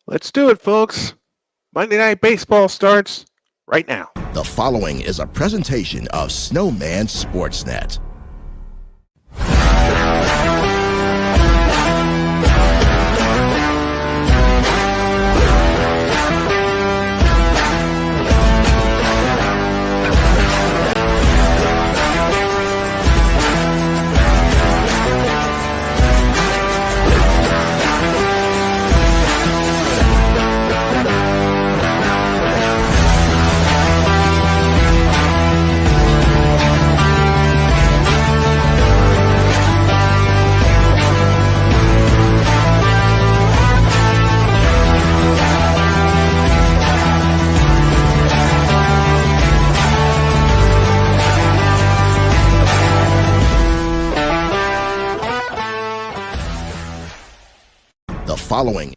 Let's do it, folks. Monday Night Baseball starts right now. The following is a presentation of Snowman Sportsnet.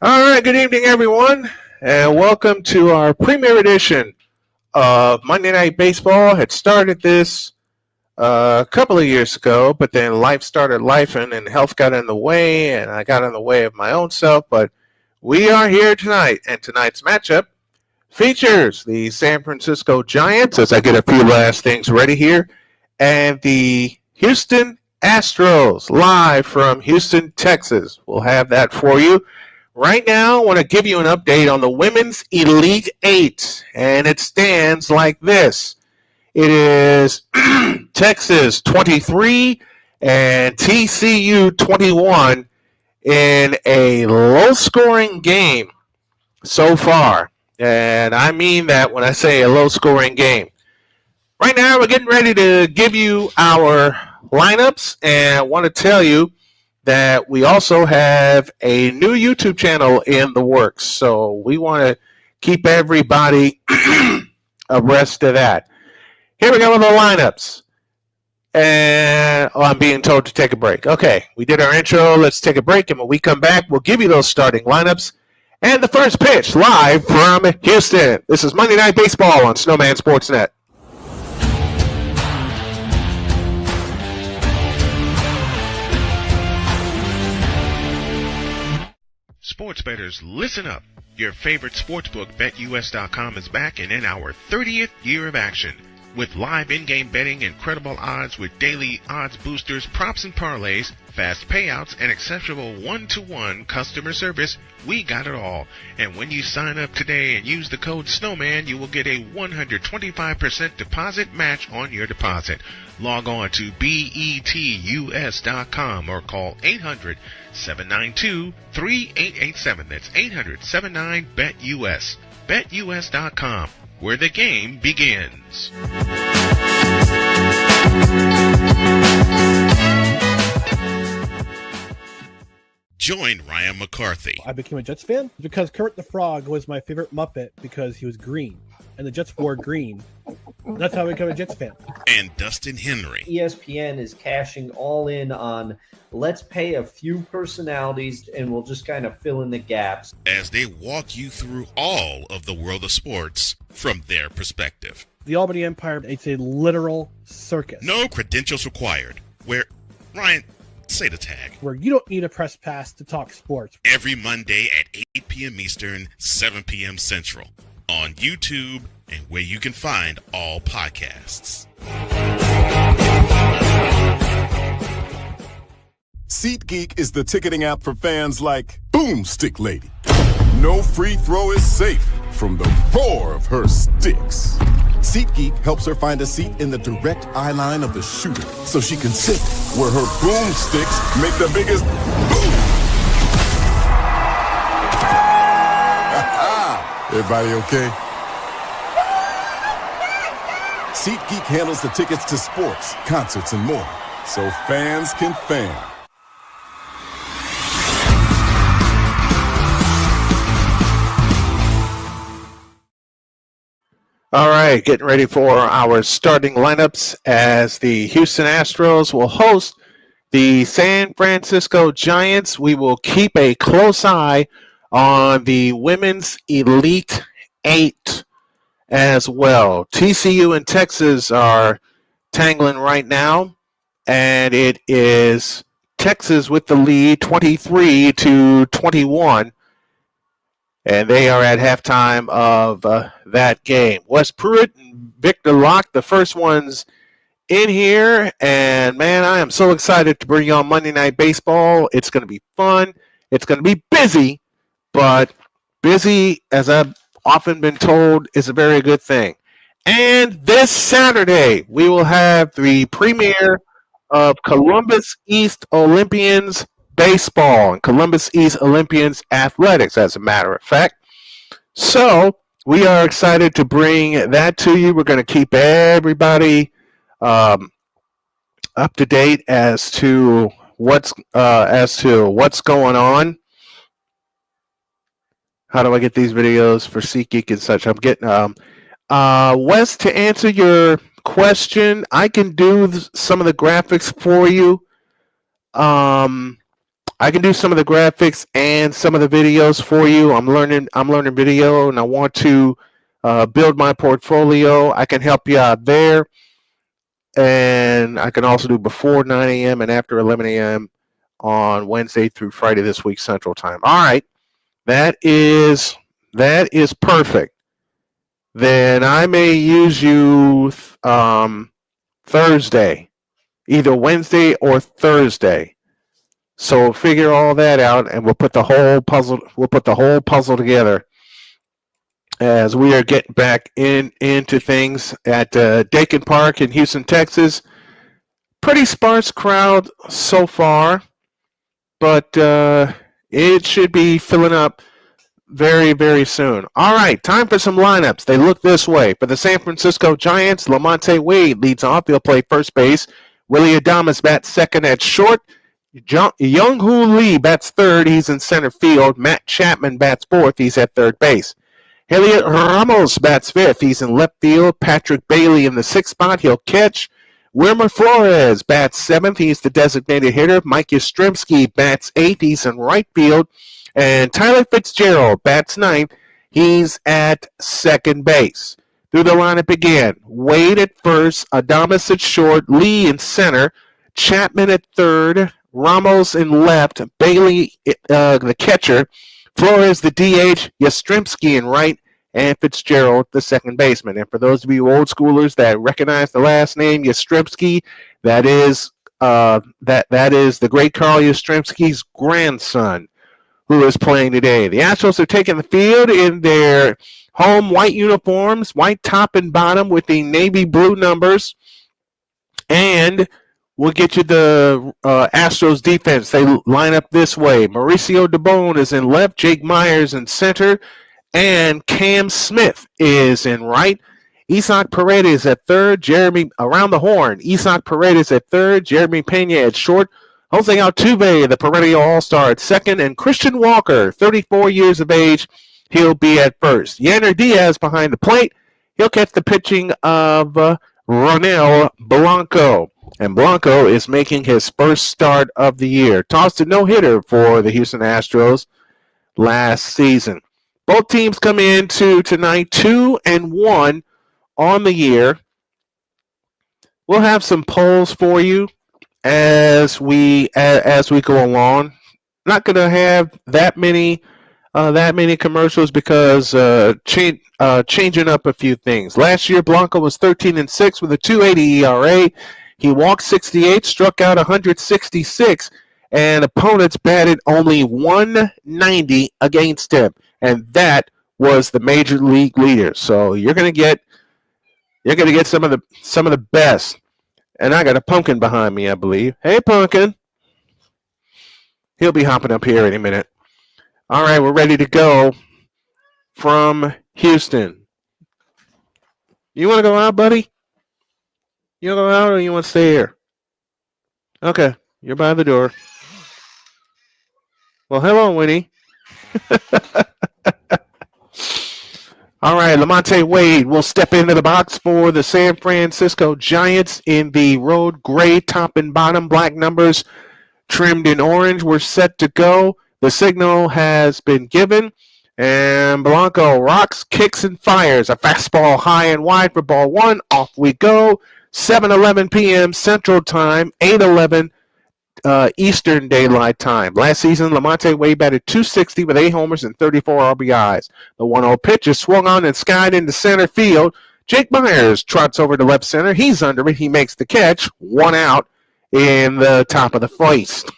All right, good evening, everyone, and welcome to our premiere edition of Monday Night Baseball. Had started this a couple of years ago, but then life started lifing and health got in the way, and I got in the way of my own self. But we are here tonight, and tonight's matchup features the San Francisco Giants, as I get a few last things ready here, and the Houston Astros, live from Houston, Texas. We'll have that for you. Right now, I want to give you an update on the Women's Elite Eight, and it stands like this. It is Texas 23 and TCU 21 in a low-scoring game so far. And I mean that when I say a low-scoring game. Right now, we're getting ready to give you our lineups, and I want to tell you that we also have a new YouTube channel in the works. So we want to keep everybody abreast of that. Here we go with the lineups. And I'm being told to take a break. Okay, we did our intro. Let's take a break. And when we come back, we'll give you those starting lineups. And the first pitch live from Houston. This is Monday Night Baseball on Snowman Sportsnet. Sports bettors, listen up. Your favorite sportsbook, BetUS.com, is back and in our 30th year of action. With live in-game betting, incredible odds with daily odds boosters, props and parlays, fast payouts, and exceptional one-to-one customer service, we got it all. And when you sign up today and use the code SNOWMAN, you will get a 125% deposit match on your deposit. Log on to betus.com or call 800-792-3887. That's 800-79-BET-US. BetUS.com, where the game begins. Join Ryan McCarthy. I became a Jets fan because Kermit the Frog was my favorite Muppet because he was green, and the Jets wore green. That's how I became a Jets fan. And Dustin Henry. ESPN is cashing all in on let's pay a few personalities and we'll just kind of fill in the gaps. As they walk you through all of the world of sports from their perspective. The Albany Empire, it's a literal circus. No credentials required. Where, Ryan, say the tag. Where you don't need a press pass to talk sports. Every Monday at 8 p.m. Eastern, 7 p.m. Central. On YouTube and where you can find all podcasts. SeatGeek is the ticketing app for fans like Boomstick Lady. No free throw is safe from the roar of her sticks. SeatGeek helps her find a seat in the direct eye line of the shooter so she can sit where her boomsticks make the biggest boom. Everybody okay? SeatGeek handles the tickets to sports, concerts, and more, so fans can fan. All right, getting ready for our starting lineups as the Houston Astros will host the San Francisco Giants. We will keep a close eye on the Women's Elite Eight as well. TCU and Texas are tangling right now, and it is Texas with the lead 23-21. And they are at halftime of that game. Wes Pruitt and Victor Locke, the first ones in here. And, man, I am so excited to bring you on Monday Night Baseball. It's going to be fun. It's going to be busy, but busy, as I've often been told, is a very good thing. And this Saturday, we will have the premiere of Columbus East Olympians baseball and Columbus East Olympians athletics, as a matter of fact. So we are excited to bring that to you. We're going to keep everybody up to date as to what's going on. How do I get these videos for SeatGeek and such? I'm getting Wes, to answer your question, I can do some of the graphics for you. I can do some of the graphics and some of the videos for you. I'm learning video, and I want to build my portfolio. I can help you out there, and I can also do before 9 a.m. and after 11 a.m. on Wednesday through Friday this week Central Time. All right, that is perfect. Then I may use you Thursday, either Wednesday or Thursday. So figure all that out, and we'll put the whole puzzle together as we are getting back into things at Dakin Park in Houston, Texas. Pretty sparse crowd so far, but it should be filling up very, very soon. All right, time for some lineups. They look this way. For the San Francisco Giants, Lamonte Wade leads off. He'll play first base. Willie Adames bats second at short. Young-Hoo Lee bats third. He's in center field. Matt Chapman bats fourth. He's at third base. Heliot Ramos bats fifth. He's in left field. Patrick Bailey in the sixth spot. He'll catch. Wilmer Flores bats seventh. He's the designated hitter. Mike Yastrzemski bats eighth. He's in right field. And Tyler Fitzgerald bats ninth. He's at second base. Through the lineup again. Wade at first. Adames at short. Lee in center. Chapman at third. Ramos in left, Bailey the catcher, Flores the DH, Yastrzemski in right, and Fitzgerald the second baseman. And for those of you old schoolers that recognize the last name Yastrzemski, that is the great Carl Yastrzemski's grandson who is playing today. The Astros are taking the field in their home white uniforms, white top and bottom with the navy blue numbers, and we'll get you the Astros defense. They line up this way. Mauricio Dubon is in left. Jake Myers in center. And Cam Smith is in right. Isaac Paredes at third. Jeremy around the horn. Isaac Paredes at third. Jeremy Pena at short. Jose Altuve, the perennial all-star, at second. And Christian Walker, 34 years of age, he'll be at first. Yanner Diaz behind the plate. He'll catch the pitching of Ronel Blano. And Blanco is making his first start of the year. Tossed a no-hitter for the Houston Astros last season. Both teams come into tonight 2-1 on the year. We'll have some polls for you as we go along. Not going to have that many commercials because changing up a few things. Last year, Blanco was 13-6 with a 2.80 ERA. He walked 68, struck out 166, and opponents batted only 190 against him, and that was the major league leader. So you're gonna get some of the best. And I got a Pumpkin behind me, I believe. Hey, Pumpkin. He'll be hopping up here any minute. All right, we're ready to go from Houston. You want to go out, buddy? You want to go out or you want to stay here? Okay, you're by the door. Well, hello, Winnie. All right, Lamonte Wade will step into the box for the San Francisco Giants in the road gray top and bottom, black numbers trimmed in orange. We're set to go. The signal has been given, and Blanco rocks, kicks, and fires. A fastball high and wide for ball one. Off we go. 7:11 p.m. Central Time, 8:11 Eastern Daylight Time. Last season, Lamonte Wade batted .260 with 8 homers and 34 RBIs. The 1-0 pitch is swung on and skied into center field. Jake Myers trots over to left center. He's under it. He makes the catch. 1 out in the top of the first.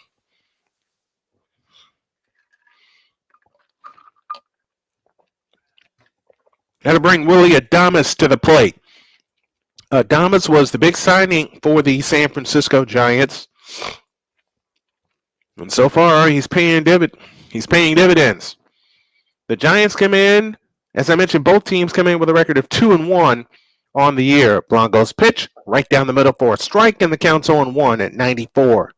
Got to bring Willie Adames to the plate. Adames was the big signing for the San Francisco Giants. And so far, he's paying dividends. The Giants come in, as I mentioned, both teams come in with a record of 2-1 on the year. Blanco's pitch right down the middle for a strike, and the count's 0-1 at 94.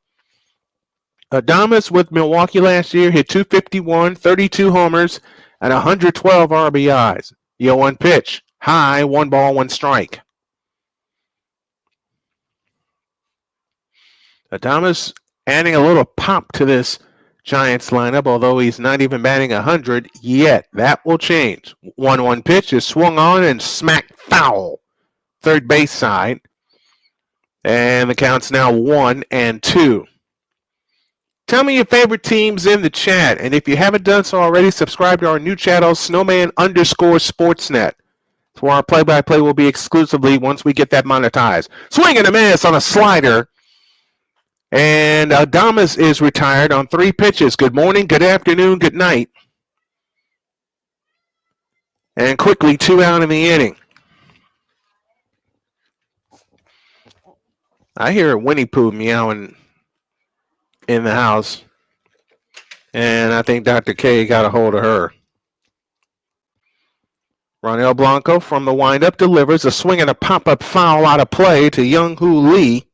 Adames with Milwaukee last year hit .251, 32 homers, and 112 RBIs. The 0-1 pitch, high, 1 ball, 1 strike. Adames adding a little pop to this Giants lineup, although he's not even batting 100 yet. That will change. 1-1 pitch is swung on and smacked foul. Third base side. And the count's now 1-2. Tell me your favorite teams in the chat. And if you haven't done so already, subscribe to our new channel, Snowman_Sportsnet. It's where our play-by-play will be exclusively once we get that monetized. Swing and a miss on a slider. And Adames is retired on 3 pitches. Good morning, good afternoon, good night. And quickly 2 out in the inning. I hear a Winnie Pooh meowing in the house. And I think Dr. K got a hold of her. Ronel Blano from the windup delivers a swing and a pop-up foul out of play to Young-Hoo Lee.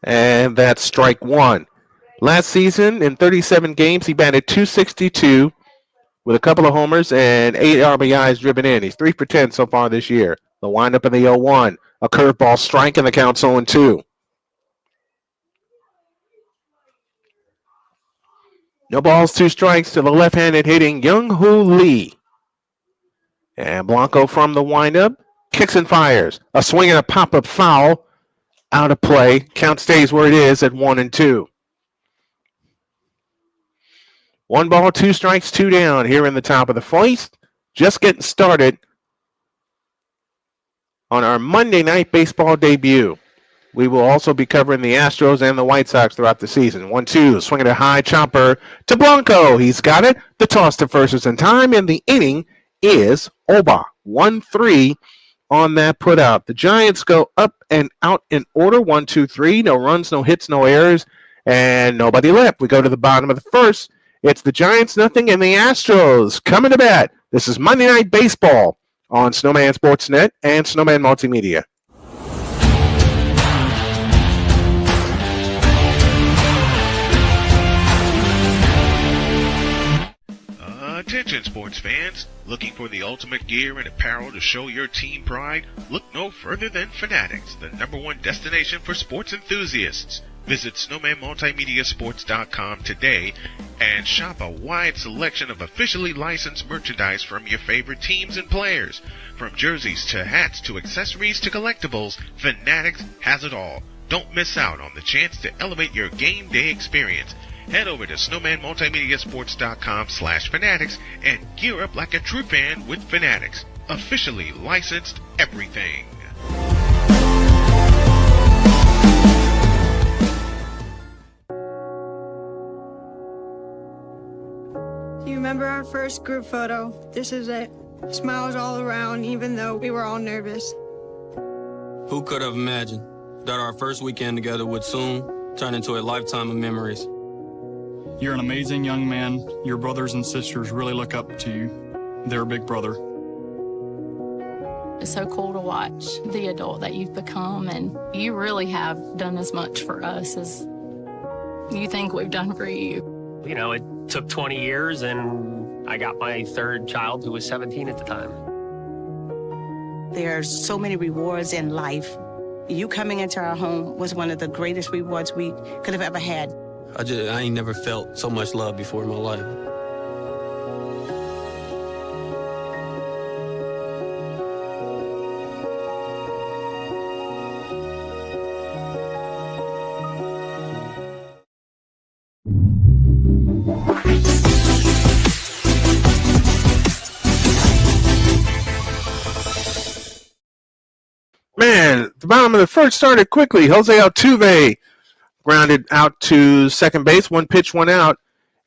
And that's strike 1. Last season, in 37 games, he batted .262 with a couple of homers and 8 RBIs driven in. He's 3 for 10 so far this year. The windup in the 0-1. A curveball strike, and the count's 0-2. No balls, 2 strikes to the left-handed hitting Young-Hoo Lee. And Blano from the windup kicks and fires. A swing and a pop-up foul. Out of play. Count stays where it is at 1-2. 1 ball, 2 strikes, 2 down here in the top of the first. Just getting started on our Monday night baseball debut. We will also be covering the Astros and the White Sox throughout the season. 1-2, swinging a high chopper to Blano. He's got it. The toss to first is in time, and the inning is over. 1-3. On that put out. The Giants go up and out in order. 1, 2, 3. No runs, no hits, no errors, and nobody left. We go to the bottom of the first. It's the Giants nothing and the Astros coming to bat. This is Monday Night Baseball on Snowman Sportsnet and Snowman Multimedia. Attention sports fans, looking for the ultimate gear and apparel to show your team pride? Look no further than Fanatics, the #1 destination for sports enthusiasts. Visit SnowmanMultimediaSports.com today and shop a wide selection of officially licensed merchandise from your favorite teams and players. From jerseys to hats to accessories to collectibles, Fanatics has it all. Don't miss out on the chance to elevate your game day experience. Head over to SnowmanMultimediaSports.com/Fanatics and gear up like a true fan with Fanatics. Officially licensed everything. Do you remember our first group photo? This is it. Smiles all around, even though we were all nervous. Who could have imagined that our first weekend together would soon turn into a lifetime of memories? You're an amazing young man. Your brothers and sisters really look up to you. They're a big brother. It's so cool to watch the adult that you've become, and you really have done as much for us as you think we've done for you. You know, it took 20 years, and I got my 3rd child, who was 17 at the time. There's so many rewards in life. You coming into our home was one of the greatest rewards we could have ever had. I ain't never felt so much love before in my life. Man, the bottom of the first started quickly. Jose Altuve grounded out to second base. One pitch, one out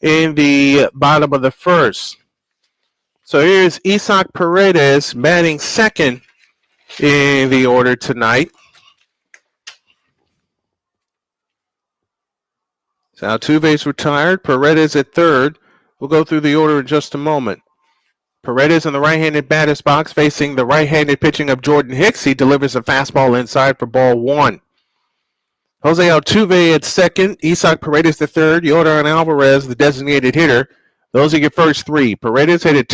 in the bottom of the first. So here's Isaac Paredes batting second in the order tonight. So Altuve's retired. Paredes at third. We'll go through the order in just a moment. Paredes in the right-handed batter's box facing the right-handed pitching of Jordan Hicks. He delivers a fastball inside for ball one. Jose Altuve at second. Isaac Paredes the third. Jordan Alvarez, the designated hitter. Those are your first three. Paredes batted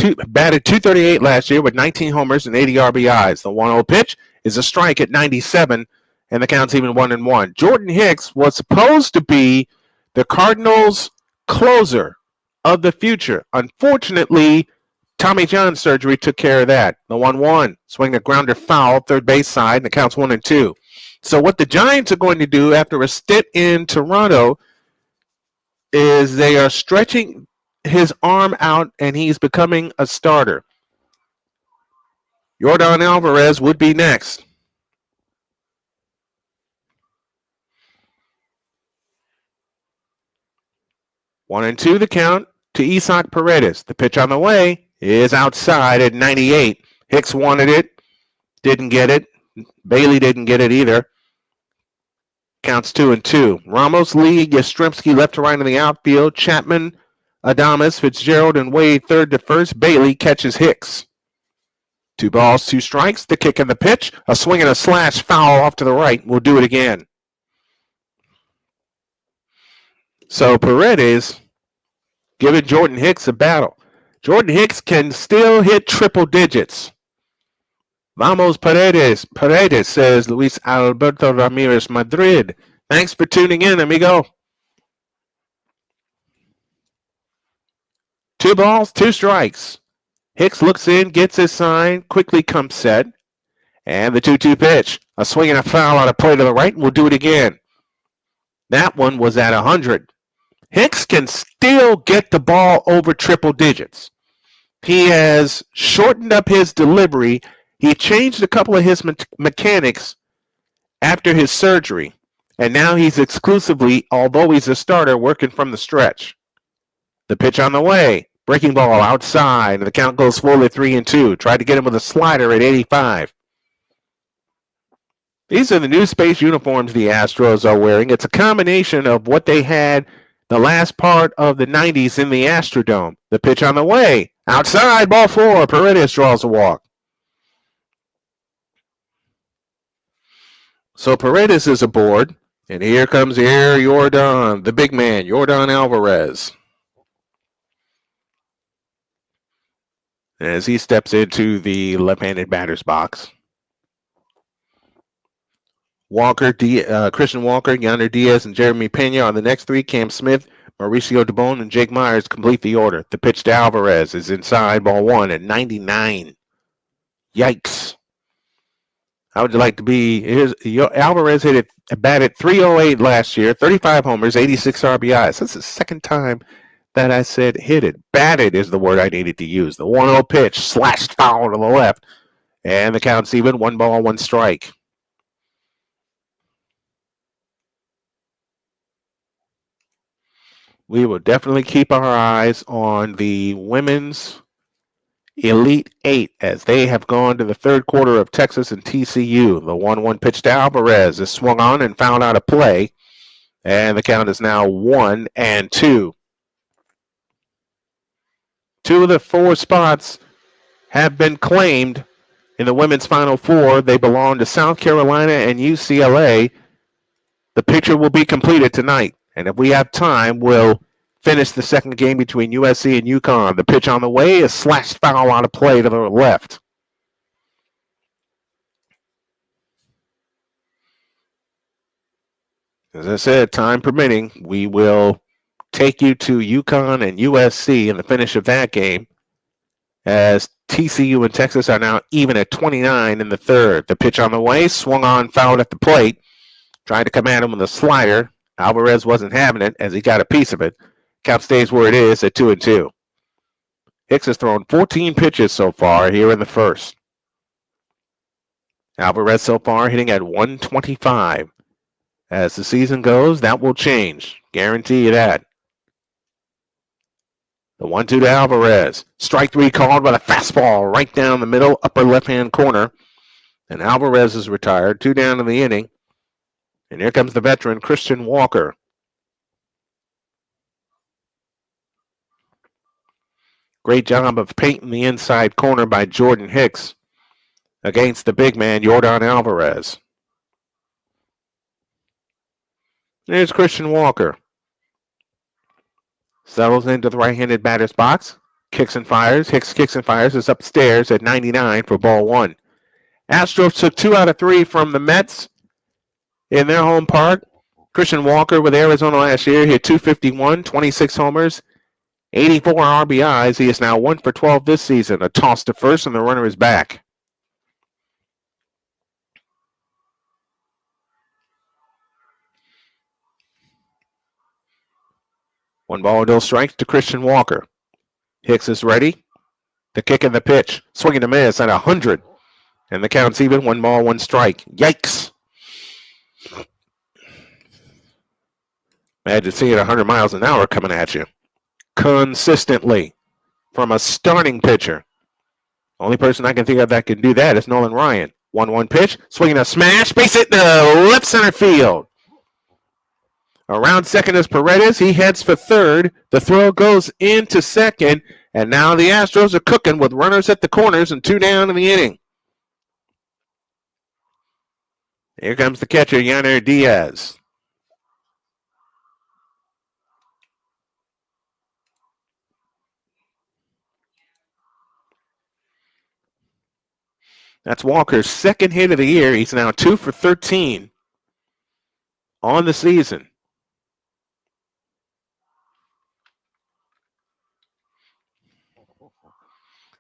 .238 last year with 19 homers and 80 RBIs. The 1-0 pitch is a strike at 97, and the count's even 1-1. Jordan Hicks was supposed to be the Cardinals' closer of the future. Unfortunately, Tommy John surgery took care of that. The 1-1, swing a grounder foul, third base side, and the count's 1-2. So what the Giants are going to do after a stint in Toronto is they are stretching his arm out, and he's becoming a starter. Jordan Alvarez would be next. One and two the count to Isaac Paredes. The pitch on the way is outside at 98. Hicks wanted it, didn't get it. Bailey didn't get it either. Counts 2-2. Ramos, Lee, Yastrzemski left to right in the outfield. Chapman, Adames, Fitzgerald, and Wade third to first. Bailey catches Hicks. 2 balls, 2 strikes. The kick and the pitch. A swing and a slash foul off to the right. We'll do it again. So Paredes giving Jordan Hicks a battle. Jordan Hicks can still hit triple digits. Vamos Paredes, says Luis Alberto Ramirez Madrid. Thanks for tuning in, amigo. 2 balls, 2 strikes. Hicks looks in, gets his sign, quickly comes set. And the 2-2 pitch. A swing and a foul on a play to the right, and we'll do it again. That one was at 100. Hicks can still get the ball over triple digits. He has shortened up his delivery. He changed a couple of his mechanics after his surgery, and now he's exclusively, although he's a starter, working from the stretch. The pitch on the way, breaking ball outside, and the count goes full at 3-2. Tried to get him with a slider at 85. These are the new space uniforms the Astros are wearing. It's a combination of what they had the last part of the 90s in the Astrodome. The pitch on the way, outside, ball 4. Paredes draws a walk. So Paredes is aboard, and here comes Jordan, the big man, Jordan Alvarez. As he steps into the left-handed batter's box. Christian Walker, Yonder Diaz, and Jeremy Pena are the next 3. Cam Smith, Mauricio Dubon, and Jake Myers complete the order. The pitch to Alvarez is inside, ball 1 at 99. Yikes. How would you like to be? Alvarez hit a bat at .308 last year, 35 homers, 86 RBIs. That's the second time that I said hit it. Batted is the word I needed to use. The 1-0 pitch, slashed foul to the left, and the count's even, 1 ball, 1 strike. We will definitely keep our eyes on the women's Elite 8 as they have gone to the third quarter of Texas and TCU. The 1-1 pitch to Alvarez is swung on and fouled out of play, and the count is now 1-2. 2 of the 4 spots have been claimed in the women's Final Four. They belong to South Carolina and UCLA. The picture will be completed tonight, and if we have time, we'll finish the second game between USC and UConn. The pitch on the way is slashed foul on a play to the left. As I said, time permitting, we will take you to UConn and USC in the finish of that game, as TCU and Texas are now even at 29 in the third. The pitch on the way, swung on, fouled at the plate. Trying to come at him with a slider. Alvarez wasn't having it as he got a piece of it. Count stays where it is at 2-2. Hicks has thrown 14 pitches so far here in the first. Alvarez so far hitting at 125. As the season goes, that will change. Guarantee you that. The 1-2 to Alvarez. Strike 3 called by a fastball right down the middle, upper left-hand corner. And Alvarez is retired. 2 down in the inning. And here comes the veteran, Christian Walker. Great job of painting the inside corner by Jordan Hicks against the big man, Jordan Alvarez. There's Christian Walker. Settles into the right-handed batter's box. Kicks and fires. Hicks kicks and fires. Is upstairs at 99 for ball 1. Astros took 2 out of 3 from the Mets in their home park. Christian Walker with Arizona last year hit 251, 26 homers, 84 RBIs. He is now 1 for 12 this season. A toss to first, and the runner is back. One ball, no strikes to Christian Walker. Hicks is ready. The kick and the pitch. Swinging a miss at 100. And the count's even. 1 ball, 1 strike. Yikes. Imagine seeing 100 miles an hour coming at you consistently from a starting pitcher. Only person I can think of that can do that is Nolan Ryan. 1-1 pitch. Swinging a smash. Base hit to left center field. Around second is Paredes. He heads for third. The throw goes into second. And now the Astros are cooking with runners at the corners and 2 down in the inning. Here comes the catcher, Yainer Diaz. That's Walker's second hit of the year. He's now 2 for 13 on the season.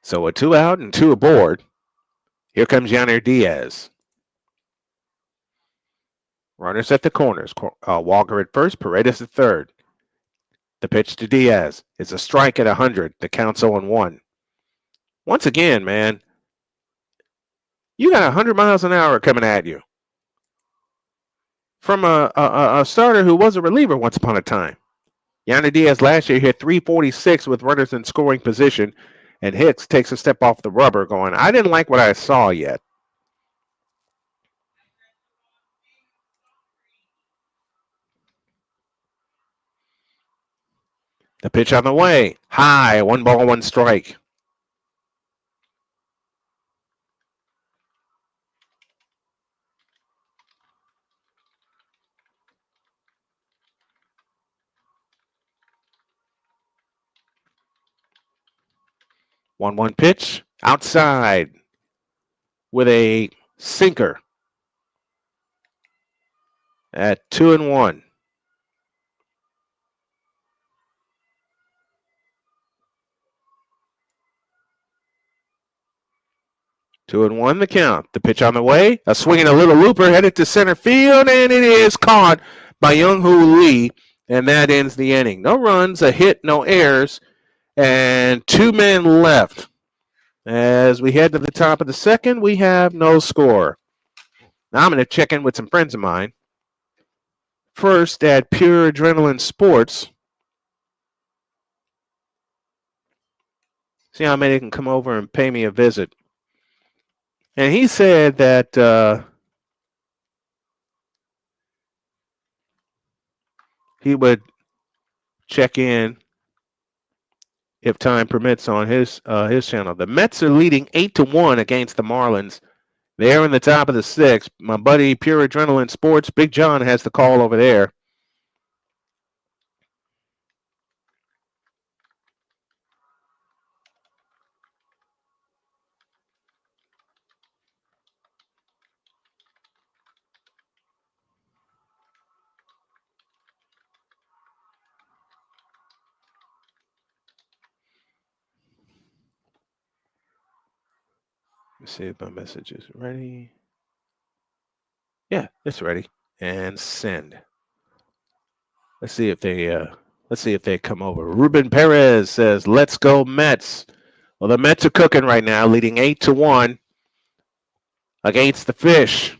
So a 2 out and 2 aboard. Here comes Yainer Diaz. Runners at the corners. Walker at first, Paredes at third. The pitch to Diaz. It's a strike at 100. The count's 0-1. Once again, man, you got 100 miles an hour coming at you from a starter who was a reliever once upon a time. Yainer Diaz last year hit 346 with runners in scoring position, and Hicks takes a step off the rubber going, I didn't like what I saw yet. The pitch on the way. High. 1 ball, 1 strike. One pitch outside with a sinker at 2-1. Two and one the count. The pitch on the way. A swing and a little looper headed to center field, and it is caught by Young-Hoo Lee, and that ends the inning. No runs, a hit, no errors, and 2 men left. As we head to the top of the second, we have no score. Now I'm going to check in with some friends of mine. First at Pure Adrenaline Sports. See how many can come over and pay me a visit. And he said that he would check in if time permits on his channel. The Mets are leading 8-1 against the Marlins. They're in the top of the 6th. My buddy Pure Adrenaline Sports, Big John, has the call over there. Let's see if my message is ready. Yeah, it's ready. And send. Let's see if they come over. Ruben Perez says, "Let's go Mets." Well, the Mets are cooking right now, leading 8-1. against the Fish.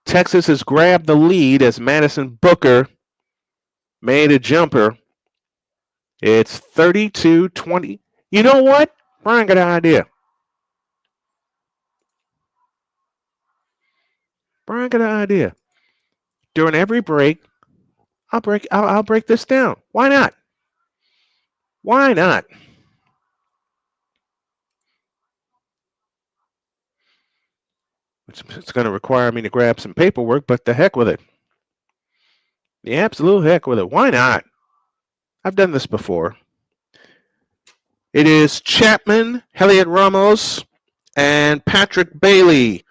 Texas has grabbed the lead as Madison Booker made a jumper. It's 32-20. You know what? Brian got an idea. During every break, I'll break this down. Why not? It's going to require me to grab some paperwork, but the heck with it. The absolute heck with it. Why not? I've done this before. It is Chapman, Heliot Ramos, and Patrick Bailey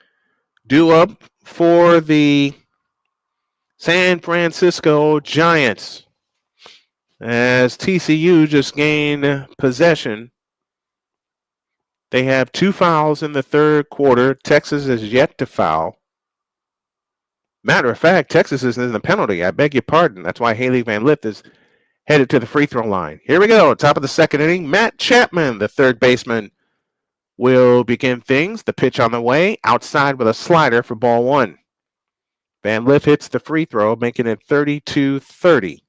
due up for the San Francisco Giants as TCU just gained possession. They have 2 fouls in the third quarter. Texas is yet to foul. Matter of fact, Texas is in the penalty. I beg your pardon. That's why Haley Van Lith is headed to the free throw line. Here we go. Top of the second inning. Matt Chapman, the third baseman, will begin things. The pitch on the way. Outside with a slider for ball one. Van Lith hits the free throw, making it 32-30.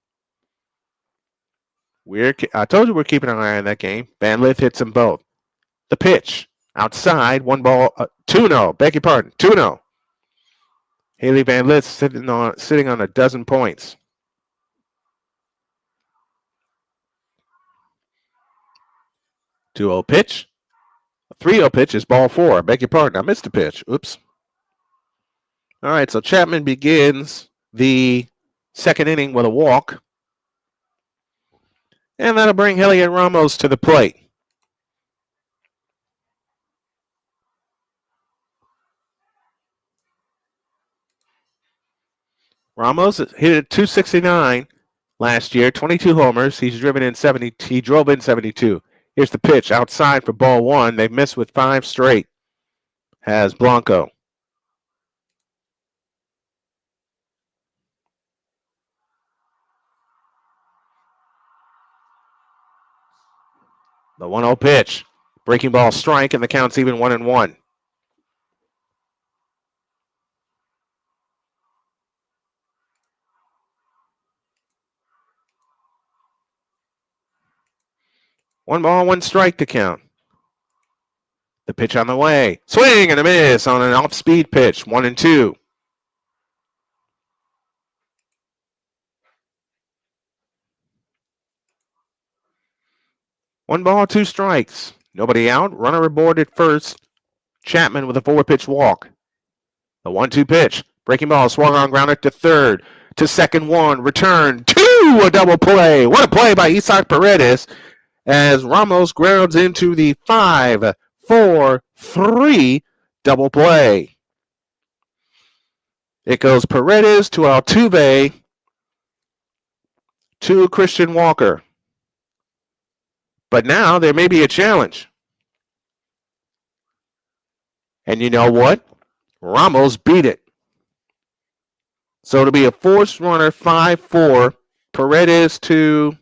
I told you we're keeping an eye on that game. Van Lith hits them both. The pitch. Outside. 2-0. Beg your pardon. 2-0. Haley Van Lith sitting on a dozen points. 2-0 pitch. A 3-0 pitch is ball four. Beg your pardon. I missed the pitch. Oops. All right, so Chapman begins the second inning with a walk. And that'll bring Heliot Ramos to the plate. Ramos hit at .269 last year, 22 homers. He drove in 72. Here's the pitch outside for ball one. They've missed with 5 straight. Has Blanco. The 1-0 pitch. Breaking ball strike, and the count's even 1-1. One ball, one strike to count. The pitch on the way. Swing and a miss on an off-speed pitch. 1-2. One ball, 2 strikes. Nobody out. Runner aboard at first. Chapman with a 4-pitch walk. The 1-2 pitch. Breaking ball swung on, grounded to third. To second, 1. Return 2. A double play. What a play by Isaac Paredes as Ramos grounds into the 5-4-3 double play. It goes Paredes to Altuve to Christian Walker. But now there may be a challenge. And you know what? Ramos beat it. So it'll be a forced runner 5-4. Paredes to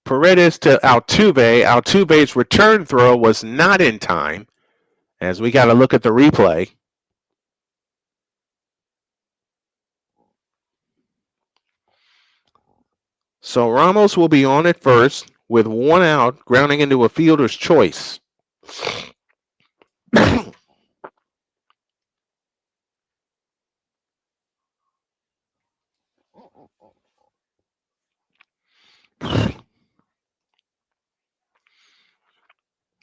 Altuve. Altuve's return throw was not in time, as we got to look at the replay. So Ramos will be on at first with 1 out, grounding into a fielder's choice.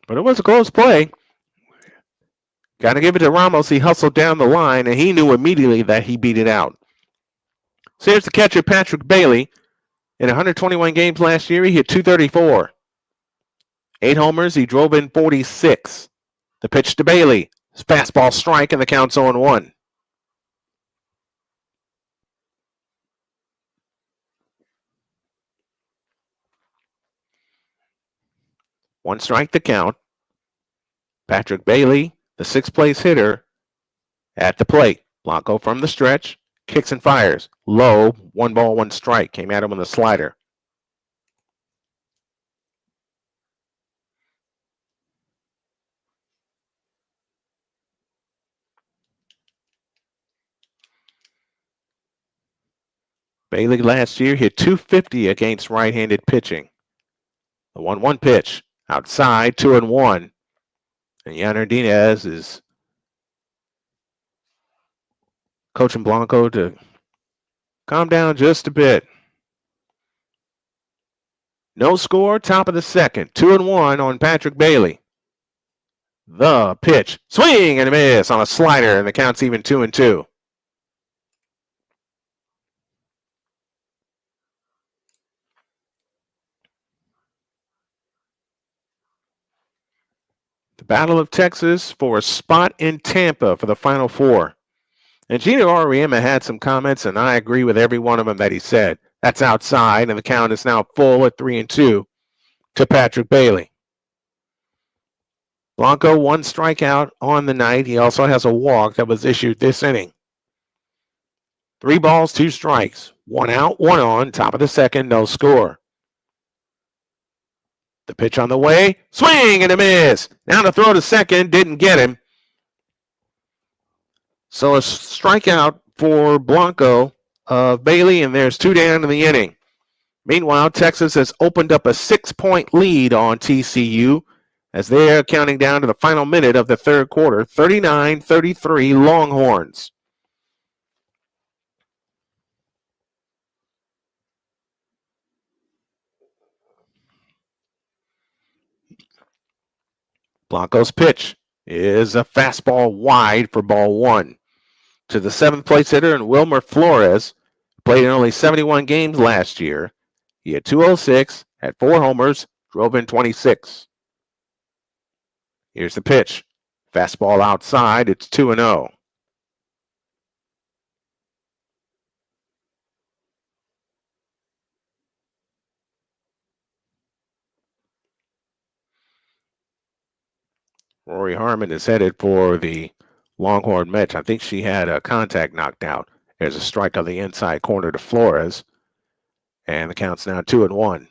But it was a close play. Got to give it to Ramos. He hustled down the line, and he knew immediately that he beat it out. So here's the catcher, Patrick Bailey. In 121 games last year, he hit .234. 8 homers. He drove in 46. The pitch to Bailey. Fastball strike, and the count's 0-1. One strike to count. Patrick Bailey, the 6th place hitter, at the plate. Blanco from the stretch, kicks and fires. Low, 1 ball, 1 strike. Came at him with a slider. Bailey last year hit .250 against right-handed pitching. The 1-1 pitch outside, 2-1. And Yanner Diaz is coaching Blanco to calm down just a bit. No score, top of the second. 2-1 on Patrick Bailey. The pitch. Swing and a miss on a slider, and the count's even 2-2. The Battle of Texas for a spot in Tampa for the Final Four. And Gino Auriemma had some comments, and I agree with every one of them that he said. That's outside, and the count is now full at 3-2 to Patrick Bailey. Blanco, 1 strikeout on the night. He also has a walk that was issued this inning. 3 balls, 2 strikes. 1 out, 1 on. Top of the second, no score. The pitch on the way. Swing and a miss. Now to throw to second. Didn't get him. So a strikeout for Blanco of Bailey, and there's 2 down in the inning. Meanwhile, Texas has opened up a 6-point lead on TCU as they're counting down to the final minute of the third quarter. 39-33 Longhorns. Blanco's pitch is a fastball wide for ball 1. To the 7th place hitter and Wilmer Flores, played in only 71 games last year. He had 206, had 4 homers, drove in 26. Here's the pitch. Fastball outside. It's 2-0. Rory Harmon is headed for the Longhorn Mets. I think she had a contact knocked out. There's a strike on the inside corner to Flores. And the count's now 2-1.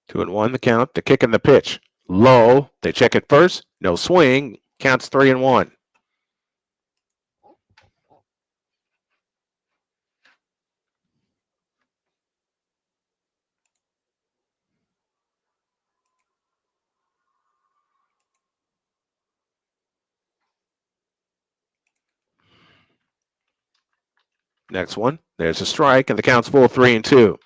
Two and one, the count. The kick and the pitch. Low. They check it first. No swing. Counts 3-1. Next one. There's a strike, and the count's full 3-2.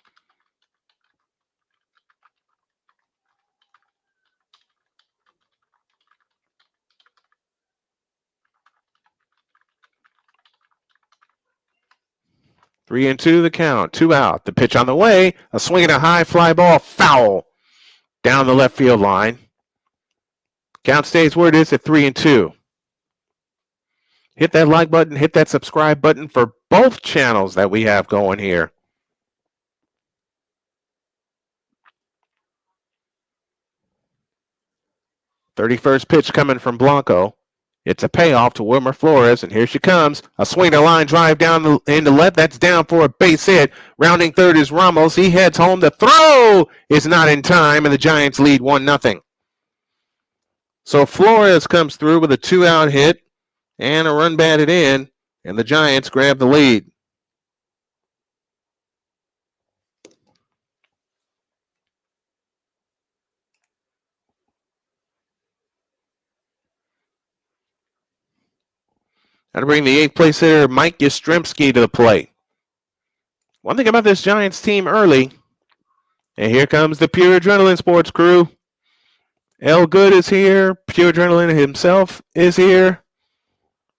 Three and two, the count. 2 out. The pitch on the way. A swing and a high fly ball. Foul. Down the left field line. Count stays where it is at 3-2. Hit that like button. Hit that subscribe button for both channels that we have going here. .31st pitch coming from Blanco. It's a payoff to Wilmer Flores, and here she comes. A swing to line drive down into left. That's down for a base hit. Rounding third is Ramos. He heads home. The throw is not in time, and the Giants lead 1-0. So Flores comes through with a 2-out hit and a run batted in, and the Giants grab the lead. Now to bring the 8th place hitter, Mike Yastrzemski, to the plate. One thing about this Giants team early, and here comes the Pure Adrenaline Sports crew. L. Good is here. Pure Adrenaline himself is here.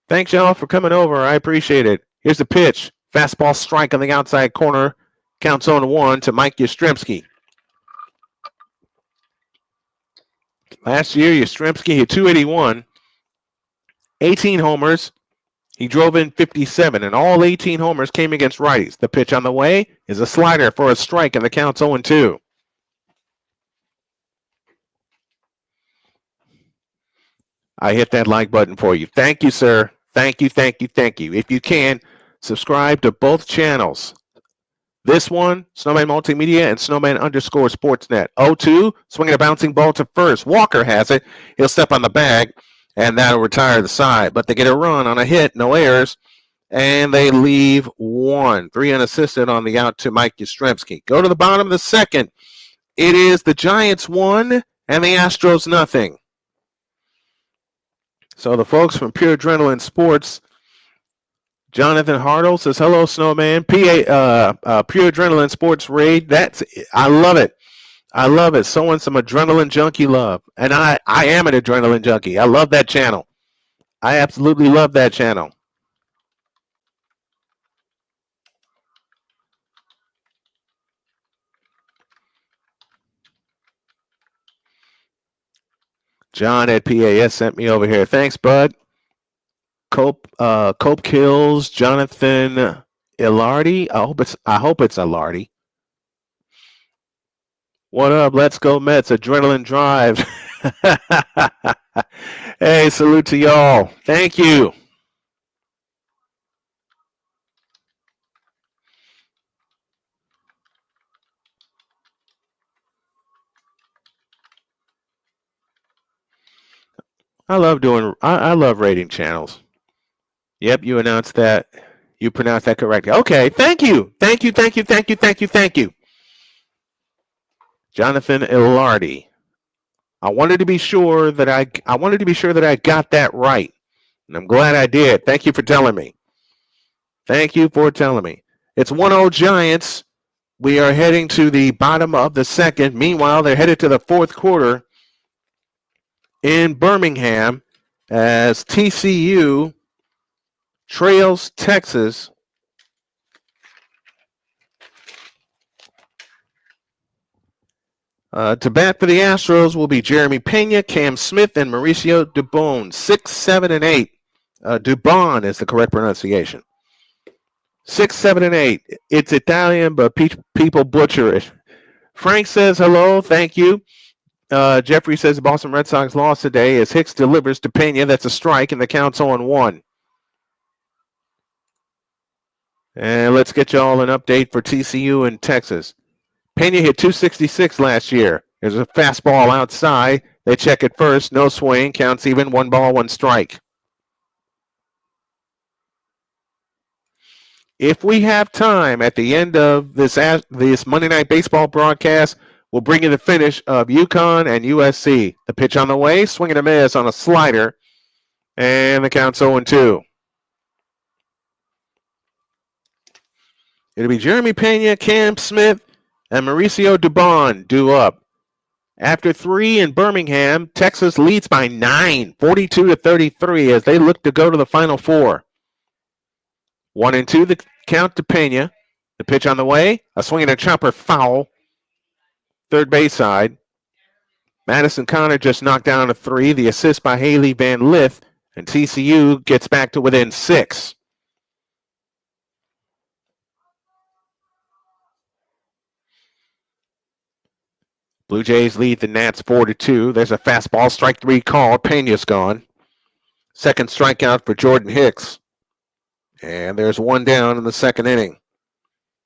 Thanks, y'all, for coming over. I appreciate it. Here's the pitch. Fastball strike on the outside corner. Counts 0-1 to Mike Yastrzemski. Last year, Yastrzemski hit .281, 18 homers. He drove in 57, and all 18 homers came against righties. The pitch on the way is a slider for a strike, and the count's 0-2. I hit that like button for you. Thank you, sir. Thank you, thank you, thank you. If you can, subscribe to both channels. This one, Snowman Multimedia and Snowman _ Sportsnet. 0-2, swinging a bouncing ball to first. Walker has it. He'll step on the bag, and that'll retire the side. But they get a run on a hit, no errors, and they leave one. 3 unassisted on the out to Mike Yastrzemski. Go to the bottom of the second. It is the Giants 1 and the Astros nothing. So the folks from Pure Adrenaline Sports, Jonathan Hartle says, hello, Snowman. Pure Adrenaline Sports Raid. I love it. I love it. Sowing some adrenaline junkie love. And I am an adrenaline junkie. I love that channel. I absolutely love that channel. John at PAS sent me over here. Thanks, bud. Cope Kills, Jonathan Ilardi. I hope it's Ilardi. What up? Let's go Mets. Adrenaline Drive. Hey, salute to y'all. Thank you. I love rating channels. Yep, you announced that. You pronounced that correctly. Okay, thank you. Thank you. Jonathan Ilardi. I wanted to be sure that I got that right. And I'm glad I did. Thank you for telling me. It's 1-0 Giants. We are heading to the bottom of the second. Meanwhile, they're headed to the fourth quarter in Birmingham as TCU trails Texas. To bat for the Astros will be Jeremy Pena, Cam Smith, and Mauricio Dubon. 6, 7, and 8. Dubon is the correct pronunciation. 6, 7, and 8. It's Italian, but people butcher it. Frank says hello. Thank you. Jeffrey says the Boston Red Sox lost today as Hicks delivers to Pena. That's a strike, and the count's 0-1. And let's get y'all an update for TCU in Texas. Pena hit 266 last year. There's a fastball outside. They check it first. No swing. Counts even. 1 ball, 1 strike. If we have time at the end of this Monday Night Baseball broadcast, we'll bring you the finish of UConn and USC. The pitch on the way. Swing and a miss on a slider. And the count's 0-2. It'll be Jeremy Pena, Cam Smith, and Mauricio Dubon due up. After 3 in Birmingham, Texas leads by 9, 42-33, as they look to go to the Final Four. 1-2, the count to Pena. The pitch on the way. A swing and a chopper foul. Third base side. Madison Connor just knocked down a 3. The assist by Haley Van Lith. And TCU gets back to within 6. Blue Jays lead the Nats 4-2. There's a fastball, strike 3 call. Pena's gone. Second strikeout for Jordan Hicks. And there's 1 down in the second inning.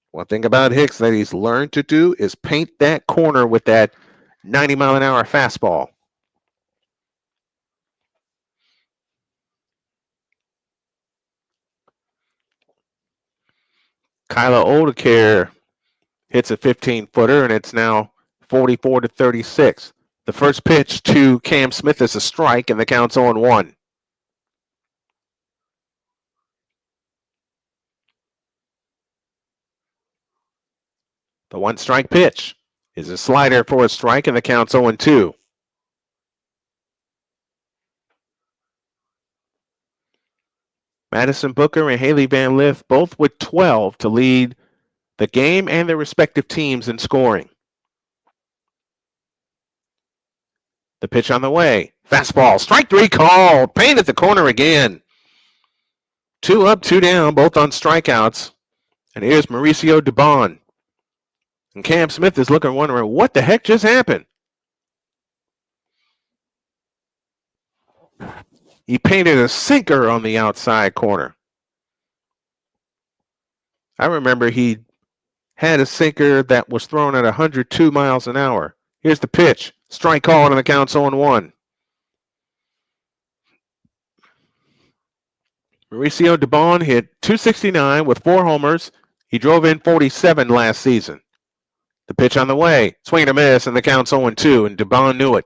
One thing about Hicks that he's learned to do is paint that corner with that 90-mile-an-hour fastball. Kyla Oldacare hits a 15-footer, and it's now 44-36. The first pitch to Cam Smith is a strike, and the count's 0-1. The 1-strike pitch is a slider for a strike, and the count's 0-2. Madison Booker and Haley Van Lith both with 12 to lead the game and their respective teams in scoring. The pitch on the way. Fastball. Strike 3 called. Payne at the corner again. 2 up, 2 down, both on strikeouts. And here's Mauricio Dubon. And Cam Smith is looking, wondering, what the heck just happened? He painted a sinker on the outside corner. I remember he had a sinker that was thrown at 102 miles an hour. Here's the pitch. Strike called and the count's 0-1. Mauricio Dubon hit .269 with 4 homers. He drove in 47 last season. The pitch on the way. Swing and a miss, and the count's 0-2, and Dubon knew it.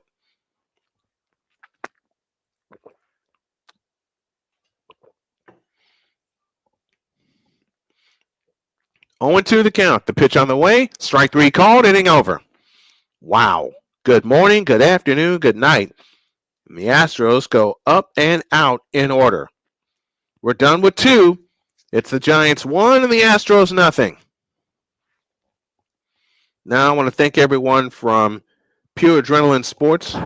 .2 the count. The pitch on the way. Strike 3 called. Inning over. Wow. Good morning, good afternoon, good night. And the Astros go up and out in order. We're done with 2. It's the Giants 1 and the Astros nothing. Now I want to thank everyone from Pure Adrenaline Sports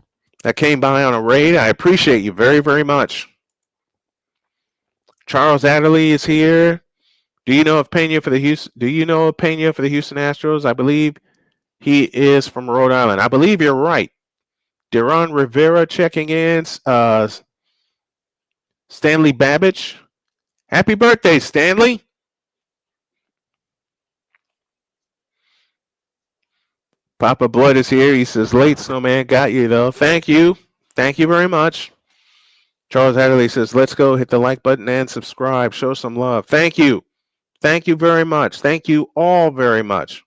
that came by on a raid. I appreciate you very, very much. Charles Adderley is here. Do you know of Pena for the Houston Astros? I believe he is from Rhode Island. I believe you're right. Deron Rivera checking in. Stanley Babbage. Happy birthday, Stanley. Papa Blood is here. He says, late Snowman, got you though. Thank you. Thank you very much. Charles Adderley says, let's go hit the like button and subscribe. Show some love. Thank you. Thank you very much. Thank you all very much.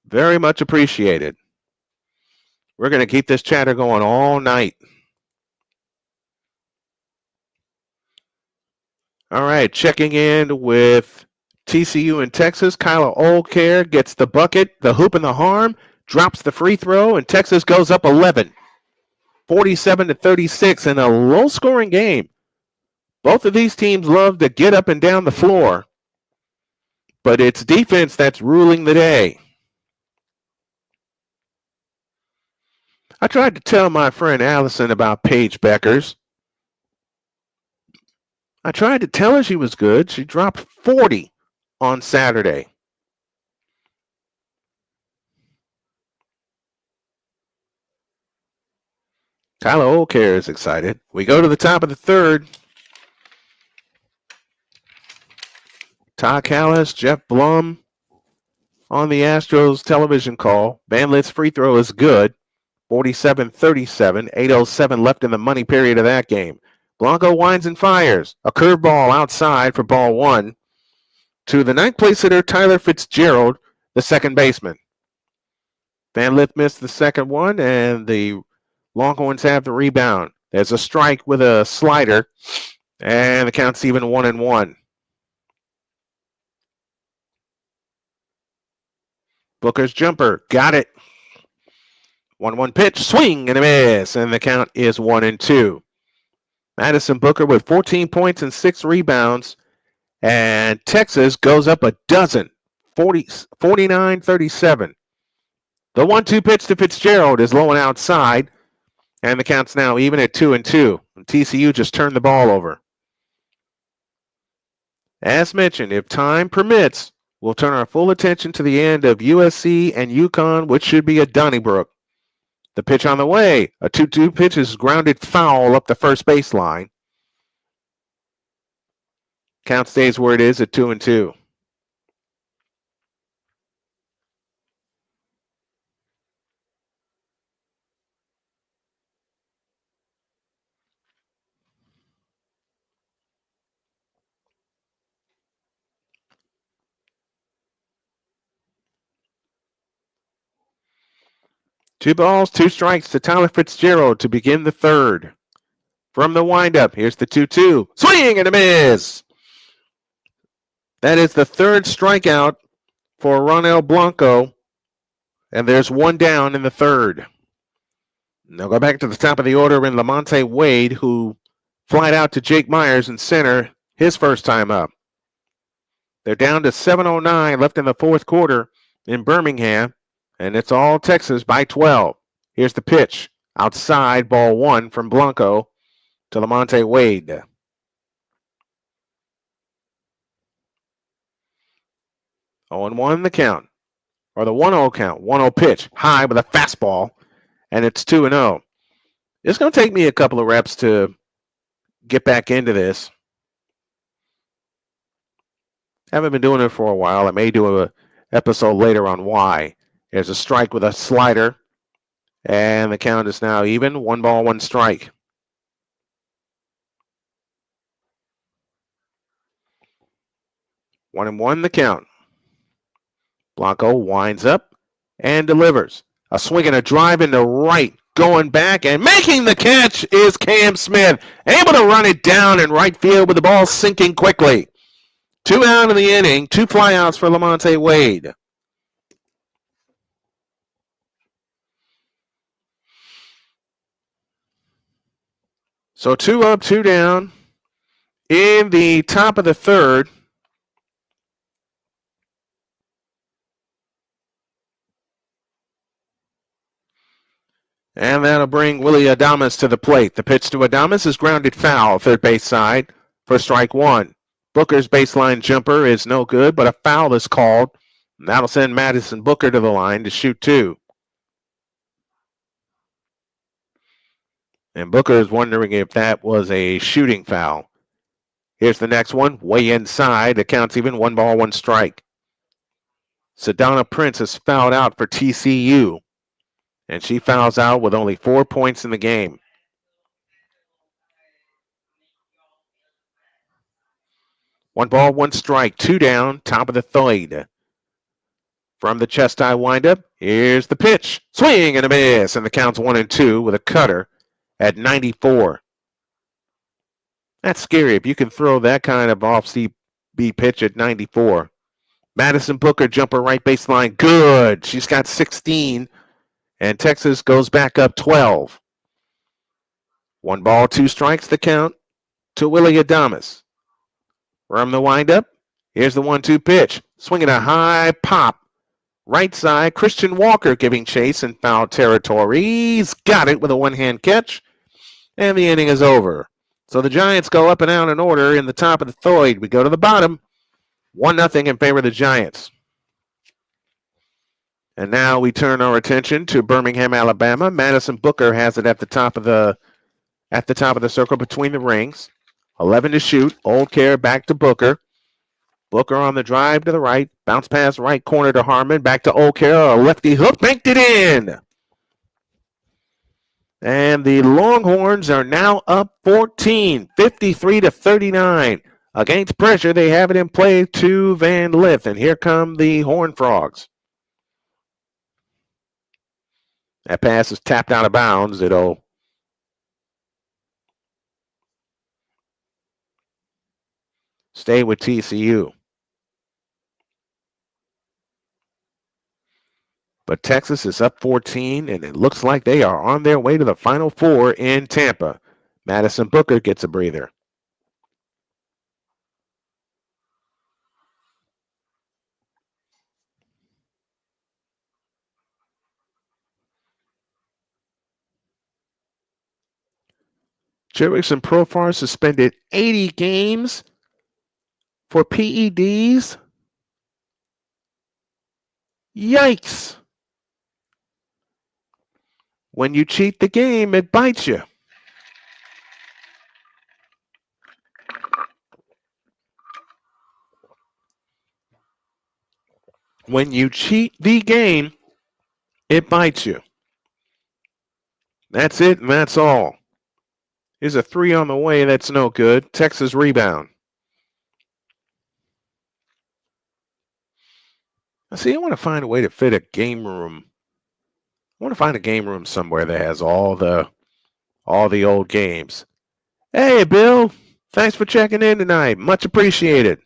Very much appreciated. We're going to keep this chatter going all night. All right, checking in with TCU in Texas. Kyler Oldcare gets the bucket, the hoop and the harm, drops the free throw, and Texas goes up 11. 47-36 in a low-scoring game. Both of these teams love to get up and down the floor, but it's defense that's ruling the day. I tried to tell my friend Allison about Paige Beckers. I tried to tell her she was good. She dropped 40 on Saturday. Tyler Oldcare is excited. We go to the top of the third. Todd Callis, Jeff Blum on the Astros television call. Van Lit's free throw is good. 47-37. 8:07 left in the money period of that game. Blanco winds and fires. A curveball outside for ball 1 to the ninth place hitter, Tyler Fitzgerald, the second baseman. Van Lith missed the second one, and the Longhorns have the rebound. There's a strike with a slider, and the count's even 1-1. Booker's jumper, got it. 1-1 pitch, swing and a miss, and the count is 1-2. Madison Booker with 14 points and 6 rebounds, and Texas goes up a dozen, 49-37. The 1-2 pitch to Fitzgerald is low and outside, and the count's now even at 2-2. TCU just turned the ball over. As mentioned, if time permits, we'll turn our full attention to the end of USC and UConn, which should be at Donnybrook. The pitch on the way. A 2-2 pitch is grounded foul up the first baseline. Count stays where it is at 2-2. Two balls, 2 strikes to Tyler Fitzgerald to begin the third. From the windup, here's the 2-2. Swing and a miss. That is the third strikeout for Ronel Blano, and there's 1 down in the third. Now go back to the top of the order in Lamonte Wade, who flied out to Jake Myers in center his first time up. They're down to 7:09 left in the fourth quarter in Birmingham. And it's all Texas by 12. Here's the pitch. Outside, ball 1 from Blanco to Lamonte Wade. Oh, and 1 the count. Or the 1-0 count. 1-0 pitch. High with a fastball. And it's 2-0. It's going to take me a couple of reps to get back into this. Haven't been doing it for a while. I may do an episode later on why. There's a strike with a slider, and the count is now even. 1 ball, 1 strike. One and one, the count. Blanco winds up and delivers. A swing and a drive into right. Going back and making the catch is Cam Smith. Able to run it down in right field with the ball sinking quickly. 2 out in the inning. 2 flyouts for Lamonte Wade. So 2 up, 2 down in the top of the third. And that'll bring Willie Adames to the plate. The pitch to Adames is grounded foul, third base side for strike 1. Booker's baseline jumper is no good, but a foul is called. And that'll send Madison Booker to the line to shoot 2. And Booker is wondering if that was a shooting foul. Here's the next one, way inside. The count's even. 1 ball, 1 strike. Sedona Prince is fouled out for TCU. And she fouls out with only 4 points in the game. One ball, 1 strike, 2 down, top of the third. From the chest high windup, here's the pitch. Swing and a miss, and the count's 1 and 2 with a cutter at 94. That's scary if you can throw that kind of off-speed pitch at 94. Madison Booker, jumper right baseline, good. She's got 16. And Texas goes back up 12. 1 ball, 2 strikes, the count to Willie Adames. From the windup, here's the 1-2 pitch. Swinging a high pop. Right side, Christian Walker giving chase in foul territory. He's got it with a one-hand catch. And the inning is over. So the Giants go up and out in order in the top of the third. We go to the bottom. 1-0 in favor of the Giants. And now we turn our attention to Birmingham, Alabama. Madison Booker has it at the top of the circle between the rings. 11 to shoot. Old Care back to Booker. Booker on the drive to the right. Bounce pass right corner to Harmon. Back to Old Care. A lefty hook. Banked it in. And the Longhorns are now up 14. 53-39. Against pressure, they have it in play to Van Lith. And here come the Horned Frogs. That pass is tapped out of bounds. It'll stay with TCU. But Texas is up 14, and it looks like they are on their way to the Final Four in Tampa. Madison Booker gets a breather. Jerickson Profar suspended 80 games for PEDs. Yikes. When you cheat the game, it bites you. When you cheat the game, it bites you. That's it, and that's all. Here's a 3 on the way. That's no good. Texas rebound. See, I want to find a way to fit a game room. I want to find a game room somewhere that has all the old games. Hey, Bill. Thanks for checking in tonight. Much appreciated.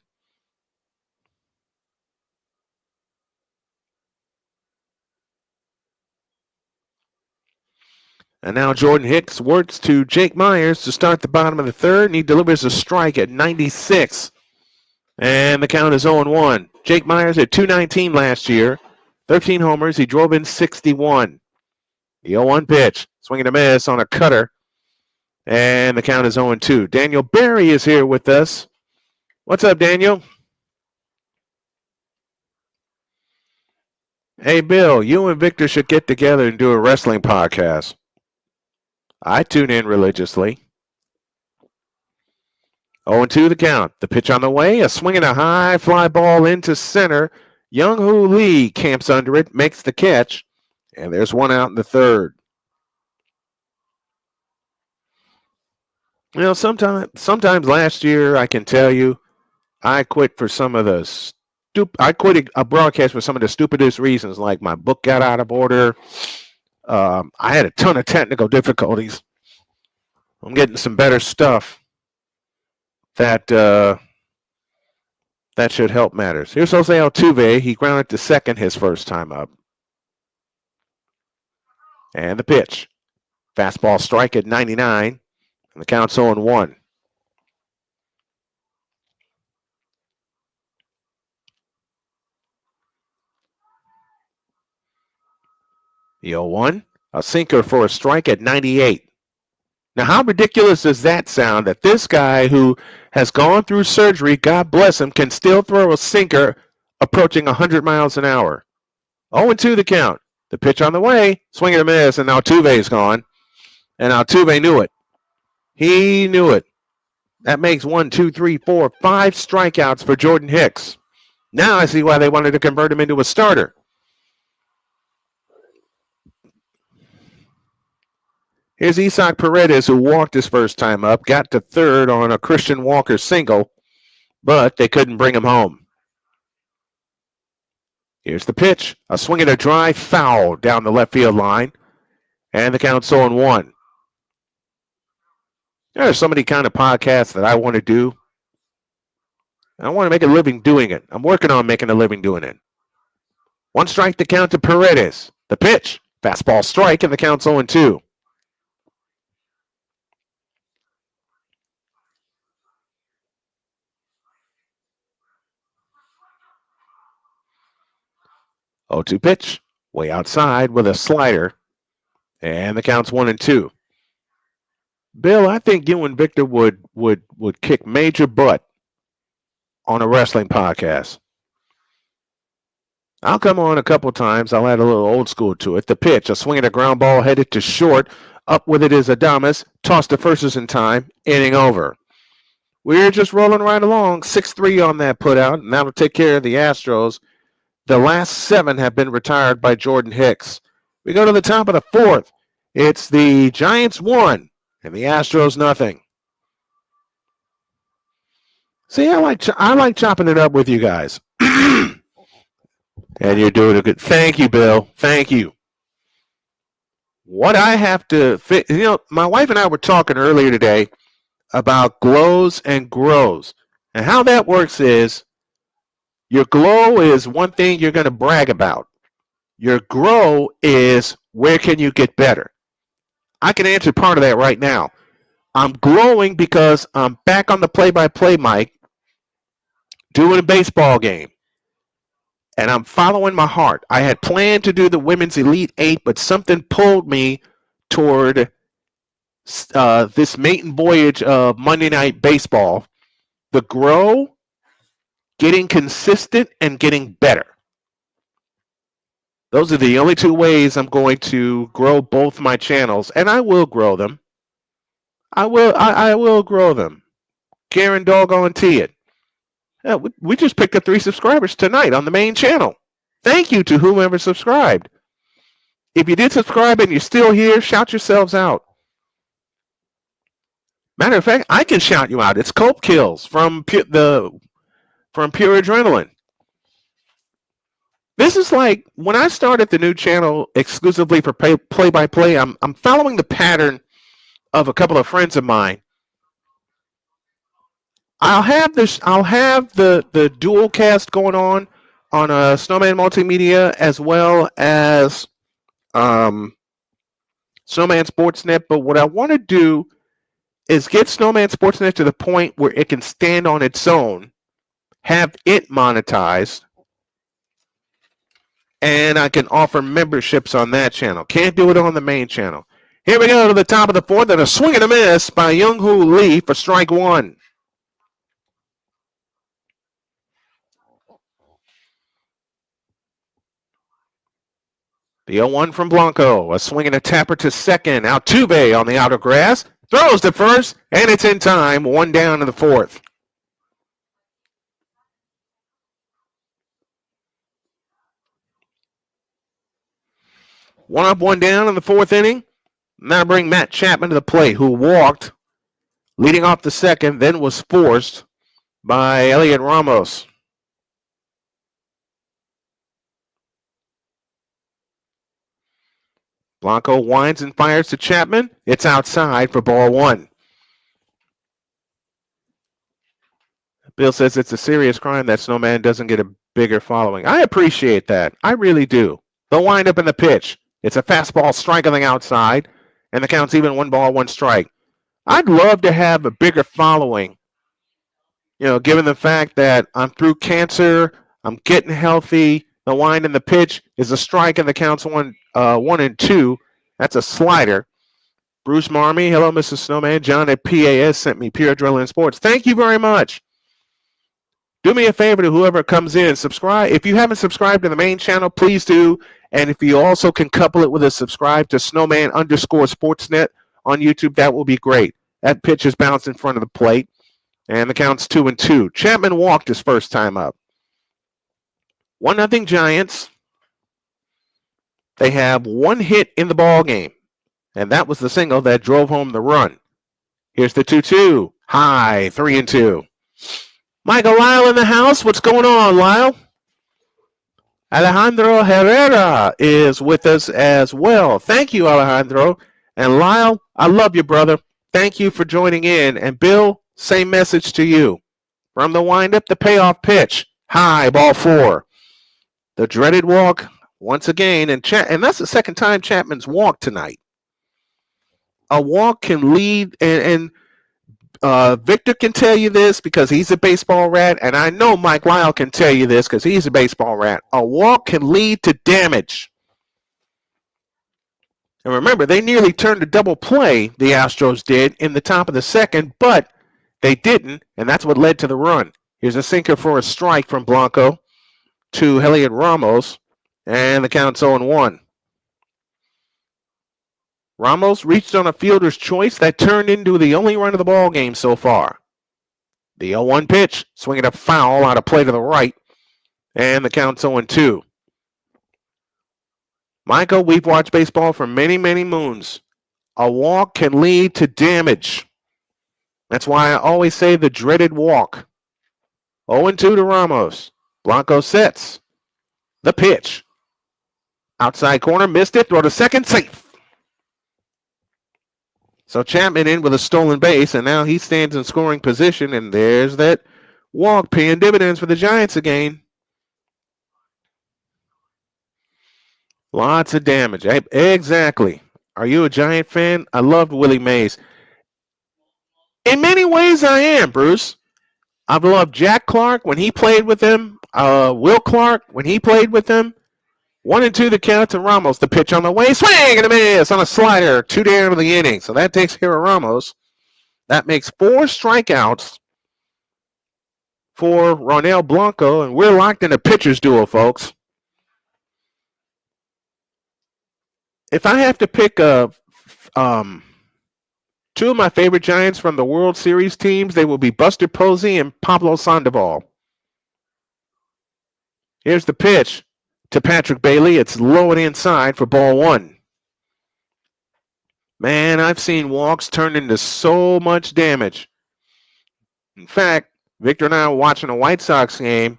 And now Jordan Hicks works to Jake Myers to start the bottom of the third, and he delivers a strike at 96. And the count is 0-1. Jake Myers had 219 last year, 13 homers. He drove in 61. The 0-1 pitch, swinging a miss on a cutter, and the count is 0-2. Daniel Berry is here with us. What's up, Daniel? Hey, Bill, you and Victor should get together and do a wrestling podcast. I tune in religiously. 0-2 the count. The pitch on the way. A swing and a high fly ball into center. Young-Hoo Lee camps under it, makes the catch, and there's one out in the third. You know, sometimes last year, I can tell you, I quit for some of the I quit a broadcast for some of the stupidest reasons, like my book got out of order. I had a ton of technical difficulties. I'm getting some better stuff that should help matters. Here's Jose Altuve. He grounded to second his first time up. And the pitch. Fastball strike at 99. And the count's 0-1. The 0-1. A sinker for a strike at 98. Now, how ridiculous does that sound that this guy who has gone through surgery, God bless him, can still throw a sinker approaching 100 miles an hour? 0-2 the count. The pitch on the way, swing and a miss, and Altuve's gone. And Altuve knew it. He knew it. That makes 5 strikeouts for Jordan Hicks. Now I see why they wanted to convert him into a starter. Here's Isaac Paredes, who walked his first time up, got to third on a Christian Walker single, but they couldn't bring him home. Here's the pitch. A swing and a drive foul down the left field line, and the count's 0-1. There are so many kind of podcasts that I want to do. I want to make a living doing it. I'm working on making a living doing it. 1 strike to count to Paredes. The pitch. Fastball strike, and the count's 0-2. Oh, 0-2 pitch, way outside with a slider, and the count's 1-2. Bill, I think you and Victor would kick major butt on a wrestling podcast. I'll come on a couple times. I'll add a little old school to it. The pitch, a swing and a ground ball headed to short. Up with it is Adames. Toss to first is in time. Inning over. We're just rolling right along. 6-3 on that putout, and that'll take care of the Astros. The last 7 have been retired by Jordan Hicks. We go to the top of the 4th. It's the Giants 1 and the Astros nothing. See, I like chopping it up with you guys. And you're doing a good. Thank you, Bill. Thank you. What I have to, my wife and I were talking earlier today about glows and grows. And how that works is, your glow is one thing you're going to brag about. Your grow is where can you get better? I can answer part of that right now. I'm glowing because I'm back on the play-by-play mic doing a baseball game. And I'm following my heart. I had planned to do the Women's Elite 8, but something pulled me toward this maiden voyage of Monday Night Baseball. The grow, getting consistent, and getting better. Those are the only 2 ways I'm going to grow both my channels, and I will grow them. I will grow them. Karen doggone it. We just picked up 3 subscribers tonight on the main channel. Thank you to whomever subscribed. If you did subscribe and you're still here, shout yourselves out. Matter of fact, I can shout you out. It's Cope Kills from Pure Adrenaline. This is like when I started the new channel exclusively for play-by-play. I'm following the pattern of a couple of friends of mine. I'll have the dual cast going on Snowman Multimedia as well as Snowman Sportsnet. But what I want to do is get Snowman Sportsnet to the point where it can stand on its own, have it monetized, and I can offer memberships on that channel. Can't do it on the main channel. Here we go to the top of the 4th, and a swing and a miss by Young-Hoo Lee for strike 1. The 0-1 from Blanco. A swing and a tapper to second. Altuve on the outer grass. Throws to first, and it's in time. 1 down in the 4th. One up, 1 down in the 4th inning. Now bring Matt Chapman to the plate, who walked, leading off the 2nd, then was forced by Elliot Ramos. Blanco winds and fires to Chapman. It's outside for ball 1. Bill says it's a serious crime that Snowman doesn't get a bigger following. I appreciate that. I really do. The windup and the pitch. It's a fastball strike on the outside, and the count's even 1 ball, 1 strike. I'd love to have a bigger following, given the fact that I'm through cancer, I'm getting healthy, the wind and the pitch is a strike, and the count's 1 and 2. That's a slider. Bruce Marmy, hello, Mrs. Snowman. John at PAS sent me Pure Adrenaline Sports. Thank you very much. Do me a favor to whoever comes in, subscribe. If you haven't subscribed to the main channel, please do. And if you also can couple it with a subscribe to Snowman_Sportsnet on YouTube, that will be great. That pitch is bounced in front of the plate, and the count's 2 and 2. Chapman walked his first time up. 1-0 Giants. They have 1 hit in the ball game, and that was the single that drove home the run. Here's the 2-2. High, 3 and 2. Michael Lyle in the house. What's going on, Lyle? Alejandro Herrera is with us as well. Thank you, Alejandro. And Lyle, I love you, brother. Thank you for joining in. And Bill, same message to you. From the windup, the payoff pitch. High, ball 4. The dreaded walk once again. And that's the second time Chapman's walked tonight. A walk can lead, and Victor can tell you this because he's a baseball rat, and I know Mike Lyle can tell you this because he's a baseball rat. A walk can lead to damage. And remember, they nearly turned a double play, the Astros did, in the top of the 2nd, but they didn't, and that's what led to the run. Here's a sinker for a strike from Blanco to Elliot Ramos, and the count's 0-1. Ramos reached on a fielder's choice that turned into the only run of the ball game so far. The 0-1 pitch, swinging a foul out of play to the right, and the count's 0-2. Michael, we've watched baseball for many, many moons. A walk can lead to damage. That's why I always say the dreaded walk. 0-2 to Ramos. Blanco sets. The pitch. Outside corner, missed it, throw to second, safe. So Chapman in with a stolen base, and now he stands in scoring position, and there's that walk paying dividends for the Giants again. Lots of damage. Exactly. Are you a Giant fan? I loved Willie Mays. In many ways, I am, Bruce. I've loved Jack Clark when he played with him, Will Clark when he played with him. 1-2 the count to Ramos. The pitch on the way. Swing and a miss on a slider. 2 down of the inning. So that takes care of Ramos. That makes 4 strikeouts for Ronel Blano. And we're locked in a pitcher's duel, folks. If I have to pick 2 of my favorite Giants from the World Series teams, they will be Buster Posey and Pablo Sandoval. Here's the pitch to Patrick Bailey. It's low and inside for ball 1. Man, I've seen walks turn into so much damage. In fact, Victor and I were watching a White Sox game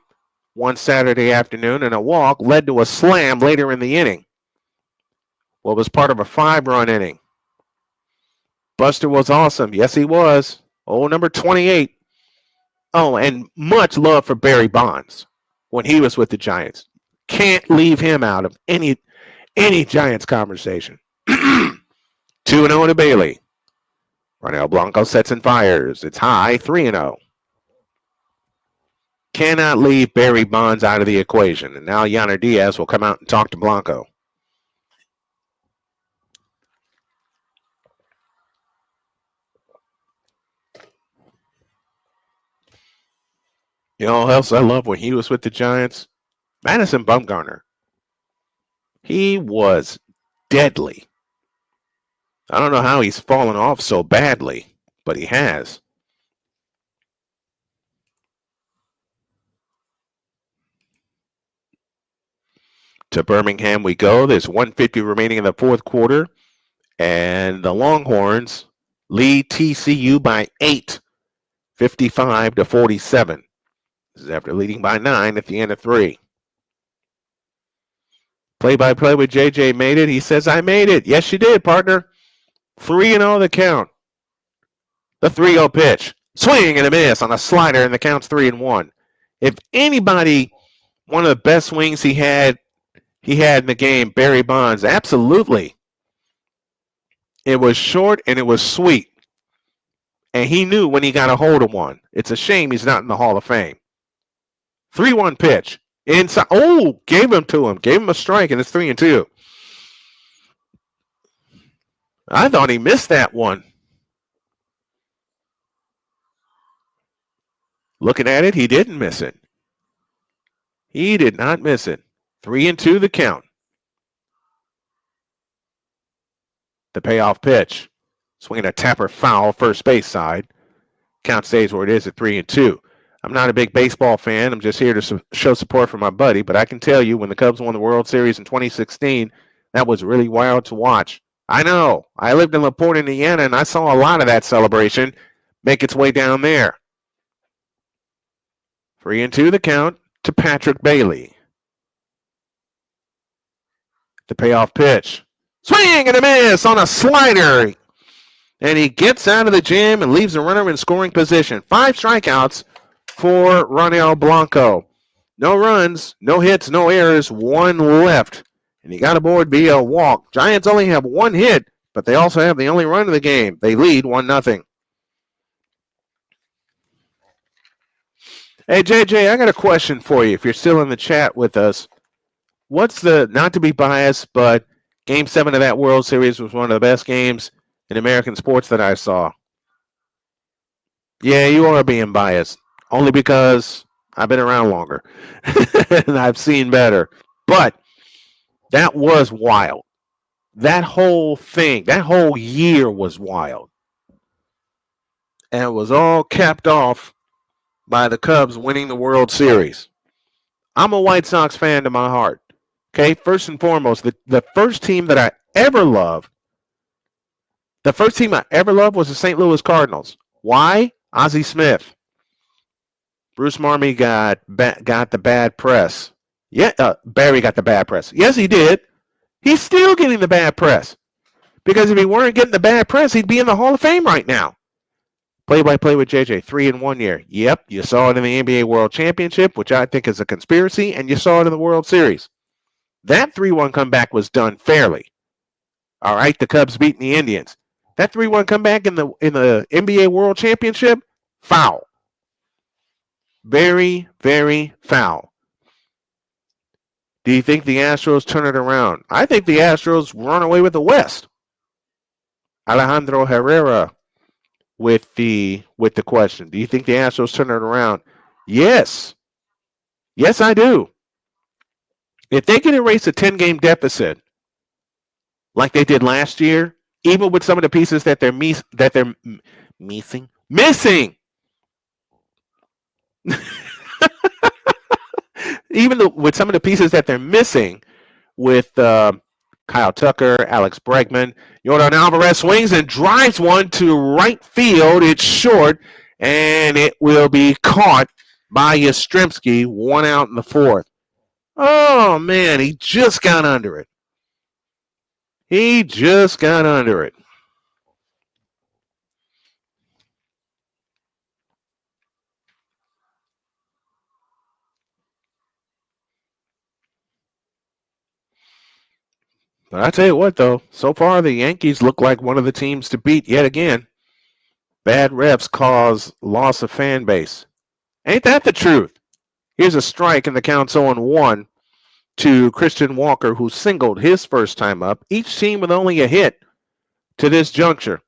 one Saturday afternoon, and a walk led to a slam later in the inning. Well, it was part of a 5-run inning. Buster was awesome. Yes, he was. Number 28. Oh, and much love for Barry Bonds when he was with the Giants. Can't leave him out of any Giants conversation. 2-0 to Bailey. Ronel Blano sets and fires. It's high, 3-0. Cannot leave Barry Bonds out of the equation. And now Yainer Diaz will come out and talk to Blanco. You know who else I love when he was with the Giants? Madison Bumgarner. He was deadly. I don't know how he's fallen off so badly, but he has. To Birmingham we go. There's 150 remaining in the fourth quarter, and the Longhorns lead TCU by 8, 55-47. This is after leading by 9 at the end of 3. Play-by-play with JJ made it. He says, I made it. Yes, you did, partner. 3-0 the count. The 3-0 pitch. Swing and a miss on a slider, and the count's 3-1. If anybody, one of the best swings he had in the game, Barry Bonds, absolutely. It was short and it was sweet. And he knew when he got a hold of one. It's a shame he's not in the Hall of Fame. 3-1 pitch. Inside. Oh, gave him to him. Gave him a strike, and it's 3-2. I thought he missed that one. Looking at it, he didn't miss it. He did not miss it. 3-2 the count. The payoff pitch. Swinging a tapper foul, first base side. Count stays where it is at 3-2. I'm not a big baseball fan. I'm just here to show support for my buddy. But I can tell you, when the Cubs won the World Series in 2016, that was really wild to watch. I know. I lived in LaPorte, Indiana, and I saw a lot of that celebration make its way down there. 3-2 the count to Patrick Bailey. The payoff pitch. Swing and a miss on a slider. And he gets out of the jam and leaves the runner in scoring position. 5 strikeouts for Ronel Blano. No runs, no hits, no errors, 1 left. And he got aboard via a walk. Giants only have 1 hit, but they also have the only run of the game. They lead 1-0. Hey, JJ, I got a question for you if you're still in the chat with us. What's the, not to be biased, but Game 7 of that World Series was one of the best games in American sports that I saw. Yeah, you are being biased. Only because I've been around longer. And I've seen better. But that was wild. That whole thing, that whole year was wild. And it was all capped off by the Cubs winning the World Series. I'm a White Sox fan to my heart. Okay, first and foremost, the first team that I ever loved, was the St. Louis Cardinals. Why? Ozzie Smith. Bruce Marmy got the bad press. Yeah, Barry got the bad press. Yes, he did. He's still getting the bad press. Because if he weren't getting the bad press, he'd be in the Hall of Fame right now. Play-by-play with JJ, 3-1 year. Yep, you saw it in the NBA World Championship, which I think is a conspiracy, and you saw it in the World Series. That 3-1 comeback was done fairly. All right, the Cubs beating the Indians. That 3-1 comeback in the NBA World Championship, foul. Very, very foul. Do you think the Astros turn it around? I think the Astros run away with the West. Alejandro Herrera with the question. Do you think the Astros turn it around? Yes. Yes, I do. If they can erase a 10-game deficit like they did last year, even with some of the pieces that they're missing. Even with some of the pieces that they're missing with Kyle Tucker, Alex Bregman, Jordan Alvarez swings and drives one to right field. It's short, and it will be caught by Yastrzemski, 1 out in the 4th. Oh, man, he just got under it. But I tell you what, though, so far the Yankees look like one of the teams to beat yet again. Bad refs cause loss of fan base. Ain't that the truth? Here's a strike, and the count's 0-1 to Christian Walker, who singled his first time up. Each team with only a hit to this juncture.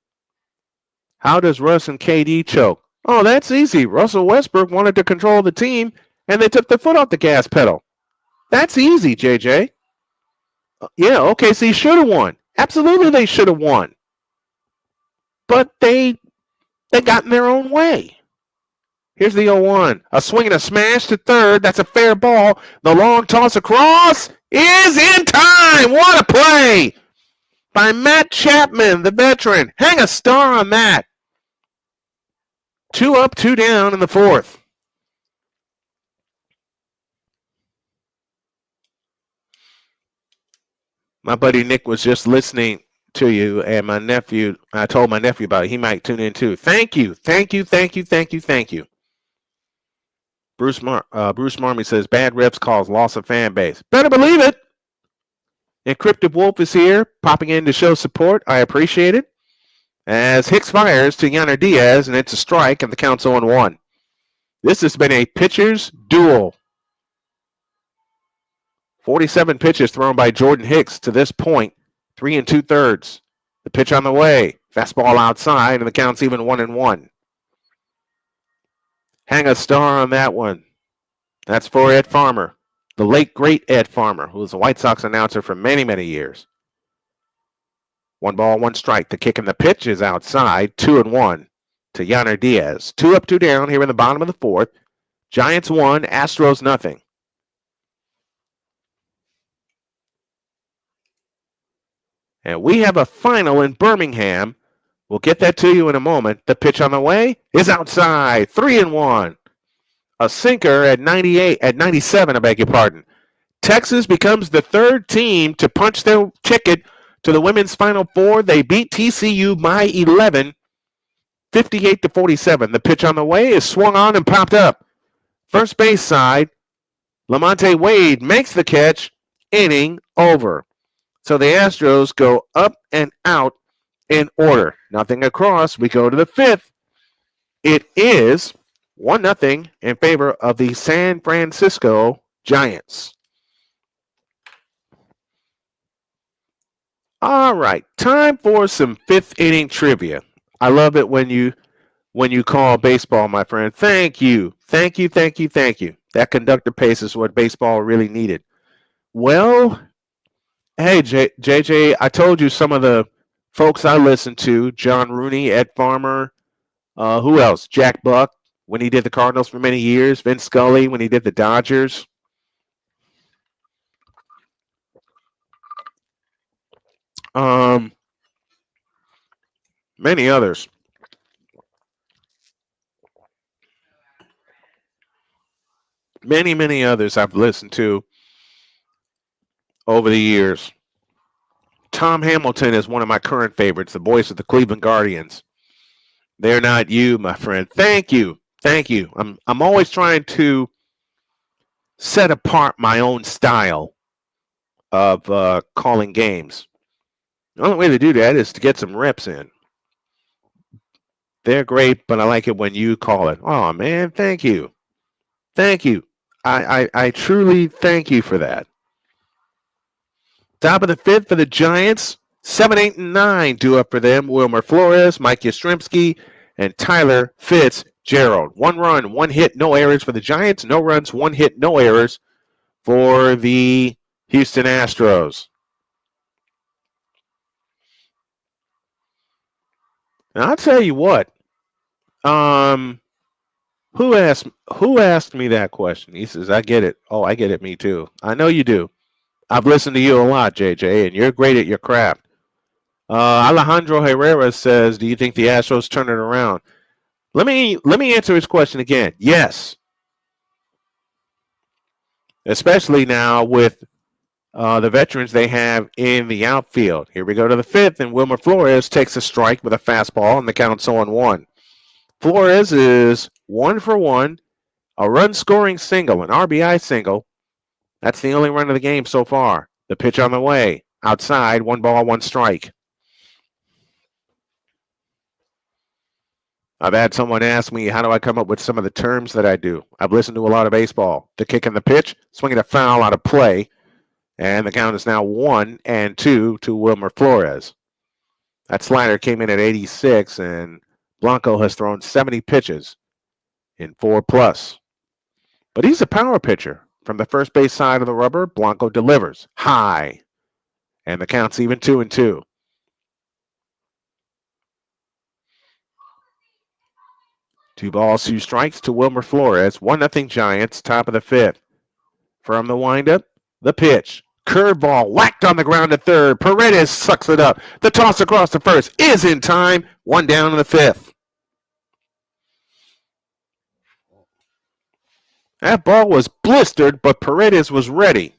How does Russ and KD choke? Oh, that's easy. Russell Westbrook wanted to control the team, and they took their foot off the gas pedal. That's easy, JJ. Yeah, OKC should have won. Absolutely, they should have won. but they got in their own way. Here's the 0-1. A swing and a smash to third. That's a fair ball. The long toss across is in time. What a play by Matt Chapman, the veteran. Hang a star on that. 2 up, 2 down in the fourth. My buddy Nick was just listening to you, and I told my nephew about it. He might tune in too. Thank you. Bruce Marmy says, bad refs cause loss of fan base. Better believe it. Encrypted Wolf is here, popping in to show support. I appreciate it. As Hicks fires to Yanner Diaz, and it's a strike, and the count's 0-1. This has been a pitcher's duel. 47 pitches thrown by Jordan Hicks to this point, 3 2/3. The pitch on the way, fastball outside, and the count's even 1-1. Hang a star on that one. That's for Ed Farmer, the late great Ed Farmer, who was a White Sox announcer for many, many years. 1 ball, 1 strike. The kick and the pitch is outside, 2-1 to Yanner Diaz. 2 up, 2 down here in the bottom of the fourth. Giants 1, Astros nothing. And we have a final in Birmingham. We'll get that to you in a moment. The pitch on the way is outside, 3-1. A sinker at 97, I beg your pardon. Texas becomes the third team to punch their ticket to the women's Final Four. They beat TCU by 11, 58-47. The pitch on the way is swung on and popped up. First base side, Lamonte Wade makes the catch, inning over. So the Astros go up and out in order. Nothing across. We go to the fifth. It is 1-0 in favor of the San Francisco Giants. All right, time for some fifth inning trivia. I love it when you call baseball, my friend. Thank you. That conductor pace is what baseball really needed. Well, hey, JJ, I told you some of the folks I listened to, John Rooney, Ed Farmer, who else? Jack Buck, when he did the Cardinals for many years, Vince Scully, when he did the Dodgers. Many others. Many others I've listened to over the years. Tom Hamilton is one of my current favorites, the voice of the Cleveland Guardians. They're not you, my friend. Thank you. I'm always trying to set apart my own style of calling games. The only way to do that is to get some reps in. They're great, but I like it when you call it. Oh, man, thank you. I truly thank you for that. Top of the fifth for the Giants. 7, 8, and 9 due up for them. Wilmer Flores, Mike Yastrzemski, and Tyler Fitzgerald. 1 run, 1 hit, no errors for the Giants. No runs, 1 hit, no errors for the Houston Astros. Now, I'll tell you what. Who asked me that question? He says, I get it. Oh, I get it. Me too. I know you do. I've listened to you a lot, JJ, and you're great at your craft. Alejandro Herrera says, do you think the Astros turn it around? Let me answer his question again. Yes. Especially now with the veterans they have in the outfield. Here we go to the fifth, and Wilmer Flores takes a strike with a fastball, and the count's 0-1. Flores is 1 for 1, a run-scoring single, an RBI single. That's the only run of the game so far. The pitch on the way, outside, 1 ball, 1 strike. I've had someone ask me, how do I come up with some of the terms that I do? I've listened to a lot of baseball. The kick and the pitch, swinging a foul out of play, and the count is now 1-2 to Wilmer Flores. That slider came in at 86, and Blanco has thrown 70 pitches in 4+. But he's a power pitcher. From the first base side of the rubber, Blanco delivers high, and the count's even 2-2. 2 balls, 2 strikes to Wilmer Flores. 1-0 Giants, top of the 5th. From the windup, the pitch. Curveball whacked on the ground to third. Paredes sucks it up. The toss across the first is in time. 1 down in the 5th. That ball was blistered, but Paredes was ready.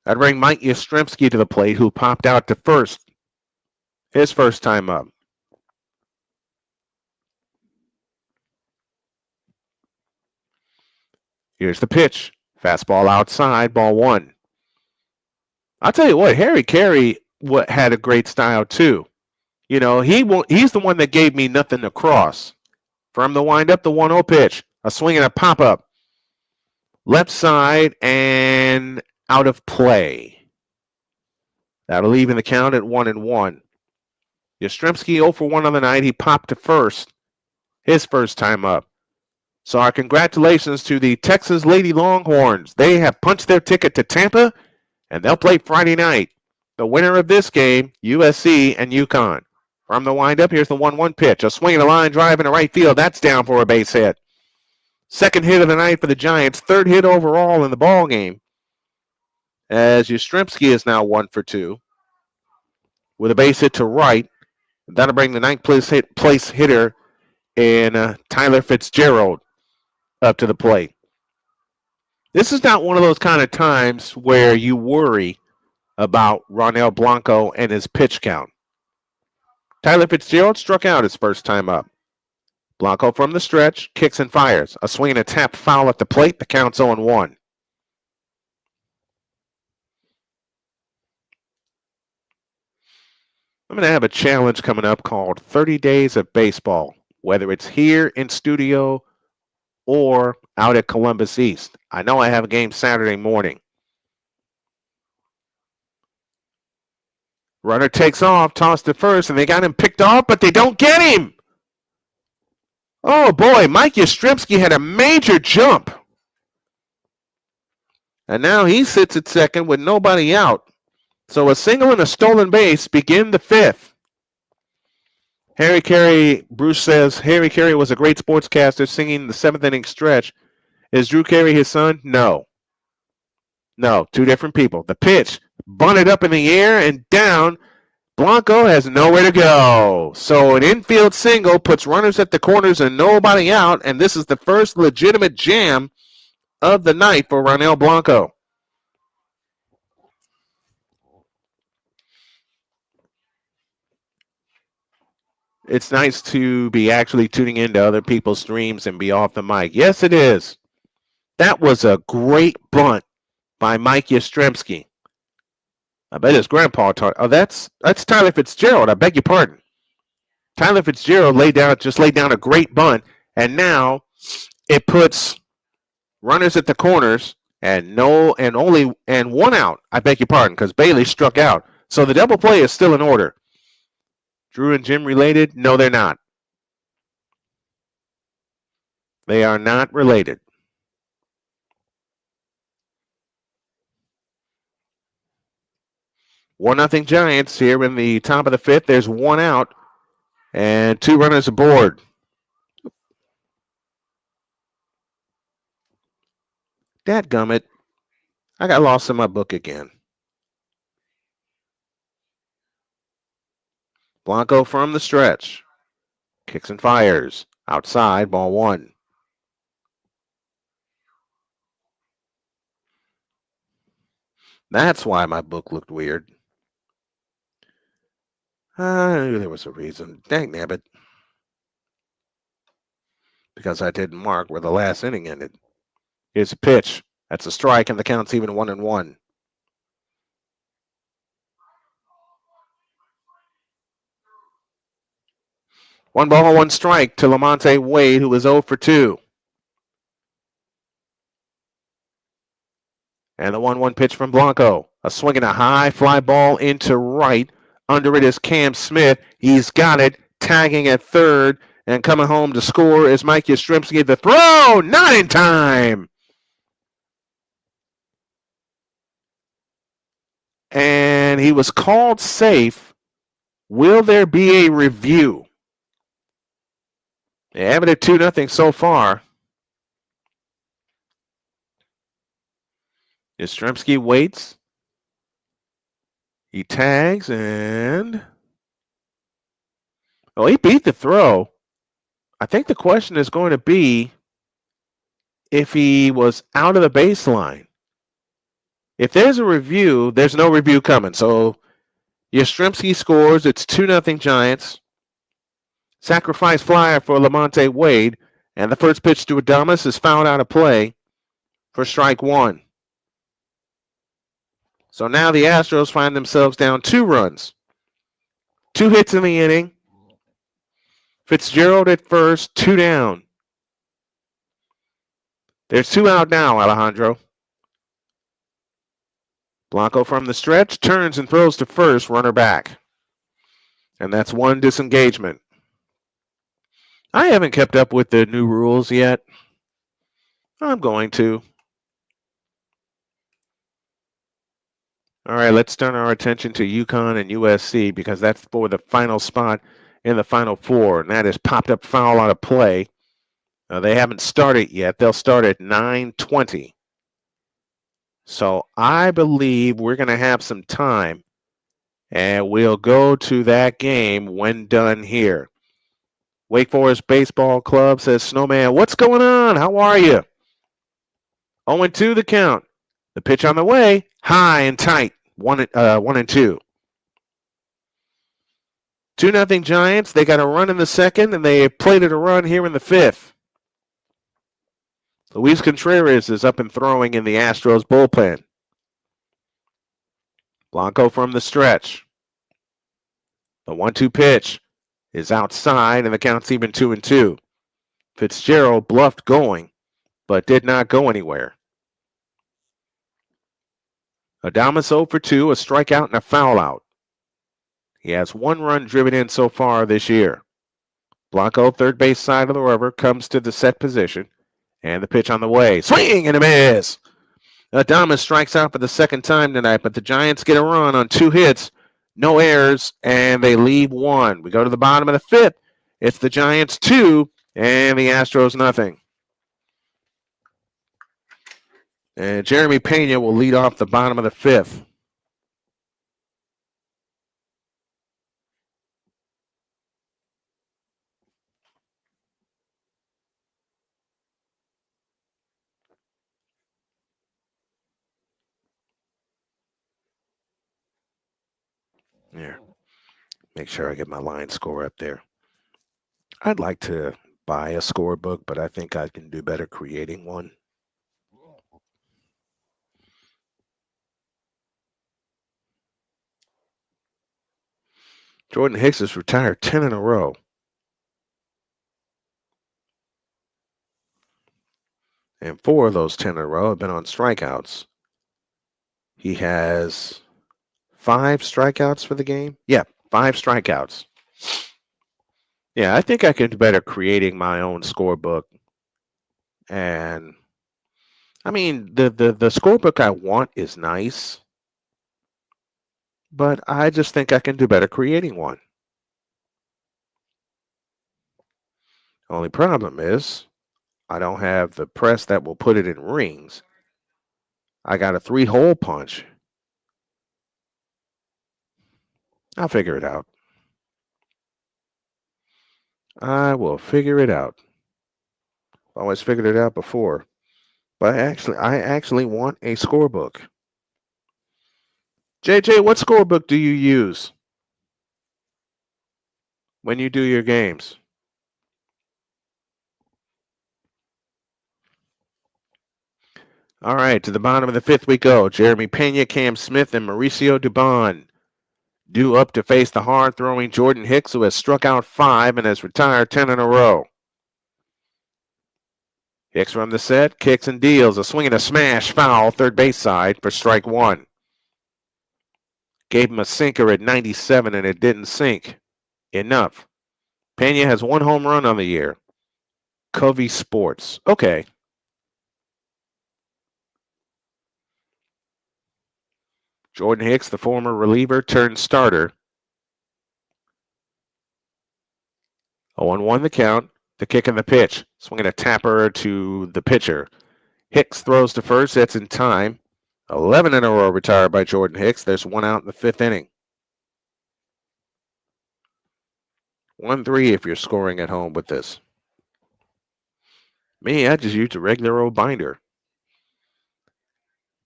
I'd bring Mike Yastrzemski to the plate, who popped out to first. His first time up. Here's the pitch. Fastball outside, ball 1. I'll tell you what, Harry Carey had a great style too. You know, he's the one that gave me nothing to cross. From the windup, the 1-0 pitch. A swing and a pop-up. Left side and out of play. That'll even the count at 1-1. Yastrzemski 0 for 1 on the night. He popped to first. His first time up. So our congratulations to the Texas Lady Longhorns. They have punched their ticket to Tampa, and they'll play Friday night. The winner of this game, USC and UConn. From the windup, here's the 1-1 pitch. A swing and a line drive into right field. That's down for a base hit. Second hit of the night for the Giants. Third hit overall in the ball game. As Yastrzemski is now 1 for 2. With a base hit to right. That'll bring the ninth place hitter in Tyler Fitzgerald up to the plate. This is not one of those kind of times where you worry about Ronel Blano and his pitch count. Tyler Fitzgerald struck out his first time up. Blano from the stretch, kicks and fires. A swing and a tap foul at the plate. The count's 0-1. I'm going to have a challenge coming up called 30 Days of Baseball, whether it's here in studio or out at Columbus East. I know I have a game Saturday morning. Runner takes off, tossed to first, and they got him picked off, but they don't get him. Oh, boy, Mike Yastrzemski had a major jump. And now he sits at second with nobody out. So a single and a stolen base begin the 5th. Harry Carey, Bruce says, Harry Carey was a great sportscaster singing the 7th inning stretch. Is Drew Carey his son? No. No, 2 different people. The pitch, bunted up in the air and down. Blano has nowhere to go. So an infield single puts runners at the corners and nobody out, and this is the first legitimate jam of the night for Ronel Blano. It's nice to be actually tuning into other people's streams and be off the mic. Yes, it is. That was a great bunt by Mike Yastrzemski. I bet his grandpa taught. Oh, that's Tyler Fitzgerald. I beg your pardon. Tyler Fitzgerald laid down a great bunt, and now it puts runners at the corners and one out. I beg your pardon, because Bailey struck out. So the double play is still in order. Drew and Jim related? No, they're not. They are not related. One nothing Giants here in the top of the 5th. There's 1 out and 2 runners aboard. Dadgummit. I got lost in my book again. Blano from the stretch. Kicks and fires. Outside, ball 1. That's why my book looked weird. I knew there was a reason. Dang nabbit. Because I didn't mark where the last inning ended. Here's a pitch. That's a strike, and the count's even 1-1. One ball, 1 strike to Lamonte Wade, who was 0 for 2. And the 1-1 pitch from Blano. A swing and a high fly ball into right. Under it is Cam Smith. He's got it. Tagging at third. And coming home to score is Mike Yastrzemski. The throw, not in time. And he was called safe Will there be a review? They have it at 2-0 so far. Yastrzemski waits. He tags and... Oh, he beat the throw. I think the question is going to be if he was out of the baseline. If there's a review, there's no review coming. So Yastrzemski scores. It's 2-0 Giants. Sacrifice fly for Lamonte Wade. And the first pitch to Adames is fouled out of play for strike one. So now the Astros find themselves down 2 runs. 2 hits in the inning. Fitzgerald at first, 2 down. There's 2 out now, Alejandro. Blanco from the stretch, turns and throws to first, runner back. And that's 1 disengagement. I haven't kept up with the new rules yet. I'm going to. All right, let's turn our attention to UConn and USC because that's for the final spot in the Final Four, and that is popped up foul out of play. They haven't started yet. They'll start at 9:20. So I believe we're going to have some time, and we'll go to that game when done here. Wake Forest Baseball Club says, Snowman, what's going on? How are you? 0-2 the count. The pitch on the way, high and tight, 1-2. 2-0 Giants. They got a run in the second, and they plated a run here in the fifth. Luis Contreras is up and throwing in the Astros bullpen. Blanco from the stretch. The 1-2 pitch is outside, and the count's even 2-2. Fitzgerald bluffed going, but did not go anywhere. Adames 0 for 2, a strikeout and a foul out. He has 1 run driven in so far this year. Blanco, third base side of the rubber, comes to the set position. And the pitch on the way. Swing and a miss. Adames strikes out for the second time tonight, but the Giants get a run on 2 hits, no errors, and they leave 1. We go to the bottom of the fifth. It's the Giants 2 and the Astros nothing. And Jeremy Pena will lead off the bottom of the fifth. Here, make sure I get my line score up there. I'd like to buy a scorebook, but I think I can do better creating one. Jordan Hicks has retired 10 in a row. And 4 of those 10 in a row have been on strikeouts. He has 5 strikeouts for the game? Yeah, 5 strikeouts. Yeah, I think I can do better creating my own scorebook. And I mean, the scorebook I want is nice, but I just think I can do better creating one. Only problem is I don't have the press that will put it in rings. I got a 3-hole punch. I'll figure it out. I will figure it out. Always figured it out before. But I actually want a scorebook. JJ, what scorebook do you use when you do your games? All right, to the bottom of the fifth we go. Jeremy Pena, Cam Smith, and Mauricio Dubon due up to face the hard-throwing Jordan Hicks, who has struck out 5 and has retired 10 in a row. Hicks from the set, kicks and deals. A swing and a smash foul, third base side for strike 1. Gave him a sinker at 97, and it didn't sink enough. Pena has 1 home run on the year. Covey Sports. Okay. Jordan Hicks, the former reliever turned starter, 0-1 the count. The kick and the pitch. Swinging a tapper to the pitcher. Hicks throws to first. That's in time. 11 in a row retired by Jordan Hicks. There's one out in the 5th inning. 1-3 if you're scoring at home with this. Me, I just used a regular old binder.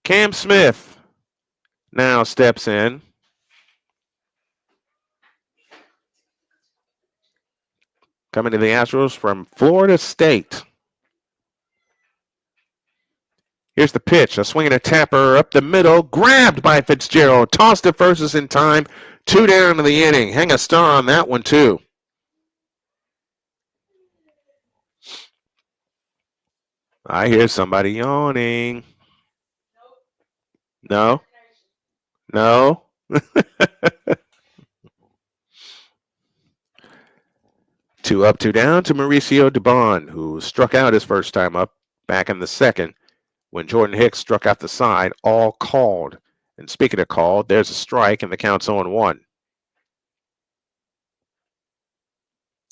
Cam Smith now steps in. Coming to the Astros from Florida State. Here's the pitch. A swing and a tapper up the middle. Grabbed by Fitzgerald. Tossed to first is in time. 2 down in the inning. Hang a star on that one, too. I hear somebody yawning. No? No? 2 up, 2 down to Mauricio Dubon, who struck out his first time up back in the 2nd when Jordan Hicks struck out the side, all called. And speaking of called, there's a strike and the count's 0-1.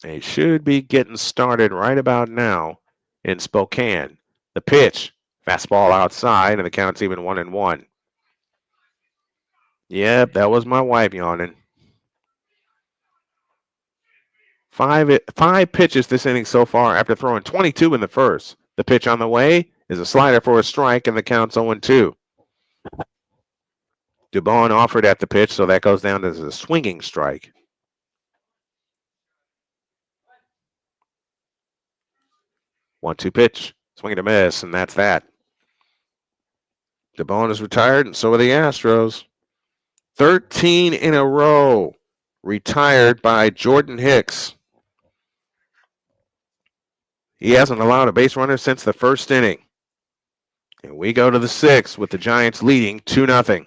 They should be getting started right about now in Spokane. The pitch, fastball outside, and the count's even 1-1. Yep, that was my wife yawning. 5 pitches this inning so far after throwing 22 in the first. The pitch on the way is a slider for a strike, and the count's 0-2. Dubon offered at the pitch, so that goes down as a swinging strike. One-two pitch, swing and a miss, and that's that. Dubon is retired, and so are the Astros. 13 in a row retired by Jordan Hicks. He hasn't allowed a base runner since the 1st inning. And we go to the 6th with the Giants leading 2-0.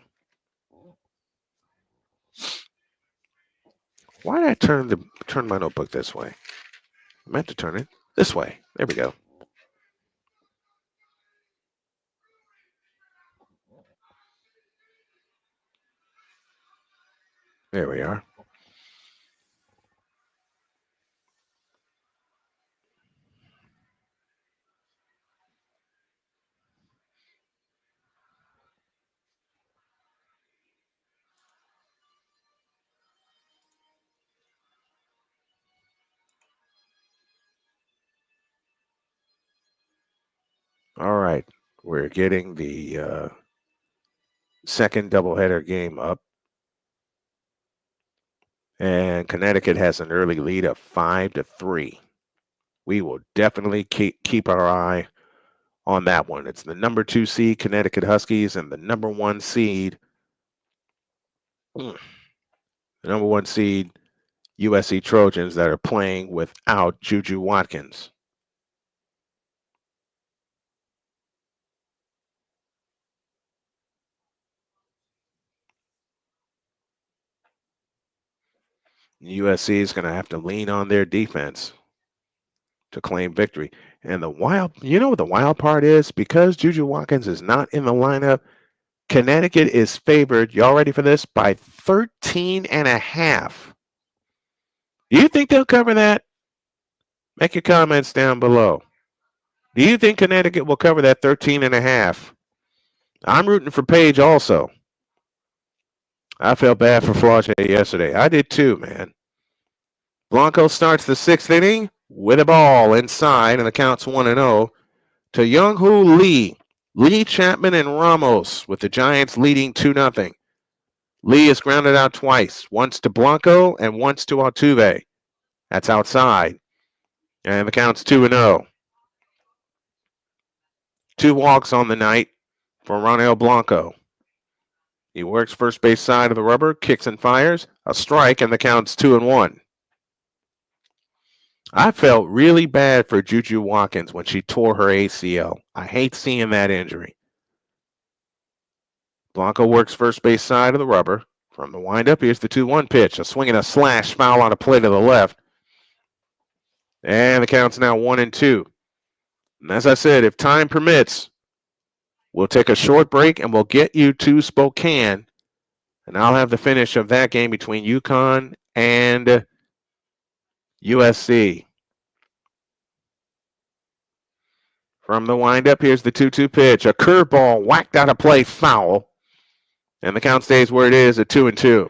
Why did I turn my notebook this way? I meant to turn it this way. There we go. There we are. All right, we're getting the second doubleheader game up. And Connecticut has an early lead of 5-3. We will definitely keep our eye on that one. It's the number 2 seed, Connecticut Huskies, and the number 1 seed, USC Trojans that are playing without Juju Watkins. USC is going to have to lean on their defense to claim victory. And you know what the wild part is? Because Juju Watkins is not in the lineup, Connecticut is favored, y'all ready for this, by 13.5. Do you think they'll cover that? Make your comments down below. Do you think Connecticut will cover that 13.5? I'm rooting for Page also. I felt bad for Flauche yesterday. I did too, man. Blanco starts the 6th inning with a ball inside, and the count's 1-0 to Younghoe Lee. Lee, Chapman, and Ramos with the Giants leading 2-0. Lee is grounded out twice, once to Blanco and once to Altuve. That's outside, and the count's 2-0. 2 walks on the night for Ronel Blano. He works first base side of the rubber, kicks and fires, a strike, and the count's 2-1. I felt really bad for Juju Watkins when she tore her ACL. I hate seeing that injury. Blanco works first base side of the rubber. From the windup, here's the 2-1 pitch. A swing and a slash, foul on a play to the left. And the count's now 1-2. And as I said, if time permits, we'll take a short break and we'll get you to Spokane. And I'll have the finish of that game between UConn and USC. From the windup, here's the 2-2 pitch. A curveball whacked out of play, foul. And the count stays where it is at 2-2.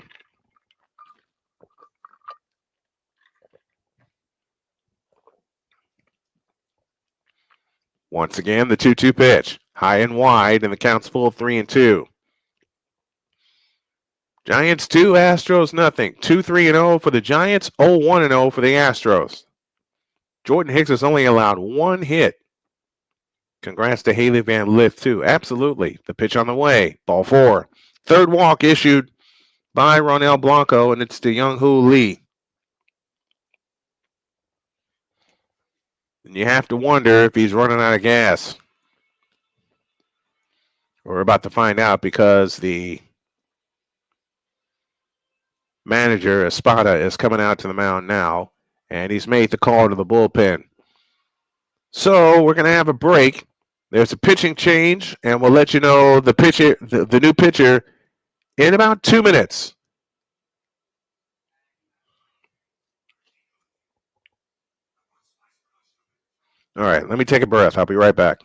Once again, the 2-2 pitch. High and wide, and the count's full 3-2. Giants 2, Astros nothing. 2-3-0 for the Giants, 0-1-0 for the Astros. Jordan Hicks has only allowed one hit. Congrats to Haley Van Lith, too. Absolutely. The pitch on the way. Ball 4. Third walk issued by Ronel Blano, and it's to Young-Hoo Lee. And you have to wonder if he's running out of gas. We're about to find out because the manager, Espada, is coming out to the mound now, and he's made the call to the bullpen. So we're going to have a break. There's a pitching change, and we'll let you know the pitcher, the new pitcher, in about 2 minutes. All right, let me take a breath. I'll be right back.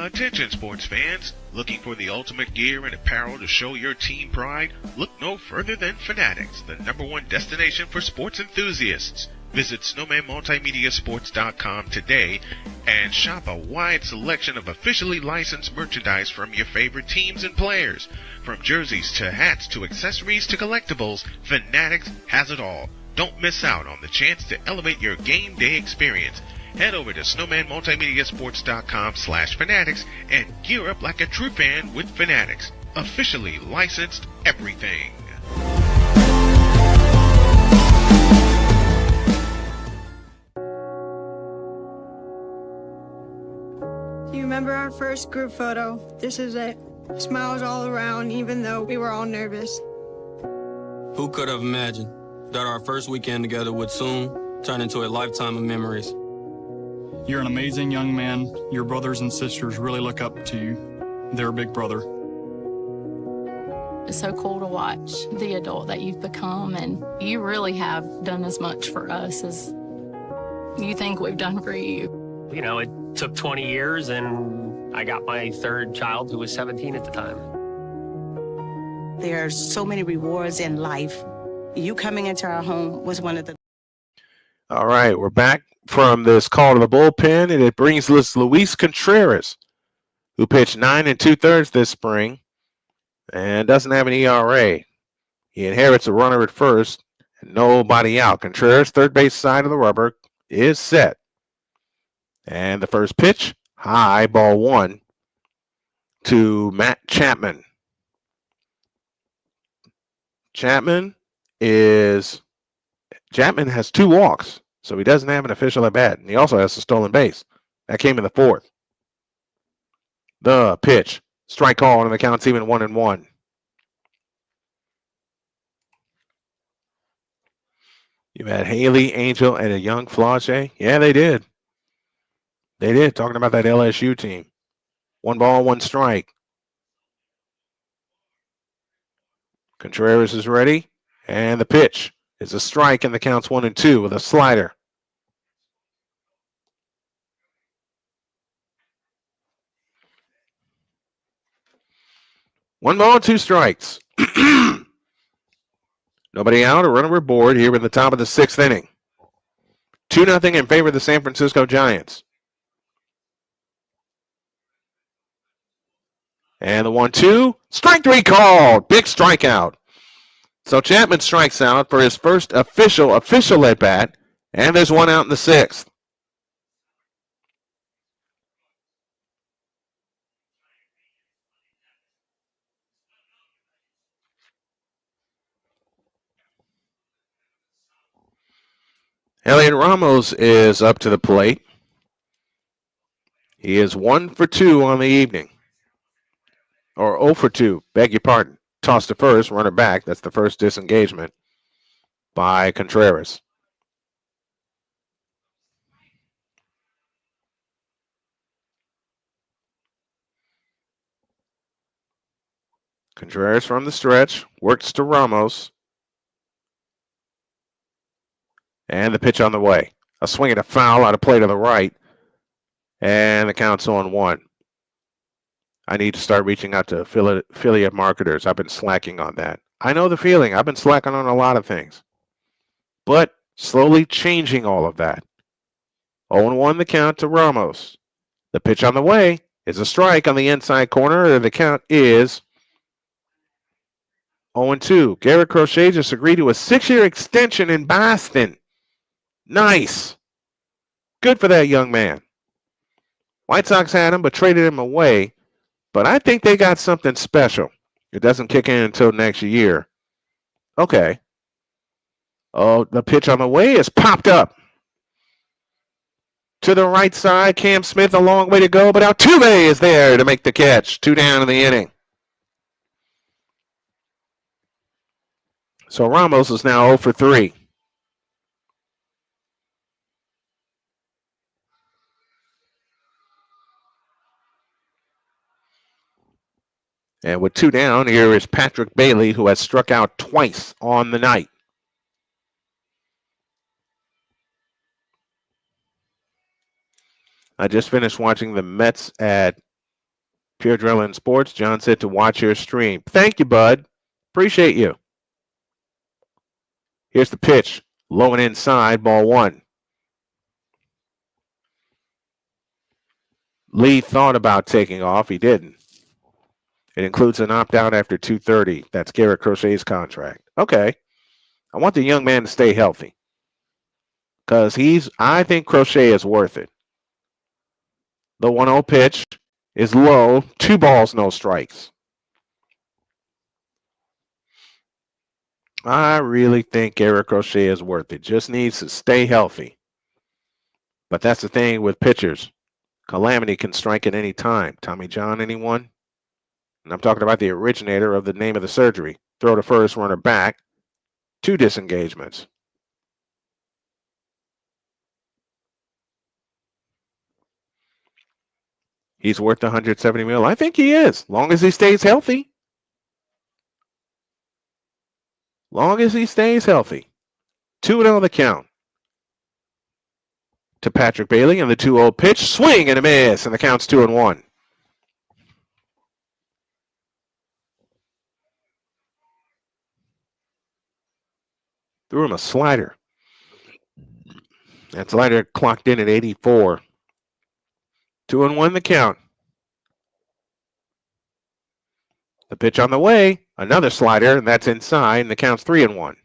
Attention sports fans, looking for the ultimate gear and apparel to show your team pride? Look no further than Fanatics, the #1 destination for sports enthusiasts. Visit snowmanmultimediasports.com today and shop a wide selection of officially licensed merchandise from your favorite teams and players. From jerseys to hats to accessories to collectibles, Fanatics has it all. Don't miss out on the chance to elevate your game day experience. Head over to snowmanmultimediasports.com/fanatics and gear up like a true fan with Fanatics. Officially licensed everything. Do you remember our first group photo? This is it. Smiles all around, even though we were all nervous. Who could have imagined that our first weekend together would soon turn into a lifetime of memories? You're an amazing young man. Your brothers and sisters really look up to you. They're a big brother. It's so cool to watch the adult that you've become, and you really have done as much for us as you think we've done for you. You know, it took 20 years, and I got my third child who was 17 at the time. There's so many rewards in life. You coming into our home was one of the... All right, we're back from this call to the bullpen, and it brings us Luis Contreras, who pitched 9 2/3 this spring and doesn't have an ERA. He inherits a runner at first and nobody out. Contreras, third base side of the rubber, is set. And the first pitch, high, ball 1 to Matt Chapman. Chapman has 2 walks, so he doesn't have an official at bat, and he also has a stolen base. That came in the 4th. The pitch, strike call, and the count's even 1-1. You had Haley, Angel, and a young Flauche. Yeah, they did. They did, talking about that LSU team. 1 ball, 1 strike. Contreras is ready, and the pitch is a strike, and the count's 1-2 with a slider. One ball, 2 strikes. Nobody out, a runner aboard here in the top of the 6th inning. 2-0 in favor of the San Francisco Giants. And the 1-2, strike 3 called. Big strikeout. So Chapman strikes out for his first official at bat, and there's 1 out in the 6th. Elliot Ramos is up to the plate. He is 1 for 2 on the evening. Or 0 for 2, beg your pardon. Toss to first, runner back. That's the first disengagement by Contreras. Contreras from the stretch, works to Ramos. And the pitch on the way. A swing and a foul out of play to the right. And the count's on 1. I need to start reaching out to affiliate marketers. I've been slacking on that. I know the feeling. I've been slacking on a lot of things. But slowly changing all of that. 0-1 the count to Ramos. The pitch on the way is a strike on the inside corner. The count is 0-2. Garrett Crochet just agreed to a 6-year extension in Boston. Nice. Good for that young man. White Sox had him but traded him away. But I think they got something special. It doesn't kick in until next year. Okay. Oh, the pitch on the way is popped up. To the right side, Cam Smith, a long way to go, but Altuve is there to make the catch. 2 down in the inning. So Ramos is now 0 for 3. And with 2 down, here is Patrick Bailey, who has struck out twice on the night. I just finished watching the Mets at Pure Drilling Sports. John said to watch your stream. Thank you, bud. Appreciate you. Here's the pitch. Low and inside, ball 1. Lee thought about taking off. He didn't. It includes an opt-out after 2:30. That's Garrett Crochet's contract. Okay. I want the young man to stay healthy. Because I think Crochet is worth it. The 1-0 pitch is low. 2 balls, no strikes. I really think Garrett Crochet is worth it. Just needs to stay healthy. But that's the thing with pitchers. Calamity can strike at any time. Tommy John, anyone? And I'm talking about the originator of the name of the surgery. Throw to first, runner back. 2 disengagements. He's worth $170 million. I think he is, long as he stays healthy. Long as he stays healthy. 2-0 the count to Patrick Bailey, and the 2-0 pitch, swing and a miss, and the count's 2-1. Threw him a slider. That slider clocked in at 84. 2-1 the count. The pitch on the way, another slider, and that's inside, and the count's 3-1.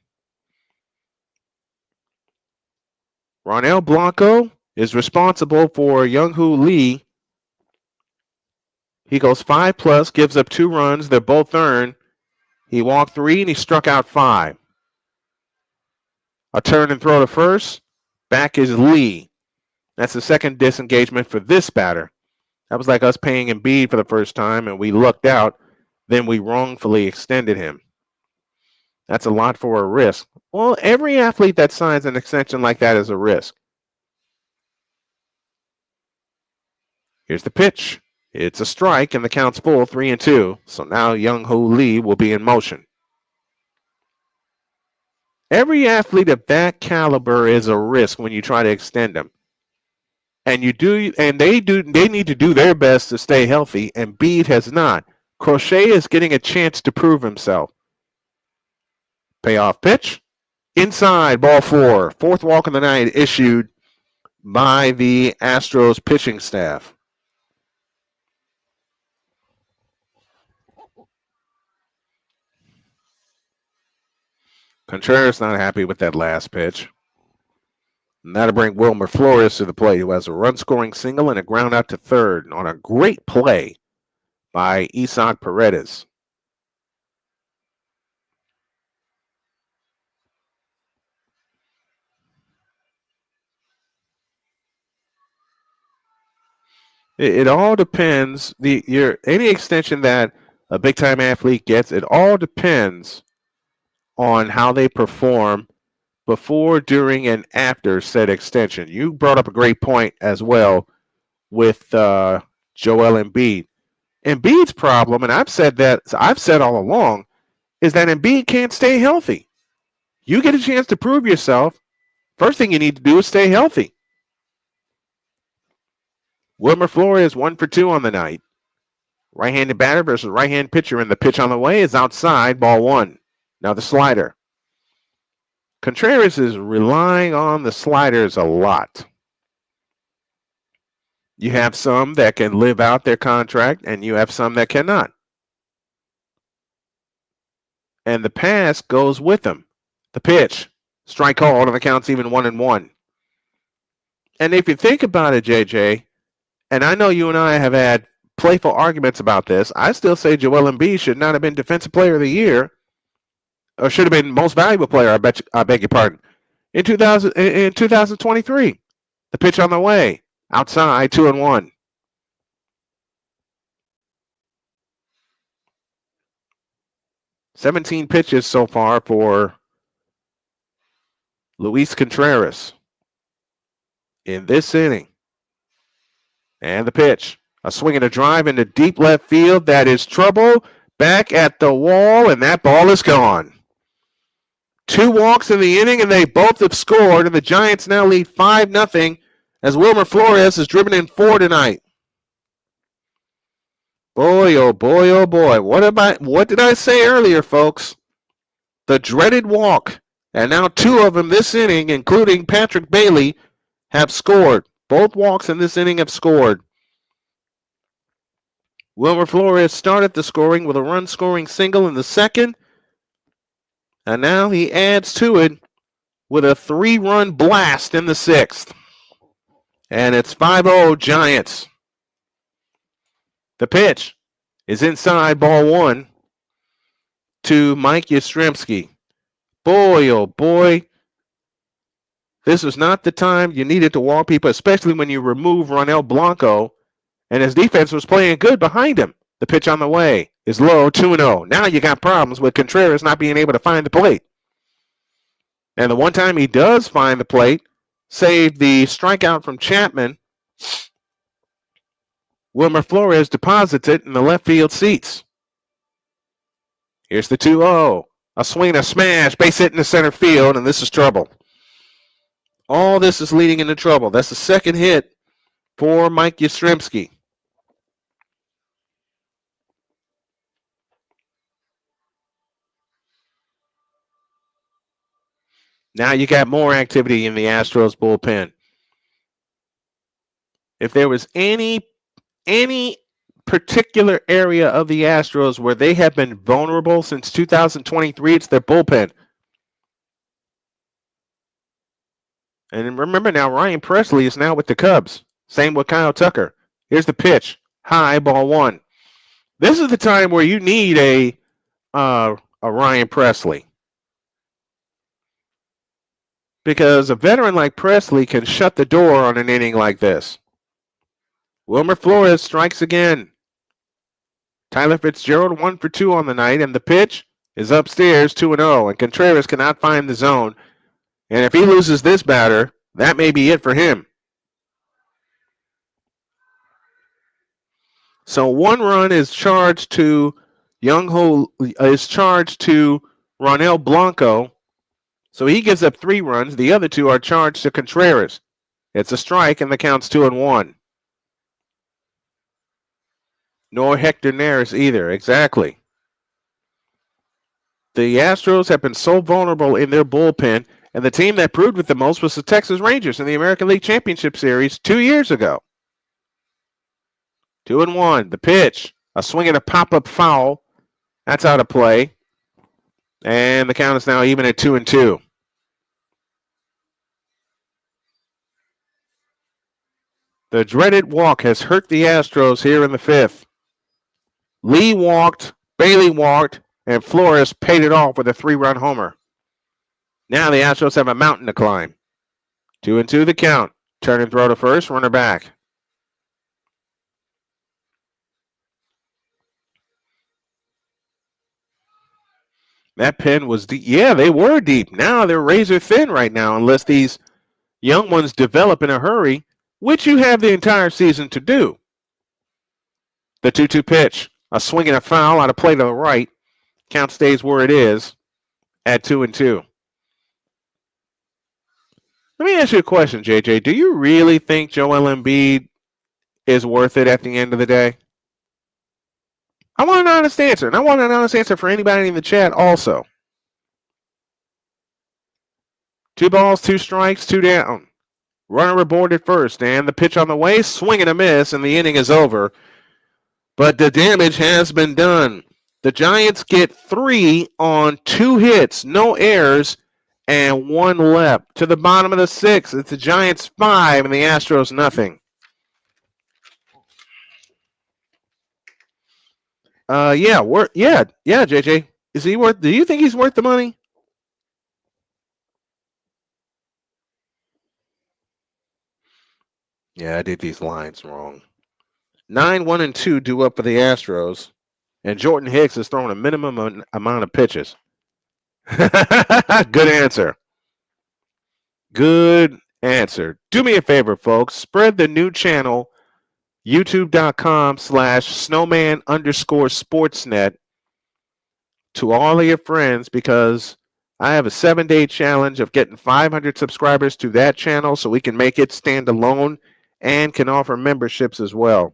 Ronel Blano is responsible for Young-Hoo Lee. He goes 5+, gives up 2 runs. They're both earned. He walked 3, and he struck out 5. A turn and throw to first. Back is Lee. That's the second disengagement for this batter. That was like us paying Embiid for the first time, and we lucked out. Then we wrongfully extended him. That's a lot for a risk. Well, every athlete that signs an extension like that is a risk. Here's the pitch. It's a strike, and the count's full, 3-2. So now Young-Hoo Lee will be in motion. Every athlete of that caliber is a risk when you try to extend them. And they need to do their best to stay healthy, and Embiid has not. Crochet is getting a chance to prove himself. Payoff pitch. Inside, ball 4. 4th walk of the night issued by the Astros pitching staff. Contreras not happy with that last pitch. And that'll bring Wilmer Flores to the plate, who has a run-scoring single and a ground out to third on a great play by Isaac Paredes. It all depends. Any extension that a big-time athlete gets, it all depends on how they perform before, during, and after said extension. You brought up a great point as well with Joel Embiid. Embiid's problem, and I've said all along, is that Embiid can't stay healthy. You get a chance to prove yourself. First thing you need to do is stay healthy. Wilmer Flores 1 for 2 on the night. Right-handed batter versus right-hand pitcher, and the pitch on the way is outside, ball 1. Now the slider. Contreras is relying on the sliders a lot. You have some that can live out their contract, and you have some that cannot. And the pass goes with them. The pitch. Strike called, and the count's even 1-1. And if you think about it, JJ, and I know you and I have had playful arguments about this, I still say Joel Embiid should not have been Defensive Player of the Year, or should have been Most Valuable Player, I beg your pardon, in 2023. The pitch on the way. Outside, 2-1. "17 pitches so far for Luis Contreras in this inning. And the pitch. A swing and a drive into deep left field. That is trouble. Back at the wall, and that ball is gone. 2 walks in the inning, and they both have scored, and the Giants now lead 5-0 as Wilmer Flores has driven in 4 tonight. Boy, oh boy, oh boy. What did I say earlier, folks? The dreaded walk. And now 2 of them this inning, including Patrick Bailey, have scored. Both walks in this inning have scored. Wilmer Flores started the scoring with a run-scoring single in the second. And now he adds to it with a 3-run blast in the 6th. And it's 5-0 Giants. The pitch is inside, ball 1 to Mike Yastrzemski. Boy, oh boy. This was not the time you needed to walk people, especially when you remove Ronel Blano, and his defense was playing good behind him. The pitch on the way is low, 2-0. Now you got problems with Contreras not being able to find the plate. And the one time he does find the plate, saved the strikeout from Chapman, Wilmer Flores deposits it in the left field seats. Here's the 2-0. A swing, a smash, base hit in the center field, and this is trouble. All this is leading into trouble. That's the second hit for Mike Yastrzemski. Now you got more activity in the Astros bullpen. If there was any particular area of the Astros where they have been vulnerable since 2023, it's their bullpen. And remember now, Ryan Presley is now with the Cubs. Same with Kyle Tucker. Here's the pitch. High, ball 1. This is the time where you need a Ryan Presley. Because a veteran like Presley can shut the door on an inning like this. Wilmer Flores strikes again. Tyler Fitzgerald 1 for 2 on the night, and the pitch is upstairs, 2-0, and Contreras cannot find the zone. And if he loses this batter, that may be it for him. So 1 run is charged to Ronel Blano. So he gives up 3 runs. The other 2 are charged to Contreras. It's a strike, and the count's 2-1. Nor Hector Neris either. Exactly. The Astros have been so vulnerable in their bullpen, and the team that proved it the most was the Texas Rangers in the American League Championship Series 2 years ago. 2-1. The pitch. A swing and a pop-up foul. That's out of play. And the count is now even at 2-2. The dreaded walk has hurt the Astros here in the 5th. Lee walked, Bailey walked, and Flores paid it off with a 3-run homer. Now the Astros have a mountain to climb. 2-2 the count. Turn and throw to first, runner back. That pen was deep. Yeah, they were deep. Now they're razor thin right now, unless these young ones develop in a hurry, which you have the entire season to do. The 2-2 pitch. A swing and a foul out of play to the right. Count stays where it is at 2-2. Let me ask you a question, JJ. Do you really think Joel Embiid is worth it at the end of the day? I want an honest answer, and I want an honest answer for anybody in the chat also. 2 balls, 2 strikes, 2 down. Runner aboard at first, and the pitch on the way, swing and a miss, and the inning is over. But the damage has been done. The Giants get 3 on 2 hits, no errors, and 1 left. To the bottom of the 6th, it's the Giants 5 and the Astros nothing. Yeah, JJ. Is he worth? Do you think he's worth the money? Yeah, I did these lines wrong. 9-1-2 due up for the Astros, and Jordan Hicks is throwing a minimum amount of pitches. Good answer. Good answer. Do me a favor, folks. Spread the new channel, youtube.com/snowman_sportsnet, to all of your friends, because I have a 7-day challenge of getting 500 subscribers to that channel so we can make it stand alone and can offer memberships as well.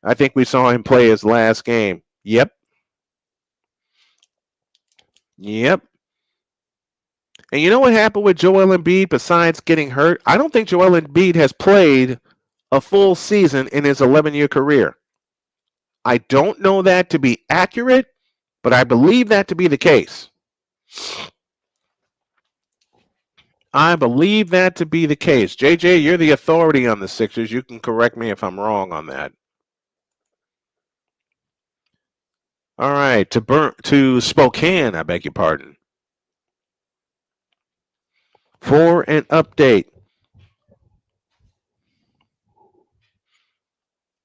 I think we saw him play his last game. Yep. And you know what happened with Joel Embiid besides getting hurt? I don't think Joel Embiid has played a full season in his 11-year career. I don't know that to be accurate, but I believe that to be the case. JJ, you're the authority on the Sixers. You can correct me if I'm wrong on that. All right, to Spokane, I beg your pardon. For an update.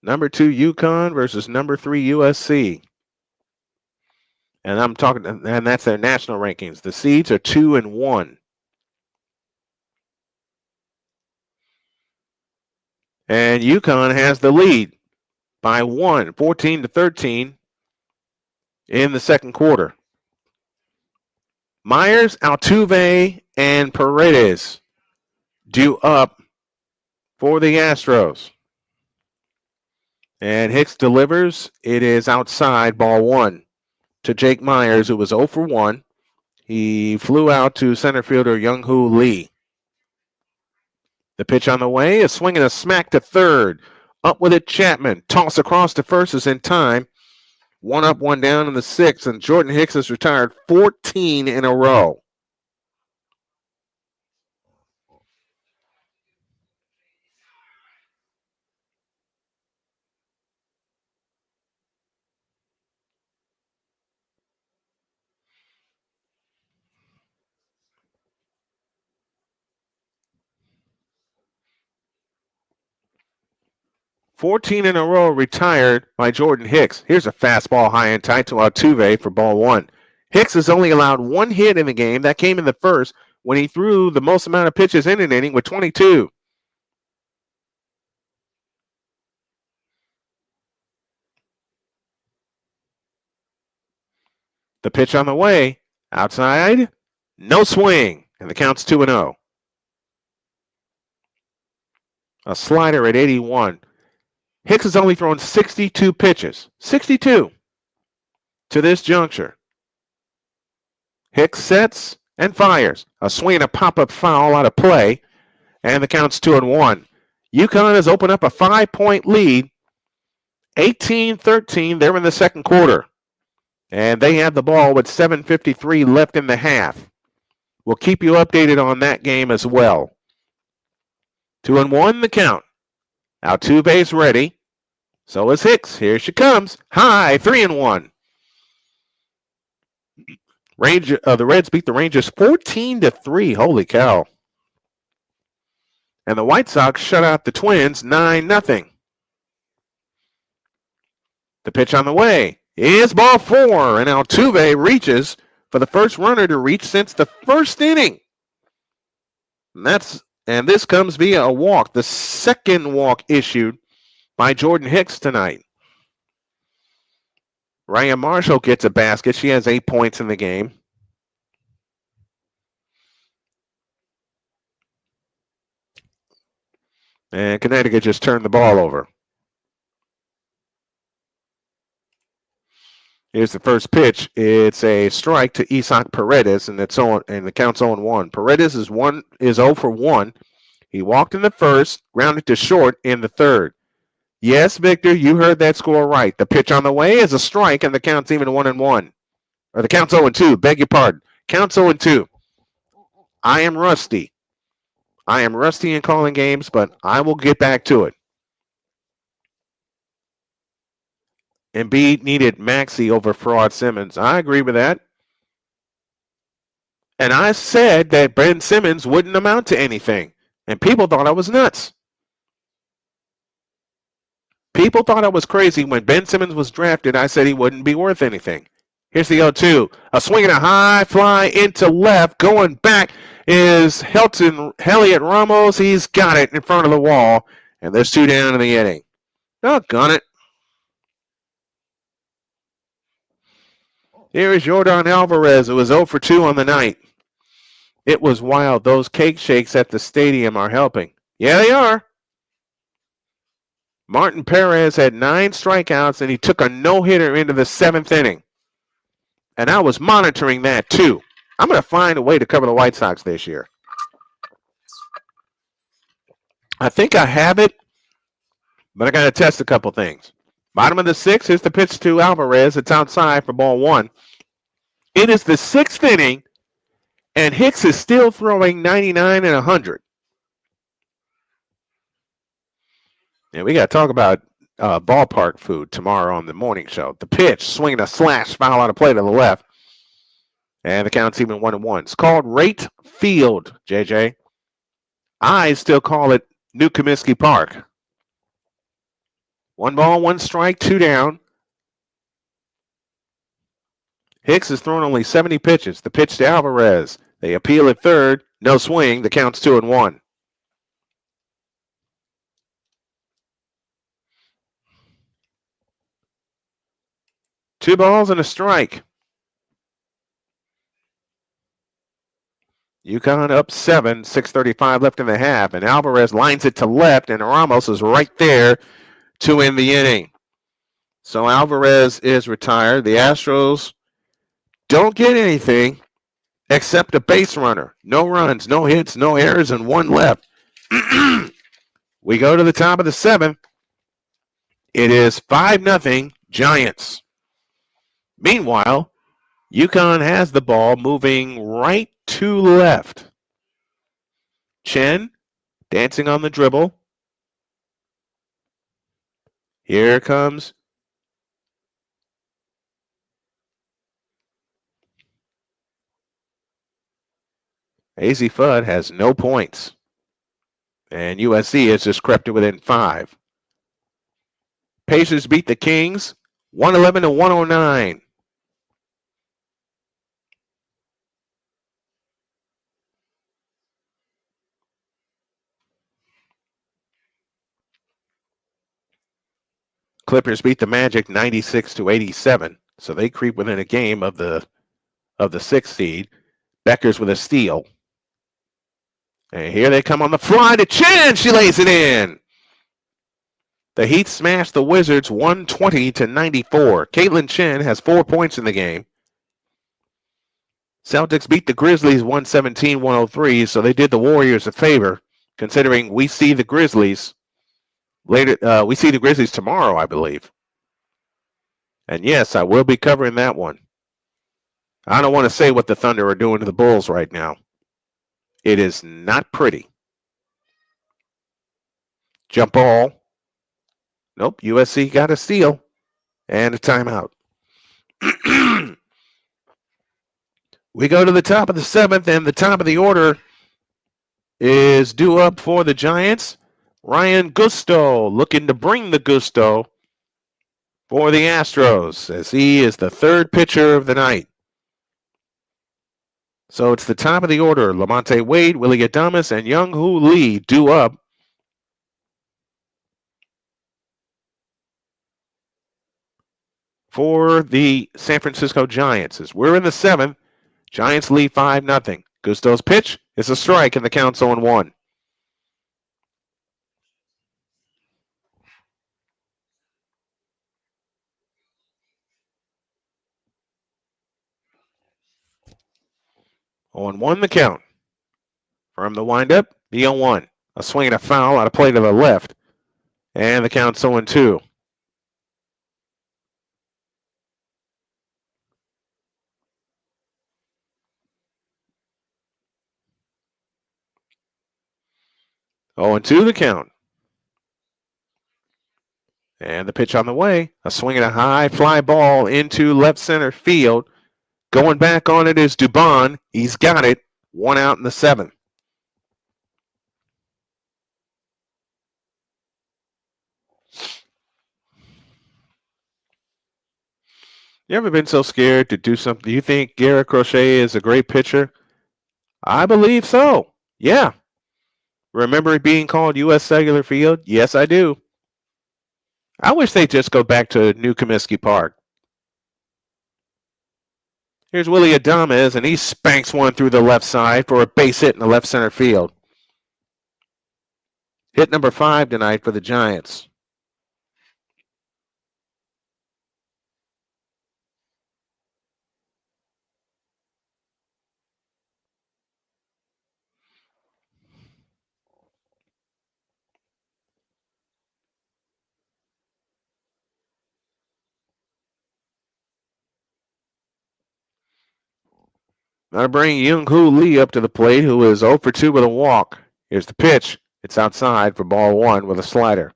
Number 2 UConn versus number 3 USC. And that's their national rankings. The seeds are 2-1. And UConn has the lead by 1, 14-13 in the second quarter. Myers, Altuve, and Paredes due up for the Astros. And Hicks delivers. It is outside, ball 1 to Jake Myers, who was 0 for 1. He flew out to center fielder Young-Hoo Lee. The pitch on the way, a swing and a smack to third. Up with it, Chapman. Toss across to first is in time. 1 up, 1 down in the 6th, and Jordan Hicks has retired 14 in a row. $14 in a row retired by Jordan Hicks. Here's a fastball high and tight to Altuve for ball 1. Hicks has only allowed 1 hit in the game. That came in the first when he threw the most amount of pitches in an inning with 22. The pitch on the way, outside, no swing, and the count's 2-0. A slider at 81. Hicks has only thrown 62 pitches. 62 to this juncture. Hicks sets and fires. A swing and a pop-up foul out of play, and the count's 2-1. UConn has opened up a 5-point lead. 18-13, they're in the second quarter. And they have the ball with 7:53 left in the half. We'll keep you updated on that game as well. 2-1 the count. Altuve's ready. So is Hicks. Here she comes. High, 3-1. The Reds beat the Rangers 14-3. Holy cow. And the White Sox shut out the Twins 9-0. The pitch on the way is ball 4, and Altuve reaches for the first runner to reach since the first inning. And this comes via a walk, the second walk issued by Jordan Hicks tonight. Ryan Marshall gets a basket. She has 8 points in the game. And Connecticut just turned the ball over. Here's the first pitch. It's a strike to Isaac Paredes, and it's on, and the count's 0-1. Paredes is 0 for 1. He walked in the first, grounded to short in the third. Yes, Victor, you heard that score right. The pitch on the way is a strike, and the count's even 1-1. Or the count's 0-2. Beg your pardon. Count's 0-2. I am rusty. I am rusty in calling games, but I will get back to it. Embiid needed Maxey over Fraud Simmons. I agree with that. And I said that Ben Simmons wouldn't amount to anything. And people thought I was nuts. People thought I was crazy when Ben Simmons was drafted. I said he wouldn't be worth anything. Here's the 0-2. A swing and a high fly into left. Going back is Elliot Ramos. He's got it in front of the wall. And there's 2 down in the inning. Doggone it. Here is Jordan Alvarez, who was 0 for 2 on the night. It was wild. Those cake shakes at the stadium are helping. Yeah, they are. Martin Perez had 9 strikeouts, and he took a no-hitter into the 7th inning. And I was monitoring that, too. I'm going to find a way to cover the White Sox this year. I think I have it, but I got to test a couple things. Bottom of the 6th, here's the pitch to Alvarez. It's outside for ball 1. It is the 6th inning, and Hicks is still throwing 99 and 100. And we got to talk about ballpark food tomorrow on the morning show. The pitch, swinging a slash, foul out of play to the left. And the count's even 1-1. It's called Rate Field, JJ. I still call it New Comiskey Park. 1 ball, 1 strike, 2 down. Hicks has thrown only 70 pitches. The pitch to Alvarez. They appeal at third. No swing. The count's 2-1. Two balls and a strike. UConn up 7, 6:35 left in the half, and Alvarez lines it to left, and Ramos is right there to end the inning. So Alvarez is retired. The Astros don't get anything except a base runner. No runs, no hits, no errors, and 1 left. We go to the top of the 7th. It is 5-0 Giants. Meanwhile, UConn has the ball moving right to left. Chen dancing on the dribble. Here comes AZ Fudd has no points. And USC has just crept to within 5. Pacers beat the Kings 111-109. Clippers beat the Magic 96-87, so they creep within a game of the 6th seed. Becker's with a steal. And here they come on the fly to Chen. She lays it in. The Heat smashed the Wizards 120-94. Caitlin Chen has 4 points in the game. Celtics beat the Grizzlies 117-103, so they did the Warriors a favor, considering we see the Grizzlies later. We see the Grizzlies tomorrow, I believe. And yes, I will be covering that one. I don't want to say what the Thunder are doing to the Bulls right now. It is not pretty. Jump ball. Nope, USC got a steal and a timeout. We go to the top of the 7th, and the top of the order is due up for the Giants. Ryan Gusto looking to bring the gusto for the Astros, as he is the 3rd pitcher of the night. So it's the top of the order. Lamonte Wade, Willie Adames, and Young-Hoo Lee due up. for the San Francisco Giants. As we're in the 7th, Giants lead 5-0. Gusto's pitch is a strike, and the count's 0-1. On 1 the count. From the windup, the 0-1. A swing and a foul out of play to the left. And the count's 0-2. Oh, and 2 the count. And the pitch on the way. A swing and a high fly ball into left center field. Going back on it is Dubon. He's got it. 1 out in the 7th. You ever been so scared to do something? Do you think Garrett Crochet is a great pitcher? I believe so. Yeah. Remember it being called U.S. Cellular Field? Yes, I do. I wish they'd just go back to New Comiskey Park. Here's Willie Adames, and he spanks one through the left side for a base hit in the left center field. Hit number 5 tonight for the Giants. Now to bring Young-Hoo Lee up to the plate, who is 0 for 2 with a walk. Here's the pitch. It's outside for ball 1 with a slider.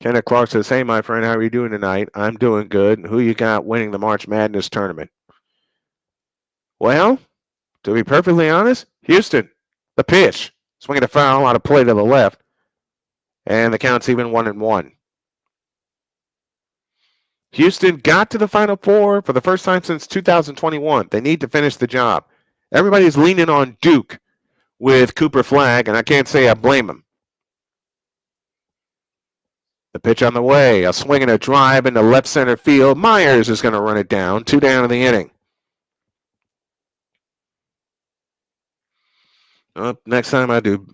Kenneth Clark says, hey, my friend, how are you doing tonight? I'm doing good. Who you got winning the March Madness tournament? Well, to be perfectly honest, Houston. The pitch. Swinging a foul out of play to the left. And the count's even 1-1. Houston got to the Final Four for the first time since 2021. They need to finish the job. Everybody's leaning on Duke with Cooper Flagg, and I can't say I blame him. The pitch on the way. A swing and a drive into left center field. Myers is going to run it down. 2 down in the inning. Next time I do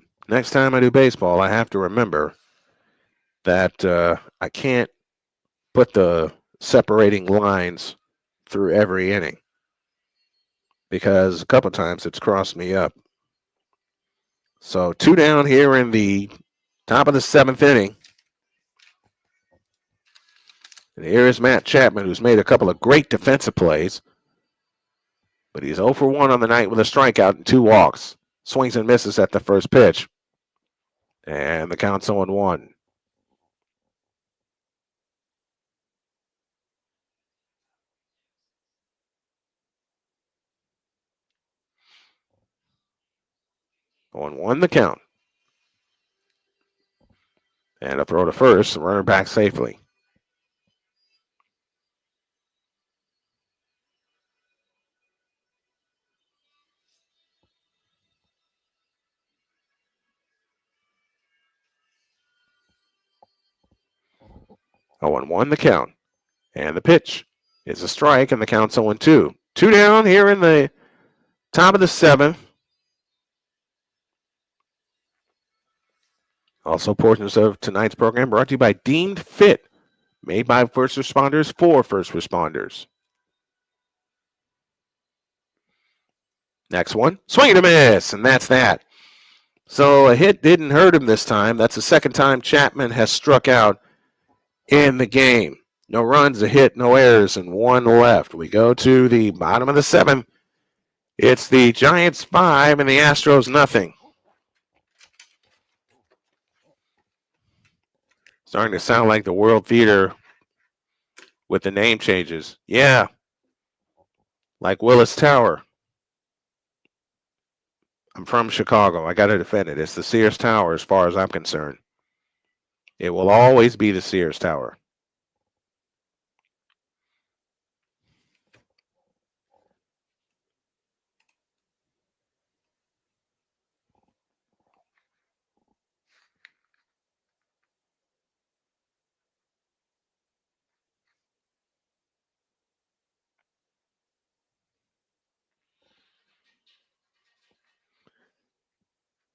baseball, I have to remember that I can't put the separating lines through every inning, because a couple times it's crossed me up. So 2 down here in the top of the 7th inning. And here is Matt Chapman, who's made a couple of great defensive plays, but he's 0 for 1 on the night with a strikeout and 2 walks. Swings and misses at the first pitch. And the count's 0-1. On 1 the count. And a throw to first, runner back safely. Oh, 1 the count. And the pitch is a strike, and the count's 0-2. 2 down here in the top of the 7th. Also, portions of tonight's program brought to you by Deemed Fit, made by first responders for first responders. Next one, swing and a miss, and that's that. So a hit didn't hurt him this time. That's the second time Chapman has struck out in the game. No runs, a hit, no errors, and 1 left. We go to the bottom of the 7th. It's the Giants 5 and the Astros nothing. Starting to sound like the World Theater with the name changes. Yeah, like Willis Tower. I'm from Chicago. I got to defend it. It's the Sears Tower as far as I'm concerned. It will always be the Sears Tower.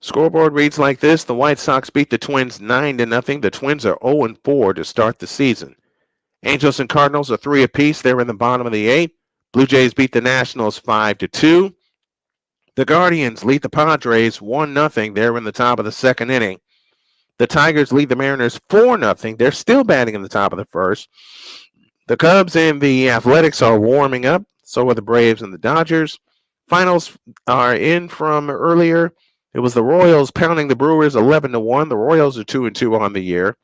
Scoreboard reads like this. The White Sox beat the Twins 9-0. The Twins are 0-4 to start the season. Angels and Cardinals are 3 apiece. They're in the bottom of the 8th. Blue Jays beat the Nationals 5-2. The Guardians lead the Padres 1-0. They're in the top of the 2nd inning. The Tigers lead the Mariners 4-0. They're still batting in the top of the 1st. The Cubs and the Athletics are warming up. So are the Braves and the Dodgers. Finals are in from earlier. It was the Royals pounding the Brewers 11-1. The Royals are 2-2 on the year.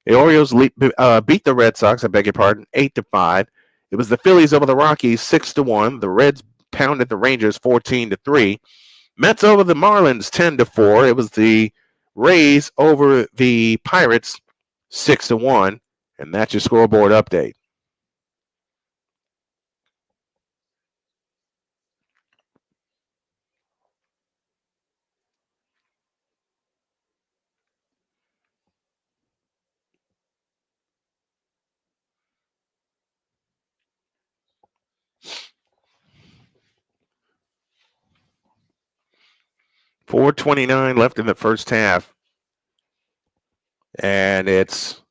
The Orioles beat the Red Sox, 8-5. It was the Phillies over the Rockies 6-1. The Reds pounded the Rangers 14-3. Mets over the Marlins 10-4. It was the Rays over the Pirates 6-1. And that's your scoreboard update. .429 left in the first half. And it's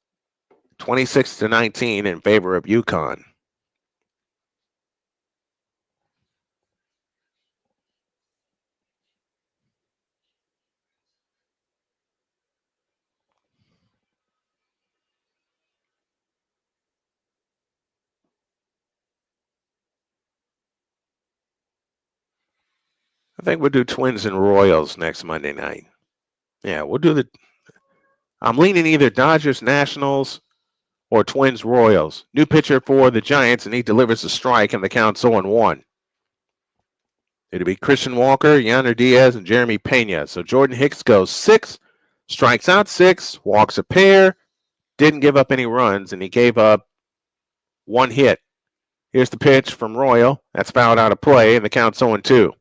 26-19 in favor of UConn. I think we'll do Twins and Royals next Monday night. Yeah, we'll do I'm leaning either Dodgers Nationals or Twins Royals. New pitcher for the Giants, and he delivers a strike, and the count's 0-1. It'll be Christian Walker, Yonder Diaz, and Jeremy Pena. So Jordan Hicks goes 6, strikes out 6, walks a pair, didn't give up any runs, and he gave up 1 hit. Here's the pitch from Royal. That's fouled out of play, and the count's 0-2.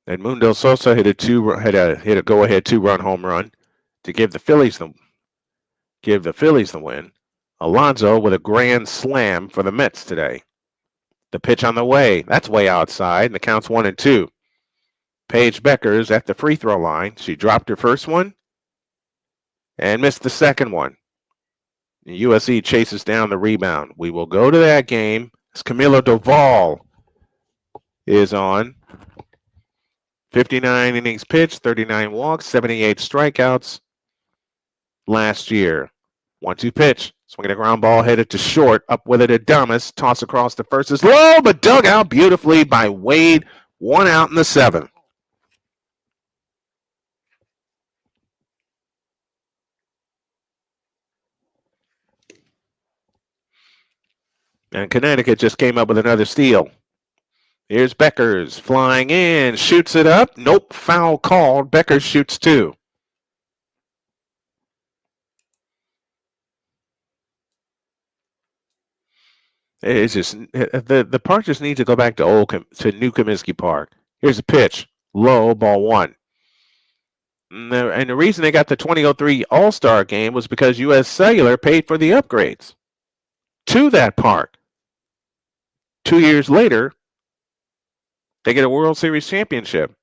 Edmundo Sosa hit a go-ahead 2-run home run to give the Phillies the win. Alonso with a grand slam for the Mets today. The pitch on the way. That's way outside, and the count's 1-2. Paige Becker's at the free throw line. She dropped her first one and missed the second one. The USC chases down the rebound. We will go to that game as Camilo Doval is on. 59 innings pitched, 39 walks, 78 strikeouts last year. 1-2 pitch. Swinging a ground ball headed to short. Up with it, Adames. Toss across the first is low, but dug out beautifully by Wade. 1 out in the 7th. And Connecticut just came up with another steal. Here's Beckers flying in, shoots it up. Nope, foul called. Beckers shoots 2. It's just the park just needs to go back to New Comiskey Park. Here's a pitch, low, ball 1. And the reason they got the 2003 All-Star game was because U.S. Cellular paid for the upgrades to that park. 2 years later, they get a World Series championship.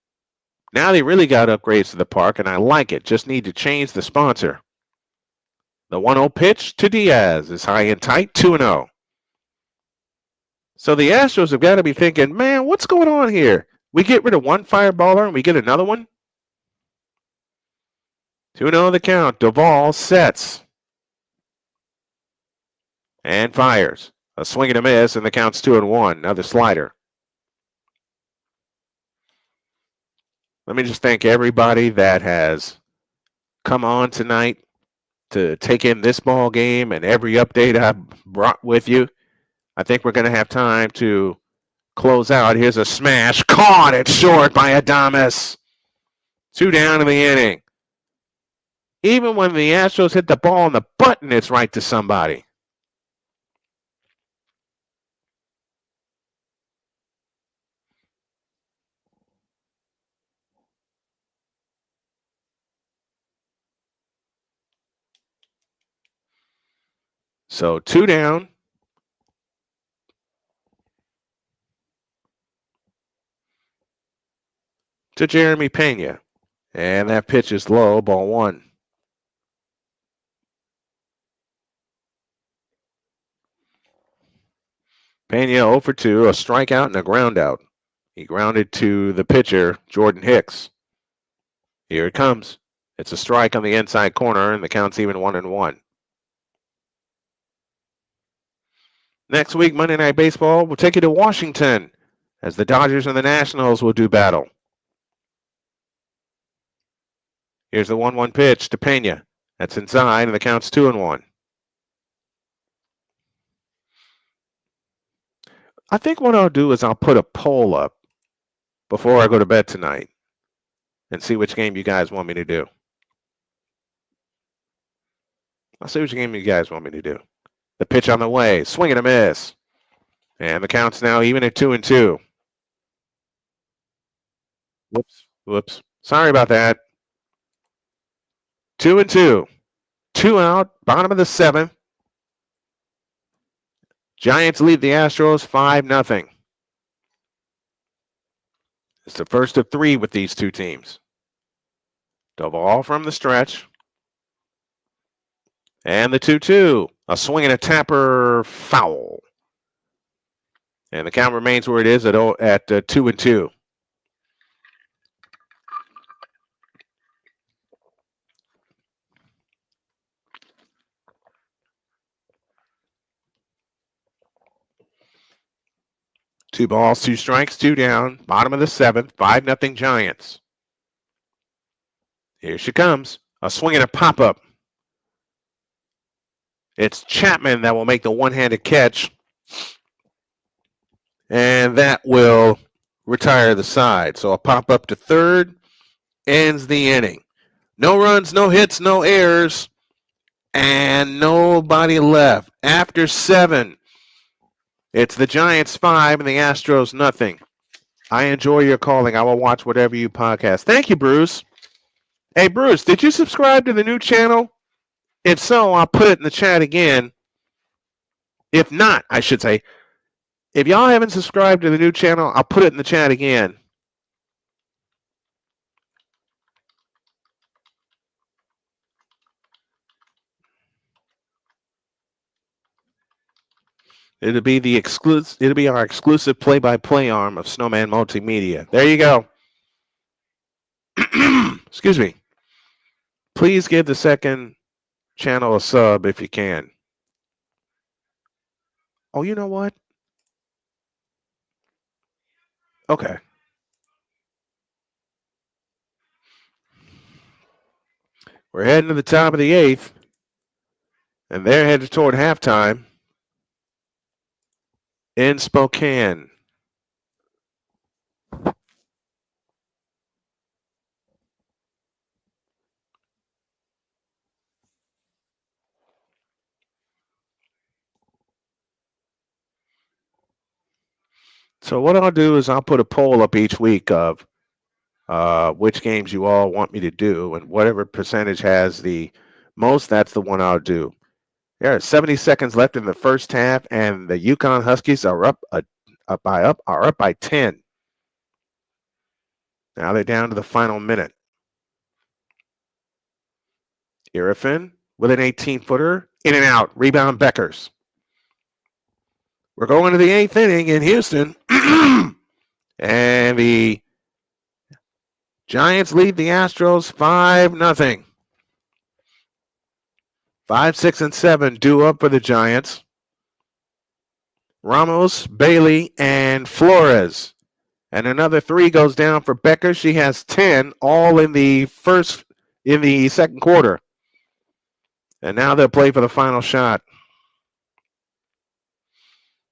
Now they really got upgrades to the park, and I like it. Just need to change the sponsor. The 1-0 pitch to Diaz is high and tight, 2-0. So the Astros have got to be thinking, man, what's going on here? We get rid of one fireballer and we get another one? 2-0 the count. Doval sets and fires. A swing and a miss, and the count's 2-1. Another slider. Let me just thank everybody that has come on tonight to take in this ball game and every update I brought with you. I think we're going to have time to close out. Here's a smash. Caught it short by Adames. 2 down in the inning. Even when the Astros hit the ball on the button, it's right to somebody. So 2 down. To Jeremy Pena. And that pitch is low, ball 1. Pena 0 for 2, a strikeout and a ground out. He grounded to the pitcher, Jordan Hicks. Here it comes. It's a strike on the inside corner, and the count's even 1-1. Next week, Monday Night Baseball will take you to Washington as the Dodgers and the Nationals will do battle. Here's the 1-1 pitch to Pena. That's inside, and the count's 2-1. I think what I'll do is I'll put a poll up before I go to bed tonight and see which game you guys want me to do. I'll see which game you guys want me to do. The pitch on the way, swing and a miss. And the count's now even at 2-2. Whoops. Sorry about that. 2-2. 2 out, bottom of the 7th. Giants lead the Astros 5-0. It's the first of 3 with these two teams. Double all from the stretch. And the 2-2. A swing and a tapper foul. And the count remains where it is at 2-2. Two balls, 2 strikes, 2 down. Bottom of the 7th, 5-0 Giants. Here she comes. A swing and a pop-up. It's Chapman that will make the one-handed catch. And that will retire the side. So a pop-up to third ends the inning. No runs, no hits, no errors, and nobody left. After 7, it's the Giants 5 and the Astros nothing. I enjoy your calling. I will watch whatever you podcast. Thank you, Bruce. Hey, Bruce, did you subscribe to the new channel? If so, I'll put it in the chat again. If not, I should say, if y'all haven't subscribed to the new channel, I'll put it in the chat again. It'll be our exclusive play-by-play arm of Snowman Multimedia. There you go. Excuse me. Please give the second channel a sub if you can. Oh, you know what? Okay. We're heading to the top of the 8th, and they're headed toward halftime in Spokane. So what I'll do is I'll put a poll up each week of which games you all want me to do, and whatever percentage has the most, that's the one I'll do. There are 70 seconds left in the first half, and the Yukon Huskies are up by 10. Now they're down to the final minute. Irrefin with an 18-footer, in and out, rebound Beckers. We're going to the 8th inning in Houston, and the Giants lead the Astros 5-0. 5, 6, and 7 due up for the Giants. Ramos, Bailey, and Flores. And another 3 goes down for Becker. She has 10, all in the second quarter. And now they'll play for the final shot.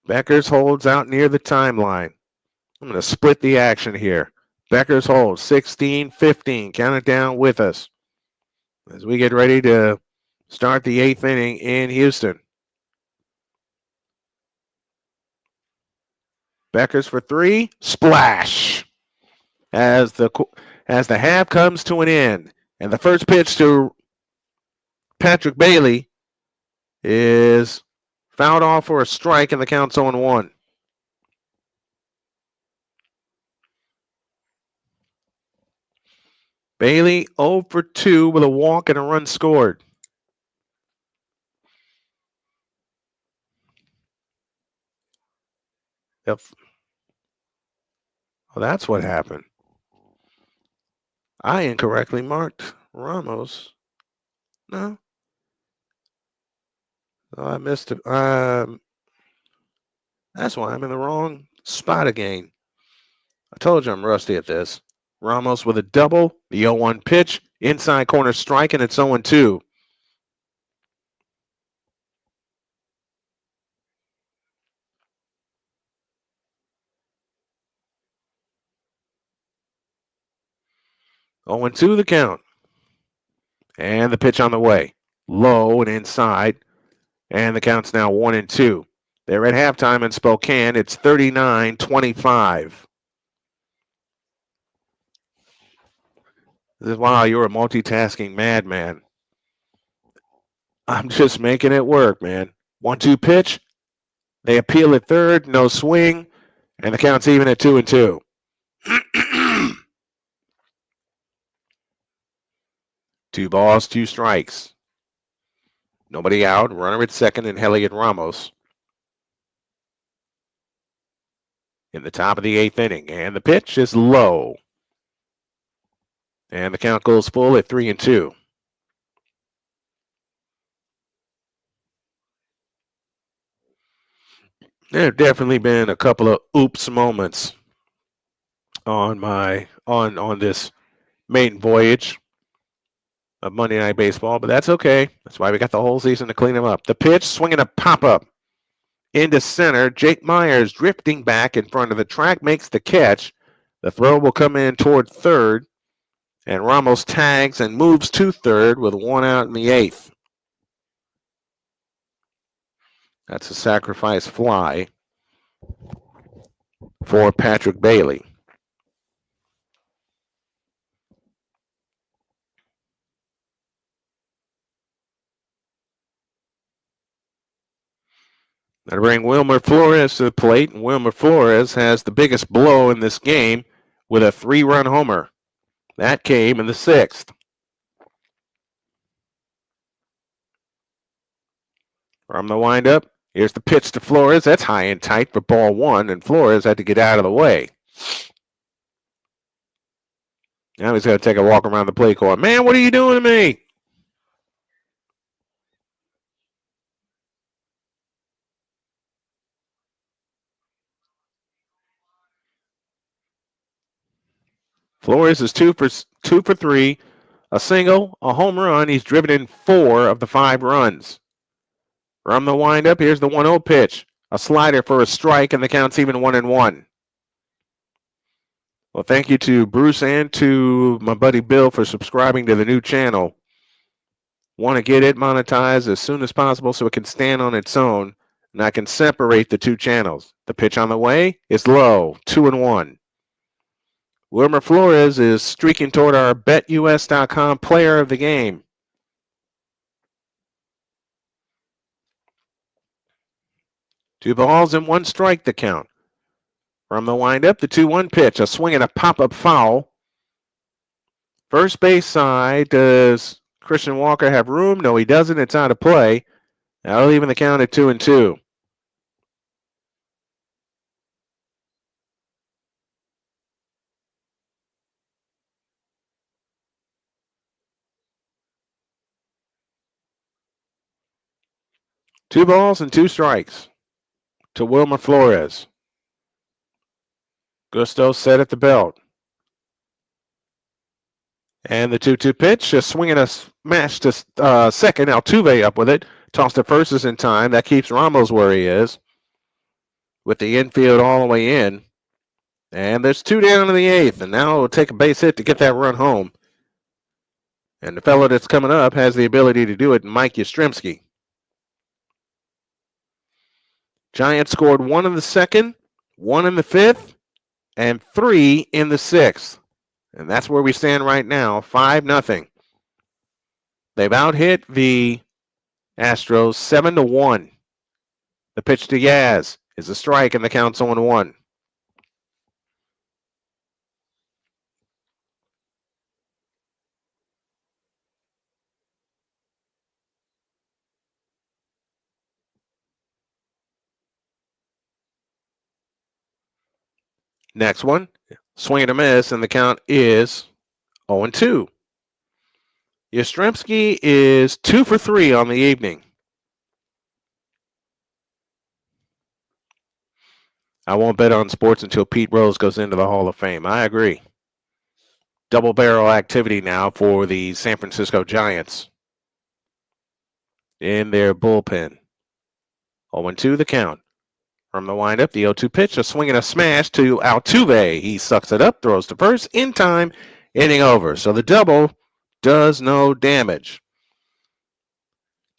Beckers holds out near the timeline. I'm going to split the action here. Beckers holds 16-15. Count it down with us as we get ready to start the 8th inning in Houston. Beckers for 3. Splash. As the half comes to an end. And the first pitch to Patrick Bailey is Fouled off for a strike, and the count's 0-1. Bailey 0 for 2 with a walk and a run scored. Yep. Well, that's what happened. I incorrectly marked Ramos. No. Oh, I missed it. That's why I'm in the wrong spot again. I told you I'm rusty at this. Ramos with a double, the 0-1 pitch, inside corner strike, and it's 0-2. Oh, and 2 the count. And the pitch on the way. Low and inside. And the count's now 1-2. They're at halftime in Spokane. It's 39-25. Wow, you're a multitasking madman. I'm just making it work, man. 1-2 pitch. They appeal at third. No swing. And the count's even at 2-2. 2 balls, 2 strikes. Nobody out. Runner at second and Elliot Ramos. In the top of the 8th inning. And the pitch is low. And the count goes full at 3-2. There have definitely been a couple of oops moments on this maiden voyage of Monday Night Baseball, but that's okay. That's why we got the whole season to clean them up. The pitch, swinging a pop-up into center. Jake Myers drifting back in front of the track, makes the catch. The throw will come in toward third, and Ramos tags and moves to third with 1 out in the 8th. That's a sacrifice fly for Patrick Bailey. Now to bring Wilmer Flores to the plate, and Wilmer Flores has the biggest blow in this game with a 3-run homer. That came in the 6th. From the windup, here's the pitch to Flores. That's high and tight for ball 1, and Flores had to get out of the way. Now he's going to take a walk around the plate court. Man, what are you doing to me? Flores is 2 for 3, a single, a home run. He's driven in 4 of the 5 runs. From the windup, here's the 1-0 pitch. A slider for a strike, and the count's even 1-1. Well, thank you to Bruce and to my buddy Bill for subscribing to the new channel. Want to get it monetized as soon as possible so it can stand on its own, and I can separate the 2 channels. The pitch on the way is low, 2-1. Wilmer Flores is streaking toward our BetUS.com player of the game. Two balls and 1 strike, the count. From the windup, the 2-1 pitch, a swing and a pop-up foul. First base side, does Christian Walker have room? No, he doesn't. It's out of play. That'll even the count at 2-2. Two balls and 2 strikes to Wilmer Flores. Gusto set at the belt. And the 2-2 pitch, a swing and a smash to second. Altuve up with it. Tossed to first is in time. That keeps Ramos where he is. With the infield all the way in. And there's 2 down in the 8th. And now it'll take a base hit to get that run home. And the fellow that's coming up has the ability to do it, Mike Yastrzemski. Giants scored 1 in the 2nd, 1 in the 5th, and 3 in the 6th. And that's where we stand right now, 5-0. They've out-hit the Astros 7-1. The pitch to Yaz is a strike, and the count's 0-1. Next one, swing and a miss, and the count is 0-2. Yastrzemski is 2 for 3 on the evening. I won't bet on sports until Pete Rose goes into the Hall of Fame. I agree. Double barrel activity now for the San Francisco Giants in their bullpen. 0-2 the count. From the windup, the 0-2 pitch, a swing and a smash to Altuve. He sucks it up, throws to first in time, inning over. So the double does no damage.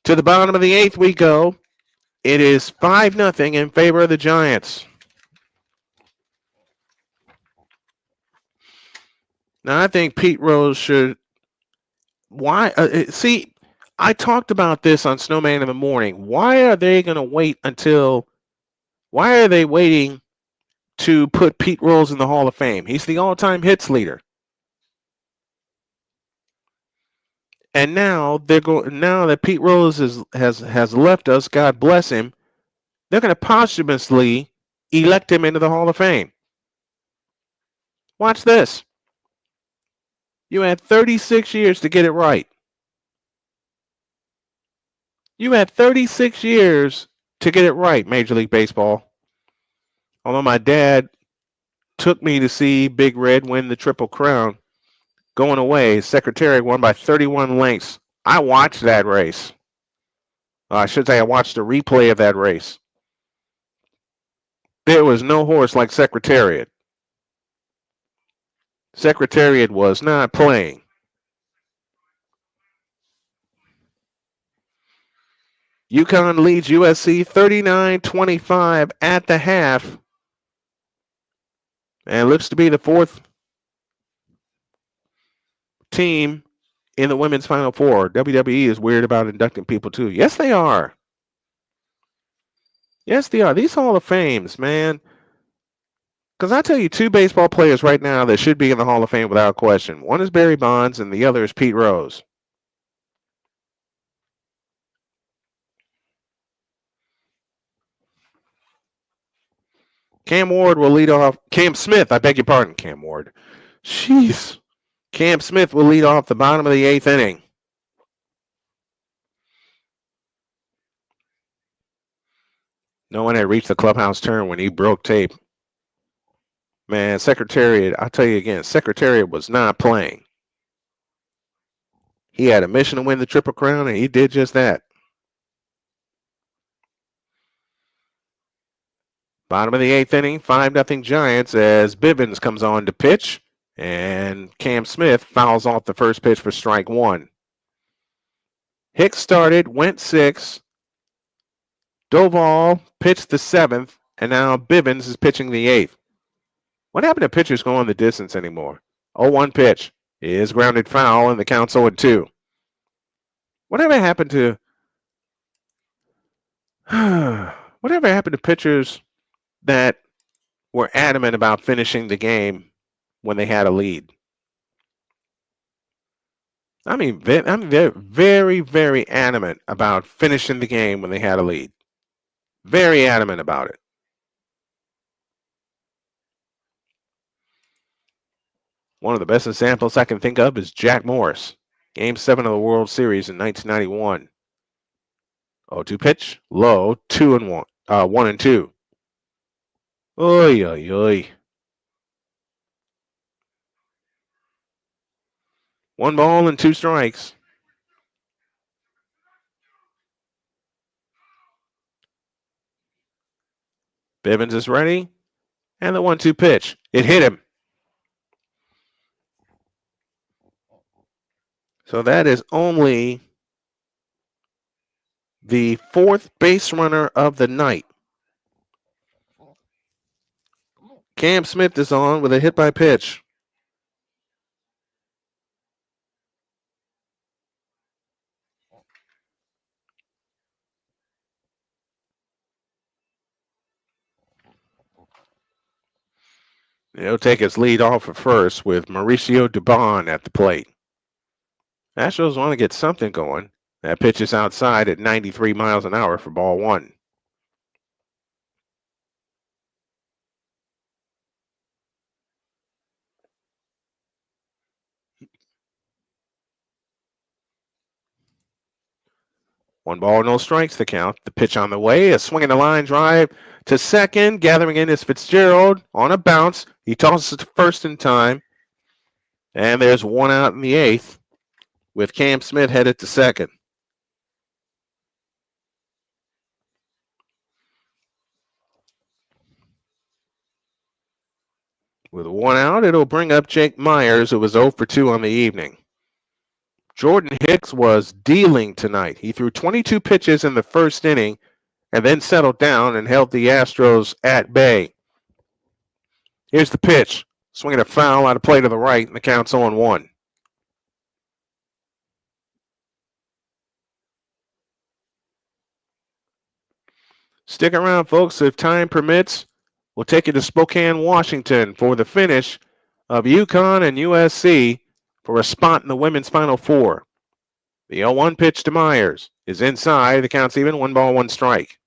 To the bottom of the eighth we go. It is 5-0 in favor of the Giants. Now, I think Pete Rose should. Why? See, I talked about this on Snowman in the morning. Why are they going to wait until. Why are they waiting to put Pete Rose in the Hall of Fame? He's the all-time hits leader. And now they're going. Now that Pete Rose has left us, God bless him, they're going to posthumously elect him into the Hall of Fame. Watch this. You had 36 years to get it right. You had 36 years to get it right, Major League Baseball. Although my dad took me to see Big Red win the Triple Crown, going away, Secretariat won by 31 lengths. I watched that race. I should say I watched a replay of that race. There was no horse like Secretariat. Secretariat was not playing. UConn leads USC 39-25 at the half. And looks to be the fourth team in the women's Final Four. WWE is weird about inducting people too. Yes, they are. Yes, they are. These Hall of Fames, man. Because I tell you, two baseball players right now that should be in the Hall of Fame without question. One is Barry Bonds and the other is Pete Rose. Cam Ward will lead off. Cam Smith, I beg your pardon, Cam Ward. Jeez. Cam Smith will lead off the bottom of the eighth inning. No one had reached the clubhouse turn when he broke tape. Man, Secretariat, I'll tell you again, Secretariat was not playing. He had a mission to win the Triple Crown, and he did just that. Bottom of the eighth inning, 5-0 Giants as Bivens comes on to pitch, and Cam Smith fouls off the first pitch for strike one. Hicks started, went 6. Doval pitched the 7th, and now Bivens is pitching the 8th. What happened to pitchers going the distance anymore? 0-1 pitch is grounded foul, and the count's 0-2. Whatever happened to pitchers that were adamant about finishing the game when they had a lead? I mean, they're very, very adamant about finishing the game when they had a lead. Very adamant about it. One of the best examples I can think of is Jack Morris. Game 7 of the World Series in 1991. 0-2 pitch, low, 1-2. Oy, oy, oy. 1 ball and 2 strikes. Bivens is ready. And the 1-2 pitch. It hit him. So that is only the 4th base runner of the night. Cam Smith is on with a hit by pitch. He'll take his lead off at first with Mauricio Dubon at the plate. Astros want to get something going. That pitch is outside at 93 miles an hour for ball one. One ball, no strikes the count. The pitch on the way, a swing and a line drive to second. Gathering in is Fitzgerald on a bounce. He tosses it to first in time. And there's one out in the eighth with Cam Smith headed to second. With one out, it'll bring up Jake Myers, who was 0 for 2 on the evening. Jordan Hicks was dealing tonight. He threw 22 pitches in the first inning and then settled down and held the Astros at bay. Here's the pitch. Swinging a foul out of play to the right, and the count's 0-1. Stick around, folks. If time permits, we'll take you to Spokane, Washington for the finish of UConn and USC for a spot in the women's Final Four. The 0-1 pitch to Myers is inside. The count's even. 1 ball, 1 strike.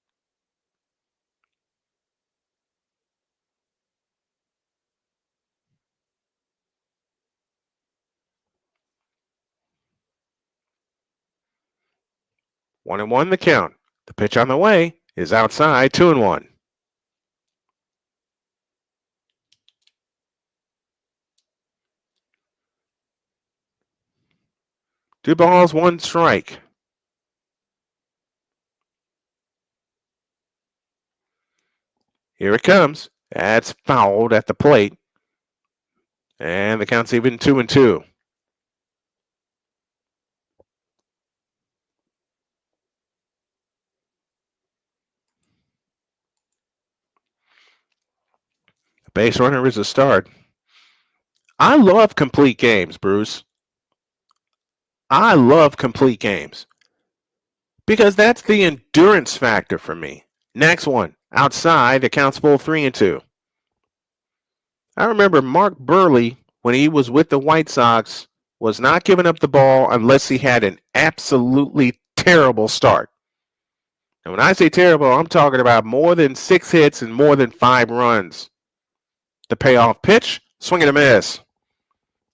One and one the count. The pitch on the way is outside. 2-1. Two balls, 1 strike. Here it comes. That's fouled at the plate. And the count's even 2-2. Base runner is a start. I love complete games, Bruce. I love complete games because that's the endurance factor for me. Next one, outside, the count's full 3-2. I remember Mark Burley, when he was with the White Sox, was not giving up the ball unless he had an absolutely terrible start. And when I say terrible, I'm talking about more than 6 hits and more than 5 runs. The payoff pitch, swing and a miss.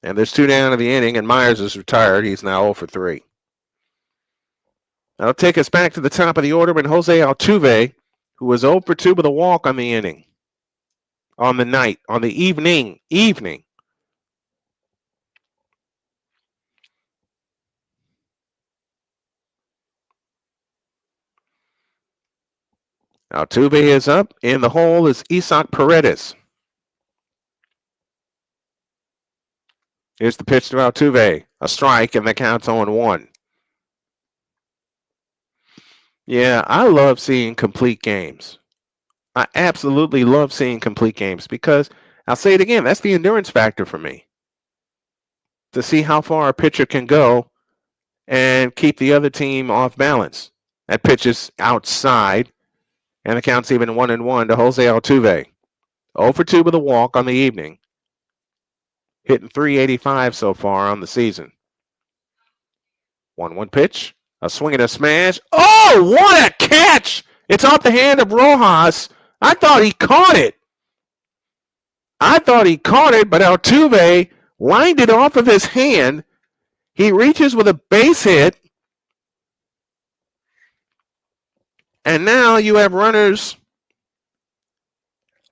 And there's 2 down in the inning, and Myers is retired. He's now 0 for 3. That'll take us back to the top of the order when Jose Altuve, who was 0 for 2 with a walk on the inning, on the night, on the evening. Altuve is up. In the hole is Isaac Paredes. Here's the pitch to Altuve. A strike, and the count's 0-1. Yeah, I love seeing complete games. I absolutely love seeing complete games because, I'll say it again, that's the endurance factor for me. To see how far a pitcher can go and keep the other team off balance. That pitch is outside, and the count's even 1-1 to Jose Altuve. 0 for 2 with a walk on the evening. Hitting .385 so far on the season. 1-1 pitch. A swing and a smash. Oh, what a catch! It's off the hand of Rojas. I thought he caught it. But Altuve lined it off of his hand. He reaches with a base hit. And now you have runners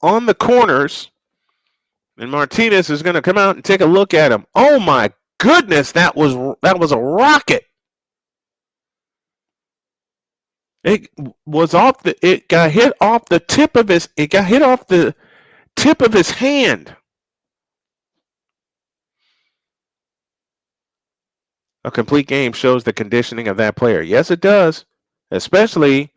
on the corners. And Martinez is going to come out and take a look at him. Oh my goodness, that was a rocket. It got hit off the tip of his hand. A complete game shows the conditioning of that player. Yes, it does. Especially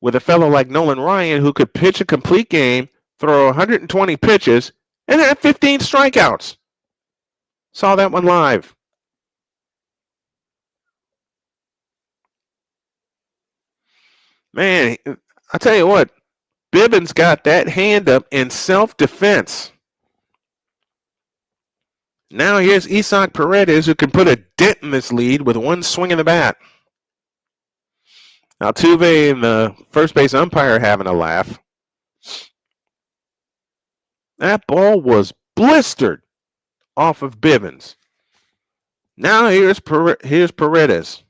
with a fellow like Nolan Ryan who could pitch a complete game, throw 120 pitches, and have 15 strikeouts. Saw that one live. Man, I tell you what, Bibbins got that hand up in self-defense. Now here's Isaac Paredes, who can put a dent in this lead with one swing of the bat. Altuve and the first base umpire having a laugh. That ball was blistered off of Bivens. Now here's Paredes.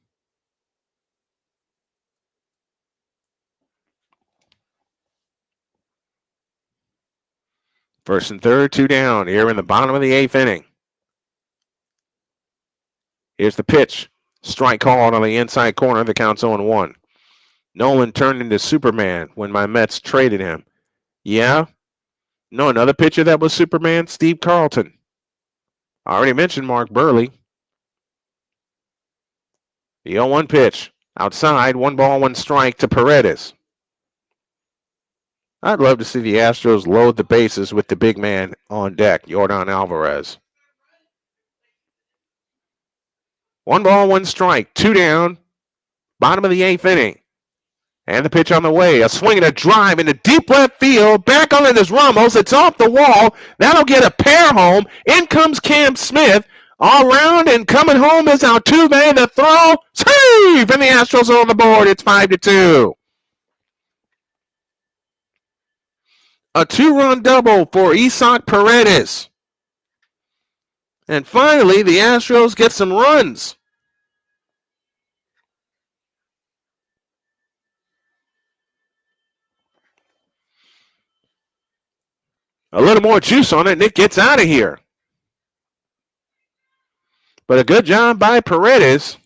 First and third, 2 down here in the bottom of the 8th inning. Here's the pitch. Strike called on the inside corner. The count's 0-1. Nolan turned into Superman when my Mets traded him. Yeah? No, another pitcher that was Superman? Steve Carlton. I already mentioned Mark Burley. The 0-1 pitch. Outside, 1 ball, 1 strike to Paredes. I'd love to see the Astros load the bases with the big man on deck, Jordan Alvarez. 1 ball, 1 strike, 2 down, bottom of the 8th inning. And the pitch on the way. A swing and a drive into deep left field. Back on it is Ramos. It's off the wall. That'll get a pair home. In comes Cam Smith. All around and coming home is Altuve. The throw. Save! And the Astros are on the board. It's 5-2. A 2-run double for Isaac Paredes. And finally, the Astros get some runs. A little more juice on it, and it gets out of here. But a good job by Paredes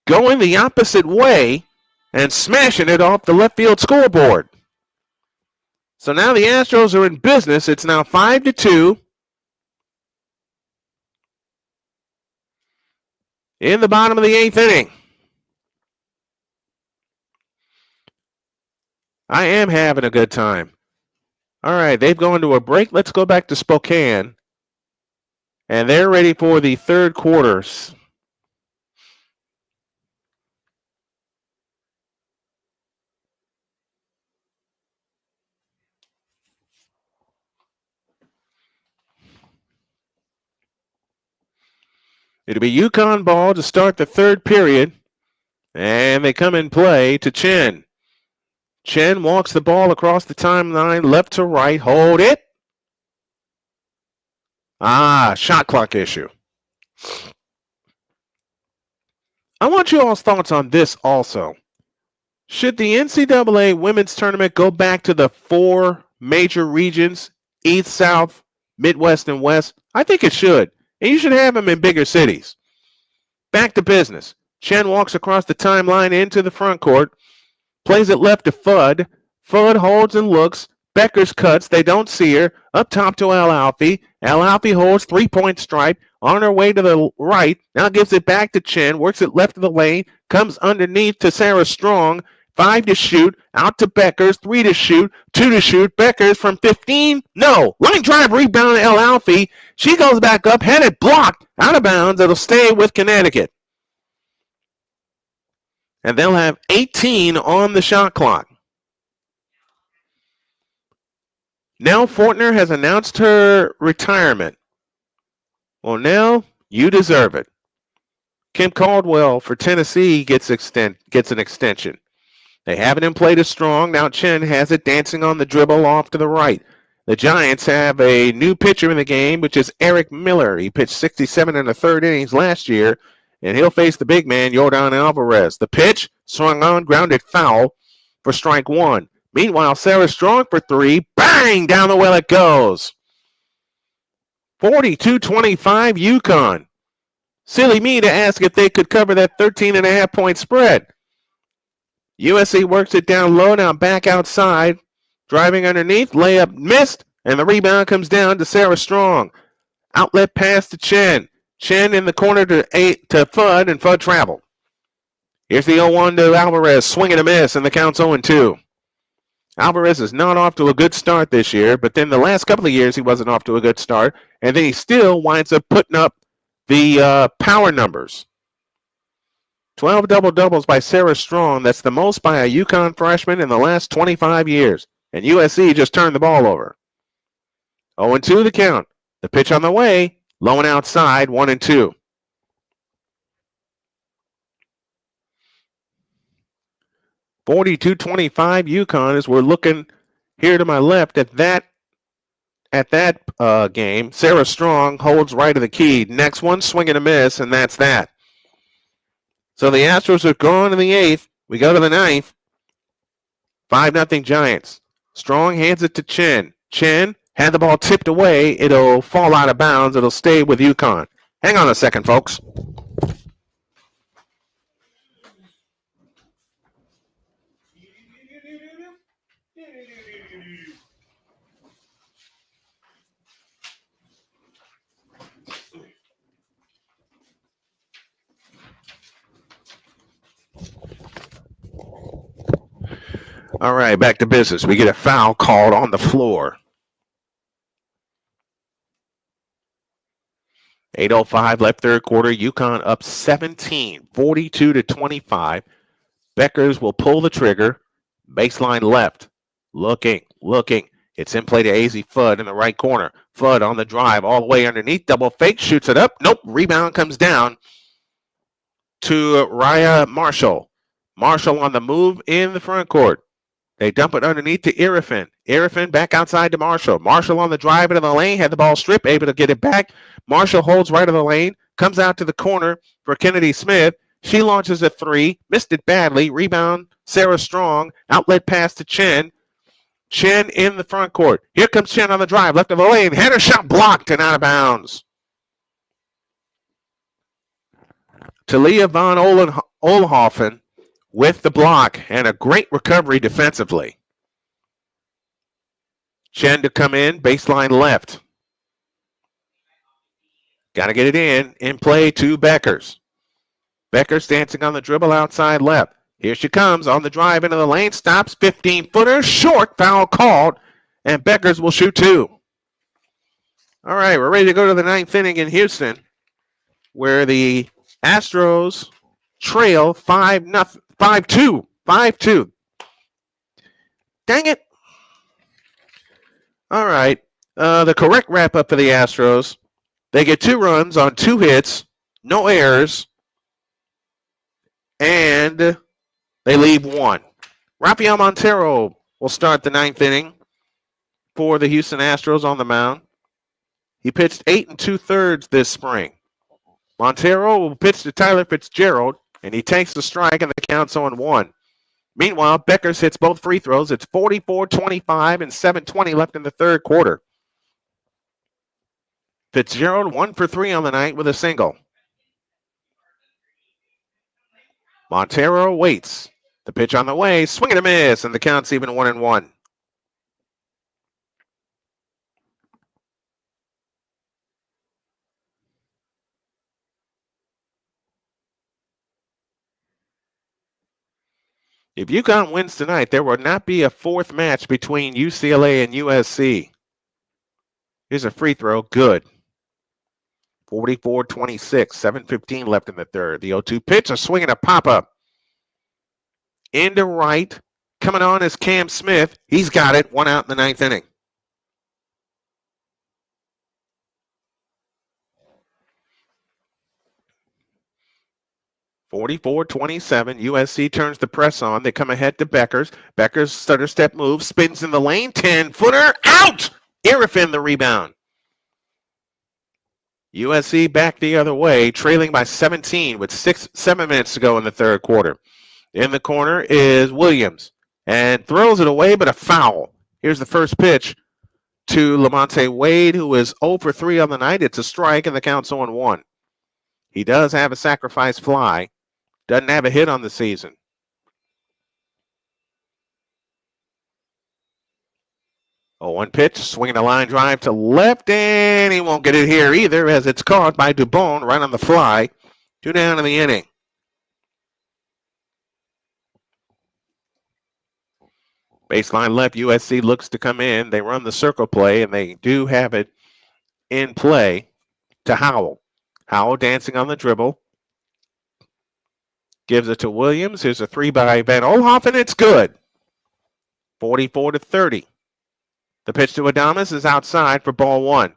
going the opposite way and smashing it off the left field scoreboard. So now the Astros are in business. It's now 5-2. In the bottom of the 8th inning. I am having a good time. All right, they've gone to a break. Let's go back to Spokane. And they're ready for the third quarters. It'll be UConn ball to start the third period. And they come in play to Chen. Chen walks the ball across the timeline, left to right. Hold it. Shot clock issue. I want you all's thoughts on this also. Should the NCAA women's tournament go back to the 4 major regions, East, South, Midwest, and West? I think it should. And you should have them in bigger cities. Back to business. Chen walks across the timeline into the front court. Plays it left to Fudd. Fudd holds and looks. Beckers cuts. They don't see her. Up top to Al Alfie. Al Alfie holds 3-point stripe. On her way to the right. Now gives it back to Chen. Works it left of the lane. Comes underneath to Sarah Strong. 5 to shoot. Out to Beckers. 3 to shoot. 2 to shoot. Beckers from 15. No. Line drive rebound to Al Alfie. She goes back up. Headed blocked. Out of bounds. It'll stay with Connecticut. And they'll have 18 on the shot clock. Nell Fortner has announced her retirement. Well, Nell, you deserve it. Kim Caldwell for Tennessee gets an extension. They haven't in play as strong. Now Chen has it dancing on the dribble off to the right. The Giants have a new pitcher in the game, which is Eric Miller. He pitched 67 in the 3rd innings last year, and he'll face the big man, Jordan Alvarez. The pitch, swung on, grounded foul for strike 1. Meanwhile, Sarah Strong for 3. Bang! Down the well it goes. 42-25 UConn. Silly me to ask if they could cover that 13.5-point spread. USC works it down low, now back outside. Driving underneath, layup missed, and the rebound comes down to Sarah Strong. Outlet pass to Chen. Chen in the corner to Fudd, and Fudd traveled. Here's the 0-1 to Alvarez, swing and a miss, and the count's 0-2. Alvarez is not off to a good start this year, but then the last couple of years he wasn't off to a good start, and then he still winds up putting up the power numbers. 12 double-doubles by Sarah Strong. That's the most by a UConn freshman in the last 25 years. And USC just turned the ball over. 0-2 the count. The pitch on the way, low and outside, 1-2. .42-25 UConn as we're looking here to my left at that game. Sarah Strong holds right of the key. Next one, swing and a miss, and that's that. So the Astros are gone in the 8th. We go to the 9th. 5-0 Giants. Strong hands it to Chen. Chen had the ball tipped away. It'll fall out of bounds. It'll stay with UConn. Hang on a second, folks. All right, back to business. We get a foul called on the floor. 8:05 left third quarter. UConn up 17, 42-25. Beckers will pull the trigger. Baseline left. Looking. It's in play to AZ Fudd in the right corner. Fudd on the drive all the way underneath. Double fake. Shoots it up. Nope. Rebound comes down to Raya Marshall. Marshall on the move in the front court. They dump it underneath to Irifin. Irifin back outside to Marshall. Marshall on the drive into the lane. Had the ball stripped. Able to get it back. Marshall holds right of the lane. Comes out to the corner for Kennedy Smith. She launches a three. Missed it badly. Rebound. Sarah Strong. Outlet pass to Chen. Chen in the front court. Here comes Chen on the drive. Left of the lane. Header shot blocked and out of bounds. Talia von Olhoffen with the block and a great recovery defensively. Chen to come in, baseline left. Got to get it in play to Beckers. Beckers dancing on the dribble outside left. Here she comes on the drive into the lane, stops, 15-footer, short, foul called, and Beckers will shoot two. All right, we're ready to go to the 9th inning in Houston, where the Astros trail 5-2. Dang it. All right. The correct wrap-up for the Astros. They get 2 runs on 2 hits, no errors, and they leave 1. Rafael Montero will start the 9th inning for the Houston Astros on the mound. He pitched 8 2/3 this spring. Montero will pitch to Tyler Fitzgerald, and he takes the strike, and the count's on 1. Meanwhile, Beckers hits both free throws. It's 44-25 and 7:20 left in the third quarter. Fitzgerald 1 for 3 on the night with a single. Montero waits. The pitch on the way, swing and a miss, and the count's even 1-1. If UConn wins tonight, there will not be a 4th match between UCLA and USC. Here's a free throw. Good. 44-26. 7:15 left in the third. The 0-2 pitch, a swing and a pop-up. Into right. Coming on is Cam Smith. He's got it. 1 out in the 9th inning. (44-27). USC turns the press on. They come ahead to Beckers. Beckers stutter step move. Spins in the lane. 10-footer. Out! Irifin the rebound. USC back the other way, trailing by 17 with 7 minutes to go in the third quarter. In the corner is Williams and throws it away, but a foul. Here's the first pitch to Lamonte Wade, who is 0 for 3 on the night. It's a strike, and the count's 0-1. He does have a sacrifice fly. Doesn't have a hit on the season. Oh, 1 pitch, swinging a line drive to left, and he won't get it here either as it's caught by Dubon right on the fly. 2 down in the inning. Baseline left, USC looks to come in. They run the circle play, and they do have it in play to Howell. Howell dancing on the dribble. Gives it to Williams. Here's a 3 by Van Olhoffen. It's good. 44-30. The pitch to Adames is outside for ball 1.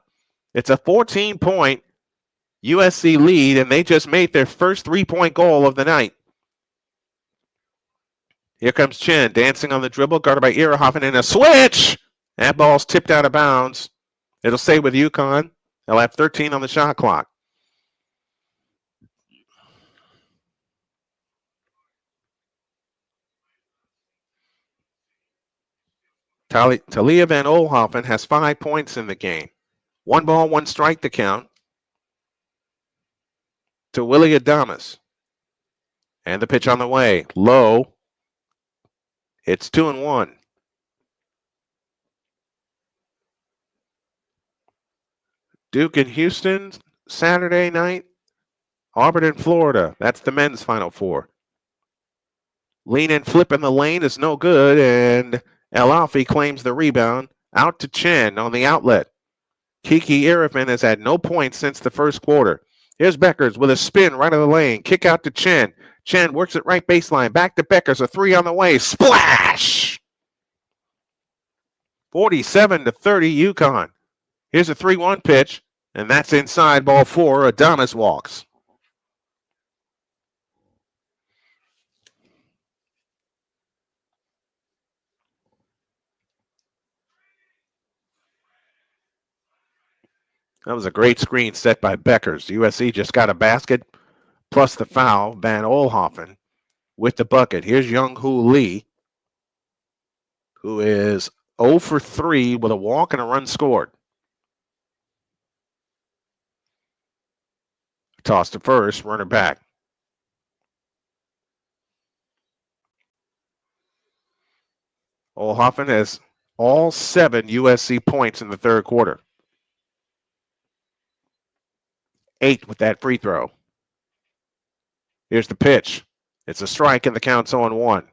It's a 14-point USC lead, and they just made their first 3-point goal of the night. Here comes Chen, dancing on the dribble, guarded by Ehrenhoffen, and a switch! That ball's tipped out of bounds. It'll stay with UConn. They'll have 13 on the shot clock. Talia Van Oelhoffen has 5 points in the game. 1 ball, 1 strike to count to Willie Adamas. And the pitch on the way. Low. It's 2-1. Duke and Houston, Saturday night. Auburn and Florida. That's the men's Final Four. Lean and flip in the lane is no good, and El Alfi claims the rebound. Out to Chen on the outlet. Kiki Irifin has had no points since the first quarter. Here's Beckers with a spin right of the lane. Kick out to Chen. Chen works it right baseline. Back to Beckers. A 3 on the way. Splash! 47-30 UConn. Here's a 3-1 pitch, and that's inside ball 4. Adamas walks. That was a great screen set by Beckers. USC just got a basket plus the foul. Van Oelhoffen with the bucket. Here's Young-Hoo Lee, who is 0 for 3 with a walk and a run scored. Toss to first, runner back. Oelhoffen has all 7 USC points in the third quarter. 8 with that free throw. Here's the pitch. It's a strike and the count's 0-1.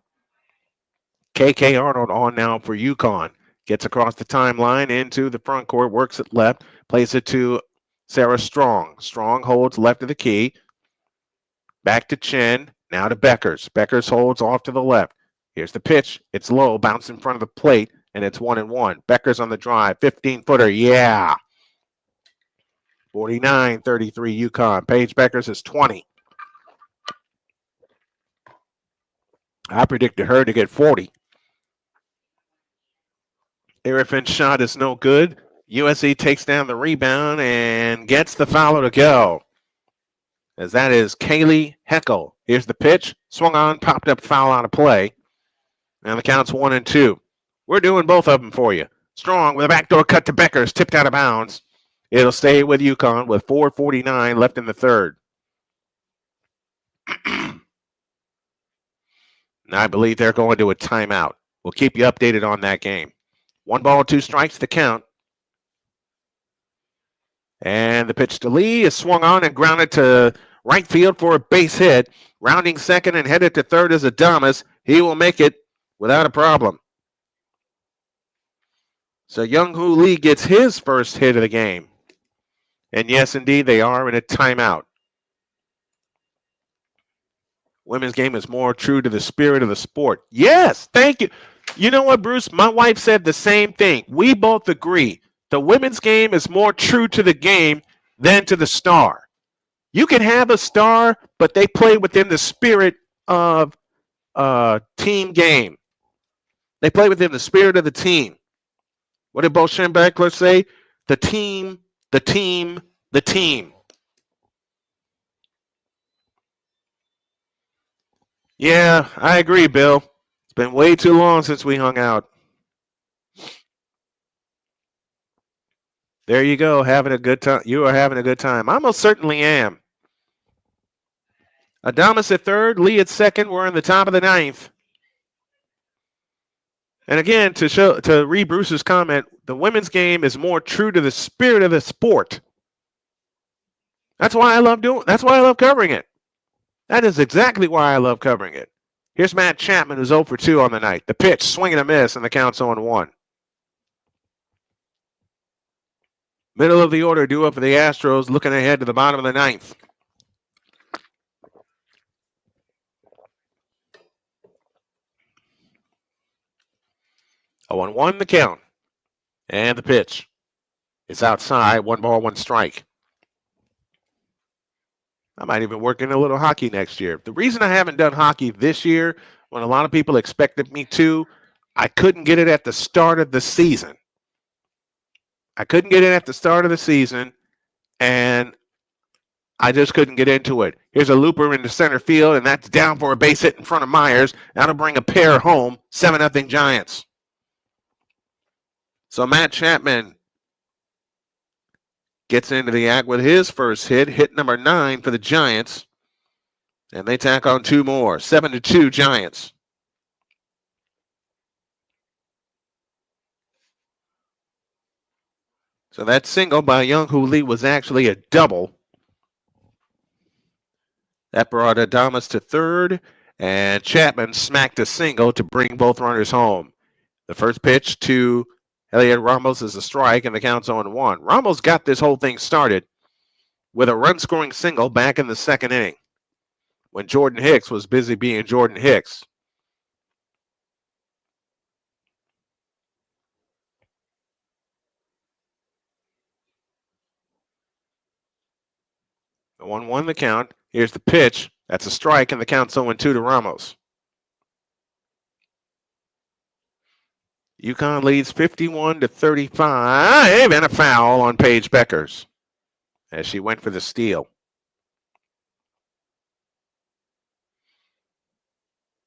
KK Arnold on now for UConn. Gets across the timeline into the front court, works it left, plays it to Sarah Strong. Strong holds left of the key. Back to Chen, now to Beckers. Beckers holds off to the left. Here's the pitch. It's low, bounce in front of the plate, and it's 1-1. Beckers on the drive, 15-footer, yeah. 49-33 UConn. Paige Beckers is 20. I predicted her to get 40. Erifin's shot is no good. USC takes down the rebound and gets the foul to go. As that is Kaylee Heckel. Here's the pitch. Swung on, popped up, foul out of play. And the count's 1-2. We're doing both of them for you. Strong with a backdoor cut to Beckers, tipped out of bounds. It'll stay with UConn with 4:49 left in the third. And I believe they're going to a timeout. We'll keep you updated on that game. 1 ball, 2 strikes to count. And the pitch to Lee is swung on and grounded to right field for a base hit. Rounding second and headed to third is Adamas. He will make it without a problem. So Young-Hoo Lee gets his first hit of the game. And yes, indeed, they are in a timeout. Women's game is more true to the spirit of the sport. Yes, thank you. You know what, Bruce? My wife said the same thing. We both agree. The women's game is more true to the game than to the star. You can have a star, but they play within the spirit of team game. They play within the spirit of the team. What did Bo Schembechler say? The team, the team, the team. Yeah, I agree, Bill. It's been way too long since we hung out. There you go, having a good time. You are having a good time. I most certainly am. Adamas at third, Lee at second. We're in the top of the ninth. And again, to read Bruce's comment, the women's game is more true to the spirit of the sport. That's why I love covering it. That is exactly why I love covering it. Here's Matt Chapman, who's 0 for 2 on the night. The pitch, swing and a miss, and the count's 0-1. Middle of the order, due up for the Astros, looking ahead to the bottom of the ninth. Oh, 1-1 the count. And the pitch. It's outside. 1 ball, 1 strike. I might even work in a little hockey next year. The reason I haven't done hockey this year, when a lot of people expected me to, I couldn't get it at the start of the season. And I just couldn't get into it. Here's a looper into center field, and that's down for a base hit in front of Myers. That'll bring a pair home. 7-0 Giants. So Matt Chapman gets into the act with his first hit number 9 for the Giants. And they tack on 2 more. 7-2 Giants. So that single by Young-Hoo Lee was actually a double. That brought Adames to third, and Chapman smacked a single to bring both runners home. The first pitch to Elliot Ramos is a strike, and the count's 0-1. Ramos got this whole thing started with a run-scoring single back in the second inning when Jordan Hicks was busy being Jordan Hicks. The 1-1 the count. Here's the pitch. That's a strike, and the count's 0-2 to Ramos. UConn leads 51-35, and a foul on Paige Beckers as she went for the steal.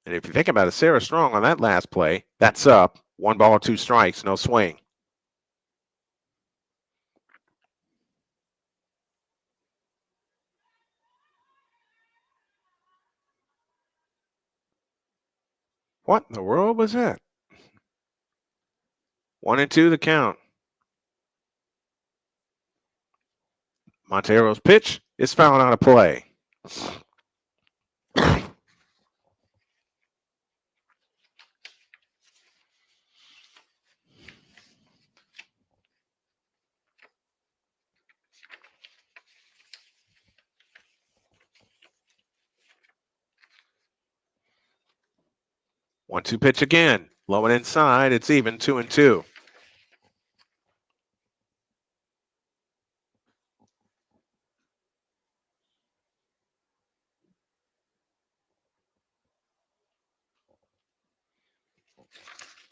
And if you think about it, Sarah Strong on that last play, that's up. 1 ball, 2 strikes, no swing. What in the world was that? 1-2 the count. Montero's pitch is fouled out of play. One-two pitch again. Low and inside. It's even 2-2.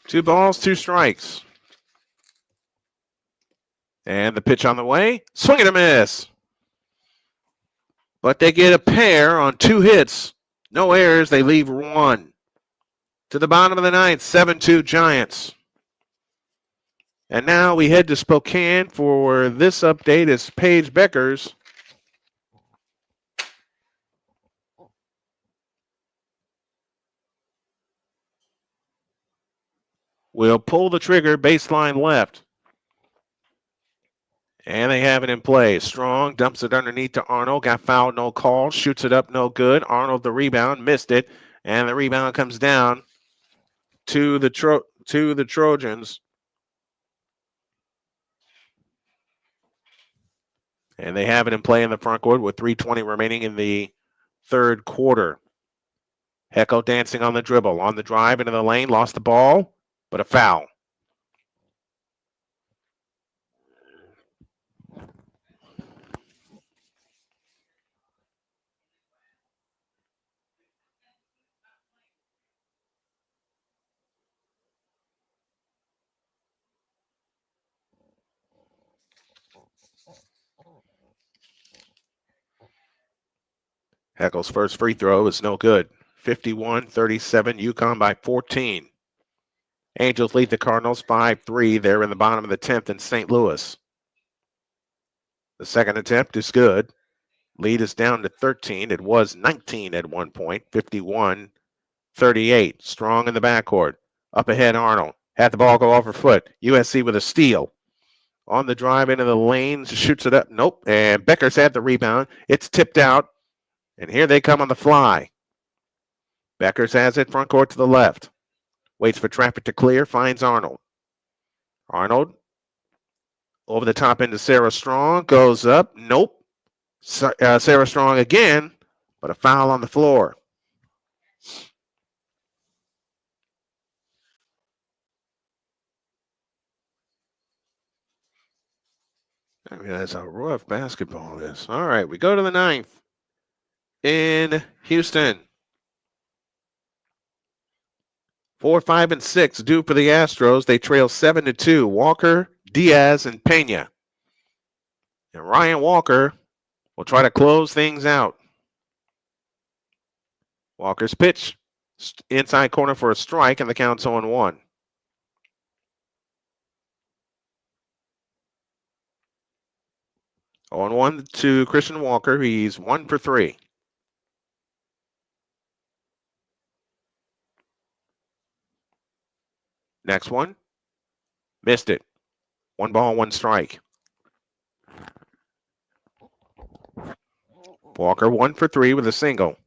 Two balls, 2 strikes. And the pitch on the way. Swing and a miss. But they get a pair on 2 hits. No errors. They leave 1. To the bottom of the 9th, 7-2 Giants. And now we head to Spokane for this update as Paige Beckers will pull the trigger baseline left. And they have it in play. Strong dumps it underneath to Arnold. Got fouled, no call. Shoots it up, no good. Arnold, the rebound, missed it. And the rebound comes down to the Trojans. And they have it in play in the front court with 3:20 remaining in the third quarter. Heckel dancing on the dribble. On the drive into the lane. Lost the ball, but a foul. Heckel's first free throw is no good. 51-37, UConn by 14. Angels lead the Cardinals 5-3. They're in the bottom of the 10th in St. Louis. The second attempt is good. Lead is down to 13. It was 19 at one point. 51-38. Strong in the backcourt. Up ahead, Arnold. Had the ball go off her foot. USC with a steal. On the drive into the lane. Shoots it up. Nope. And Beckers had the rebound. It's tipped out. And here they come on the fly. Beckers has it front court to the left. Waits for traffic to clear. Finds Arnold. Arnold over the top into Sarah Strong. Goes up. Nope. Sarah Strong again, but a foul on the floor. I realize how rough basketball is. All right, we go to the ninth in Houston. 4, 5, and 6 due for the Astros. They trail 7-2. Walker, Diaz, and Pena. And Ryan Walker will try to close things out. Walker's pitch, inside corner for a strike, and the count's 0-1. On 1 to Christian Walker. He's 1 for 3. Next one. Missed it. 1 ball, 1 strike. Walker 1 for 3 with a single.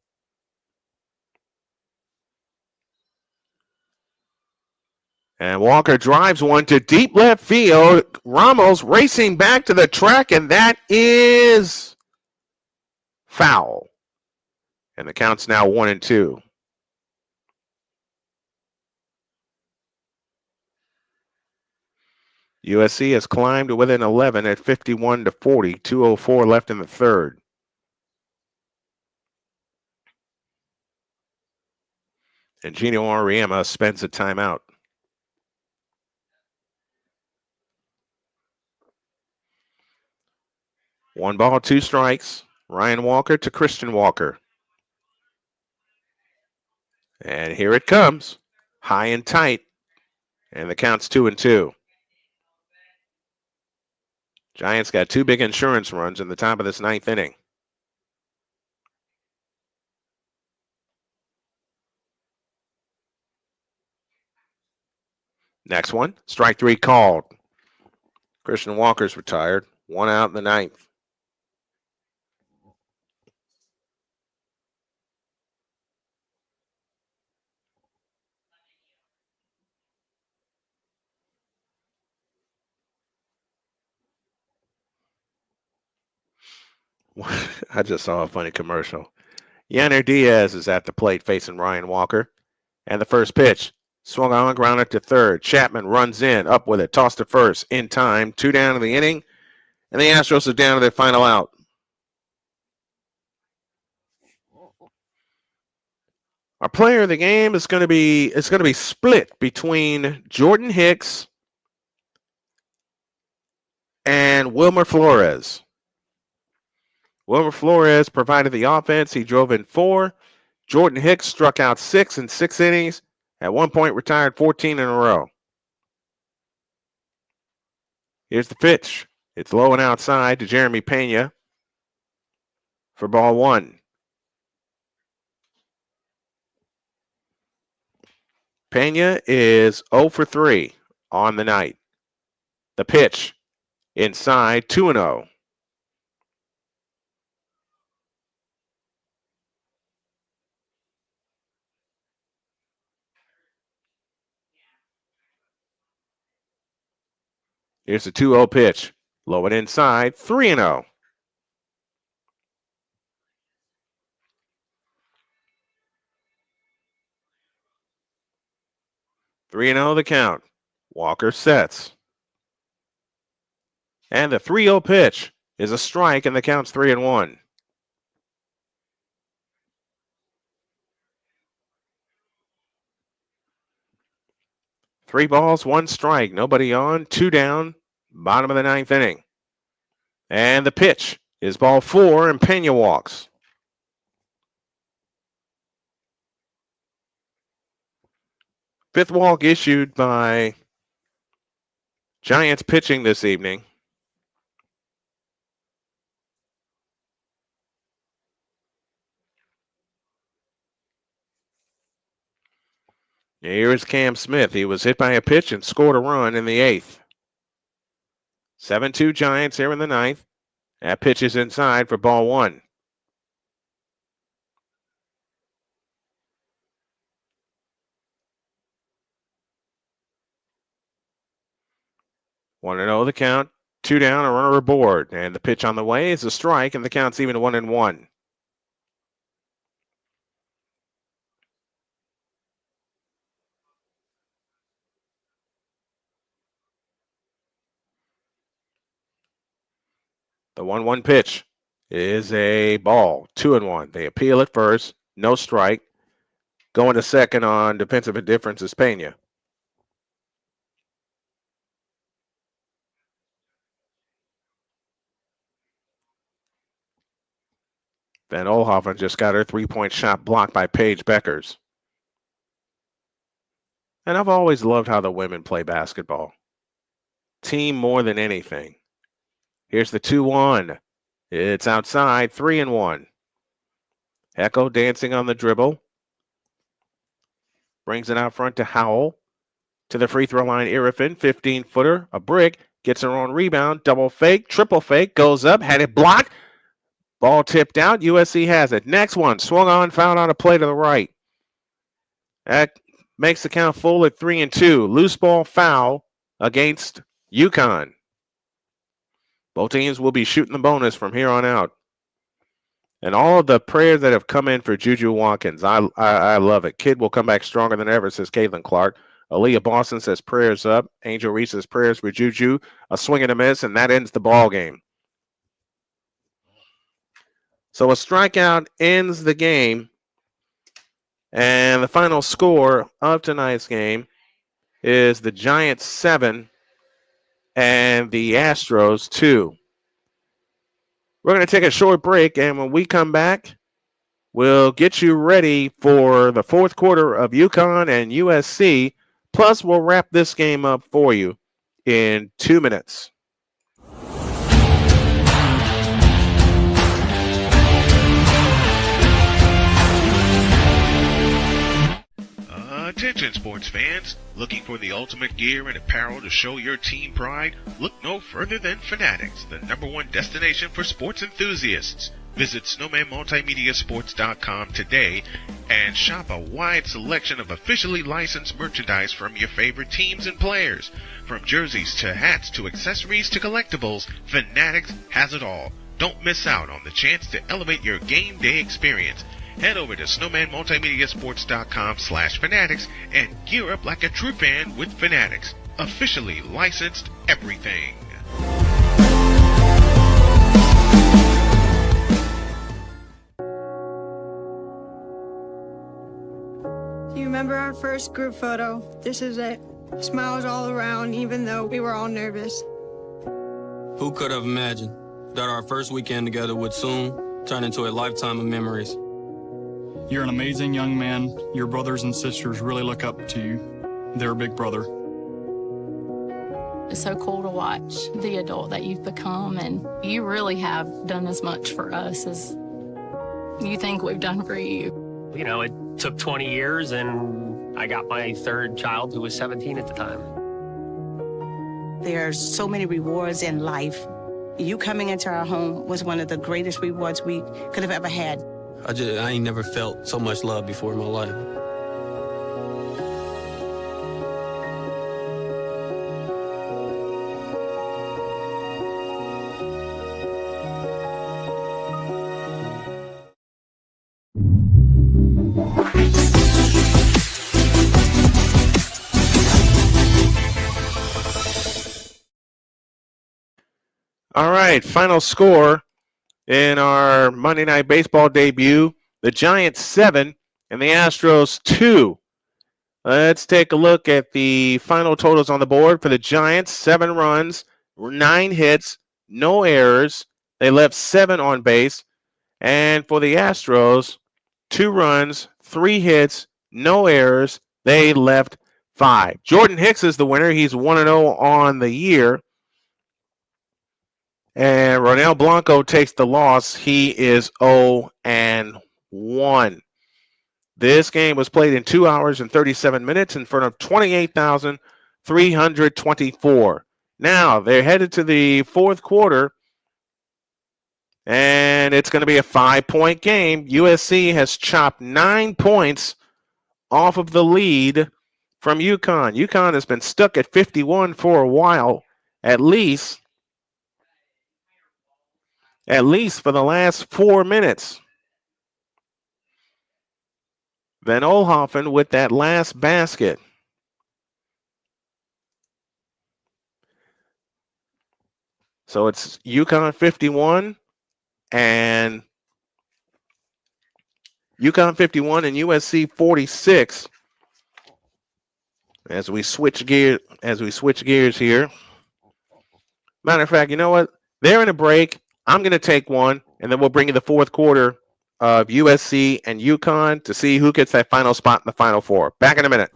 And Walker drives one to deep left field. Ramos racing back to the track, and that is foul. And the count's now 1-2. USC has climbed to within 11 at 51-40. 2:04 left in the third. And Gino Auriemma spends a timeout. One ball, 2 strikes. Ryan Walker to Christian Walker. And here it comes. High and tight. And the count's 2-2. Giants got 2 big insurance runs in the top of this 9th inning. Next one, strike 3 called. Christian Walker's retired. 1 out in the 9th. I just saw a funny commercial. Yanner Diaz is at the plate facing Ryan Walker. And the first pitch, swung on, grounded to third. Chapman runs in, up with it, tossed to first, in time. 2 down in the inning, and the Astros are down to their final out. Our player of the game is going to be split between Jordan Hicks and Wilmer Flores. Wilmer Flores provided the offense. He drove in 4. Jordan Hicks struck out 6 in 6 innings. At one point, retired 14 in a row. Here's the pitch. It's low and outside to Jeremy Pena for ball 1. Pena is 0 for 3 on the night. The pitch inside, 2-0. Here's the 2-0 pitch. Low and inside, 3-0. 3-0 the count. Walker sets. And the 3-0 pitch is a strike, and the count's 3-1. Three balls, 1 strike. Nobody on, 2 down. Bottom of the 9th inning. And the pitch is ball 4, and Pena walks. Fifth walk issued by Giants pitching this evening. Here is Cam Smith. He was hit by a pitch and scored a run in the 8th. 7-2 Giants here in the 9th. That pitch is inside for ball 1. Want to know the count? 2 down, a runner aboard. And the pitch on the way is a strike, and the count's even 1-1. The 1-1 pitch is a ball, 2-1. They appeal at first, no strike. Going to second on defensive indifference is Pena. Van Olhoffen just got her 3-point shot blocked by Paige Beckers. And I've always loved how the women play basketball. Team more than anything. Here's the 2-1. It's outside, 3-1. Echo dancing on the dribble. Brings it out front to Howell. To the free throw line, Irifin, 15-footer, a brick. Gets her own rebound, double fake, triple fake, goes up, had it blocked. Ball tipped out, USC has it. Next one, swung on, fouled on a play to the right. That makes the count full at 3-2. Loose ball foul against UConn. Both teams will be shooting the bonus from here on out. And all of the prayers that have come in for Juju Watkins, I love it. Kid will come back stronger than ever, says Caitlin Clark. Aaliyah Boston says prayers up. Angel Reese says prayers for Juju. A swing and a miss, and that ends the ball game. So a strikeout ends the game. And the final score of tonight's game is the Giants 7 and the Astros 2. We're going to take a short break, and when we come back, we'll get you ready for the fourth quarter of UConn and USC. Plus, we'll wrap this game up for you in 2 minutes. Attention sports fans, looking for the ultimate gear and apparel to show your team pride? Look no further than Fanatics, the #1 destination for sports enthusiasts. Visit snowmanmultimediasports.com today and shop a wide selection of officially licensed merchandise from your favorite teams and players. From jerseys to hats to accessories to collectibles, Fanatics has it all. Don't miss out on the chance to elevate your game day experience. Head over to snowmanmultimediasports.com/fanatics and gear up like a true fan with Fanatics. Officially licensed everything. Do you remember our first group photo? This is it. Smiles all around, even though we were all nervous. Who could have imagined that our first weekend together would soon turn into a lifetime of memories? You're an amazing young man. Your brothers and sisters really look up to you. They're a big brother. It's so cool to watch the adult that you've become, and you really have done as much for us as you think we've done for you. You know, it took 20 years, and I got my third child who was 17 at the time. There's so many rewards in life. You coming into our home was one of the greatest rewards we could have ever had. I ain't never felt so much love before in my life. All right, final score in our Monday Night Baseball debut, the Giants 7 and the Astros 2. Let's take a look at the final totals on the board for the Giants. 7 runs, 9 hits, no errors. They left 7 on base. And for the Astros, 2 runs, 3 hits, no errors. They left 5. Jordan Hicks is the winner. He's 1-0 on the year. And Ronel Blano takes the loss. He is 0-1. This game was played in 2 hours and 37 minutes in front of 28,324. Now they're headed to the fourth quarter, and it's going to be a 5-point game. USC has chopped 9 points off of the lead from UConn. UConn has been stuck at 51 for a while, at least for the last 4 minutes. Van Olhoffen with that last basket. So it's UConn 51 and USC 46. As we switch gears here. Matter of fact, you know what? They're in a break. I'm going to take one, and then we'll bring you the fourth quarter of USC and UConn to see who gets that final spot in the Final Four. Back in a minute.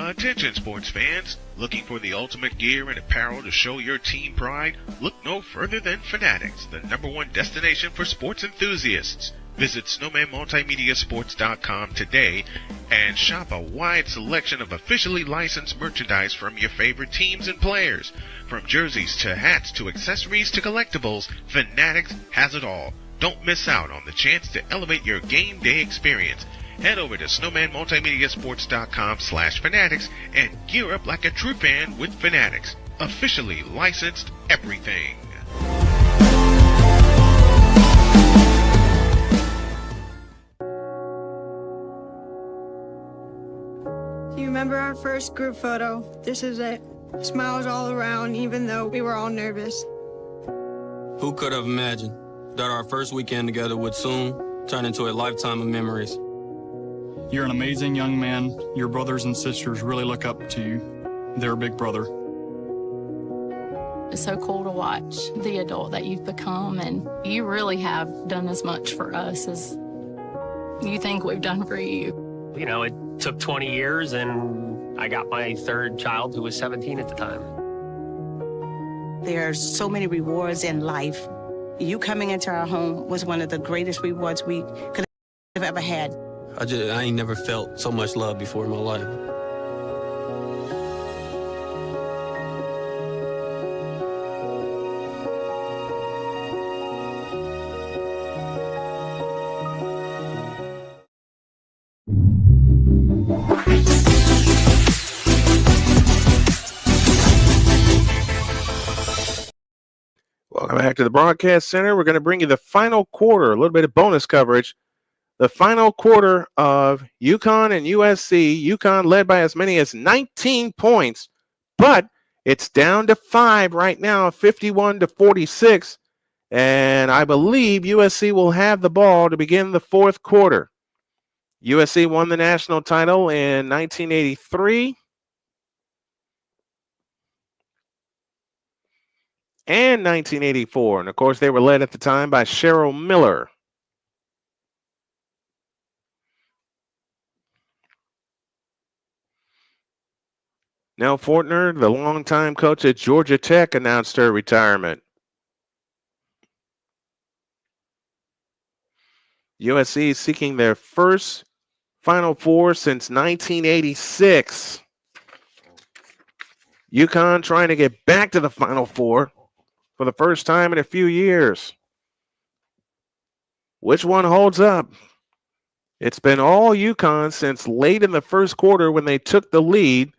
Attention sports fans, looking for the ultimate gear and apparel to show your team pride? Look no further than Fanatics, the #1 destination for sports enthusiasts. Visit snowmanmultimediasports.com today and shop a wide selection of officially licensed merchandise from your favorite teams and players. From jerseys to hats to accessories to collectibles, Fanatics has it all. Don't miss out on the chance to elevate your game day experience. Head over to snowmanmultimediasports.com/fanatics and gear up like a true fan with Fanatics. Officially licensed everything. Do you remember our first group photo? This is it. Smiles all around, even though we were all nervous. Who could have imagined that our first weekend together would soon turn into a lifetime of memories? You're an amazing young man. Your brothers and sisters really look up to you. They're a big brother. It's so cool to watch the adult that you've become, and you really have done as much for us as you think we've done for you. You know, it took 20 years, and I got my third child who was 17 at the time. There's so many rewards in life. You coming into our home was one of the greatest rewards we could have ever had. I ain't never felt so much love before in my life. Welcome back to the Broadcast Center. We're going to bring you the final quarter, a little bit of bonus coverage. The final quarter of UConn and USC. UConn led by as many as 19 points, but it's down to 5 right now, 51-46. And I believe USC will have the ball to begin the fourth quarter. USC won the national title in 1983 and 1984. And, of course, they were led at the time by Cheryl Miller. Nell Fortner, the longtime coach at Georgia Tech, announced her retirement. USC is seeking their first Final Four since 1986. UConn trying to get back to the Final Four for the first time in a few years. Which one holds up? It's been all UConn since late in the first quarter when they took the lead.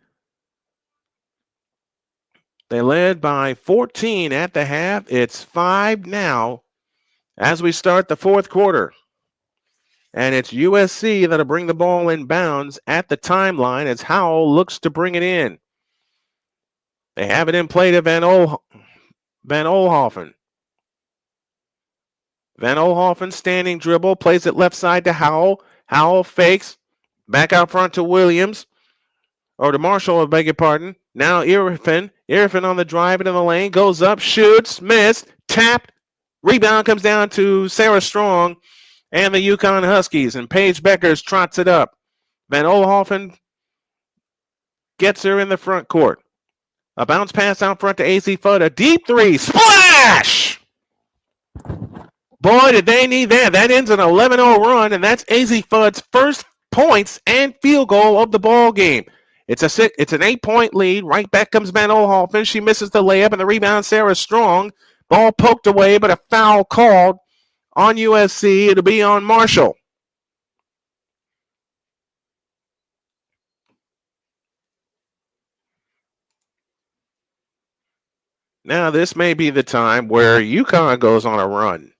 They led by 14 at the half. It's 5 now as we start the fourth quarter. And it's USC that'll bring the ball in bounds at the timeline as Howell looks to bring it in. They have it in play to Van Olhoffen. Van Olhoffen standing dribble, plays it left side to Howell. Howell fakes, back out front to Williams. Or to Marshall, I beg your pardon. Now Irfin on the drive into the lane, goes up, shoots, missed, tapped. Rebound comes down to Sarah Strong and the UConn Huskies, and Paige Beckers trots it up. Van Olhoffen gets her in the front court. A bounce pass out front to AC Fudd, a deep three, splash! Boy, did they need that. That ends an 11-0 run, and that's AC Fudd's first points and field goal of the ball game. It's an 8-point lead. Right back comes Van Olhoffen. She misses the layup, and the rebound, Sarah Strong. Ball poked away, but a foul called on USC. It'll be on Marshall. Now, this may be the time where UConn goes on a run.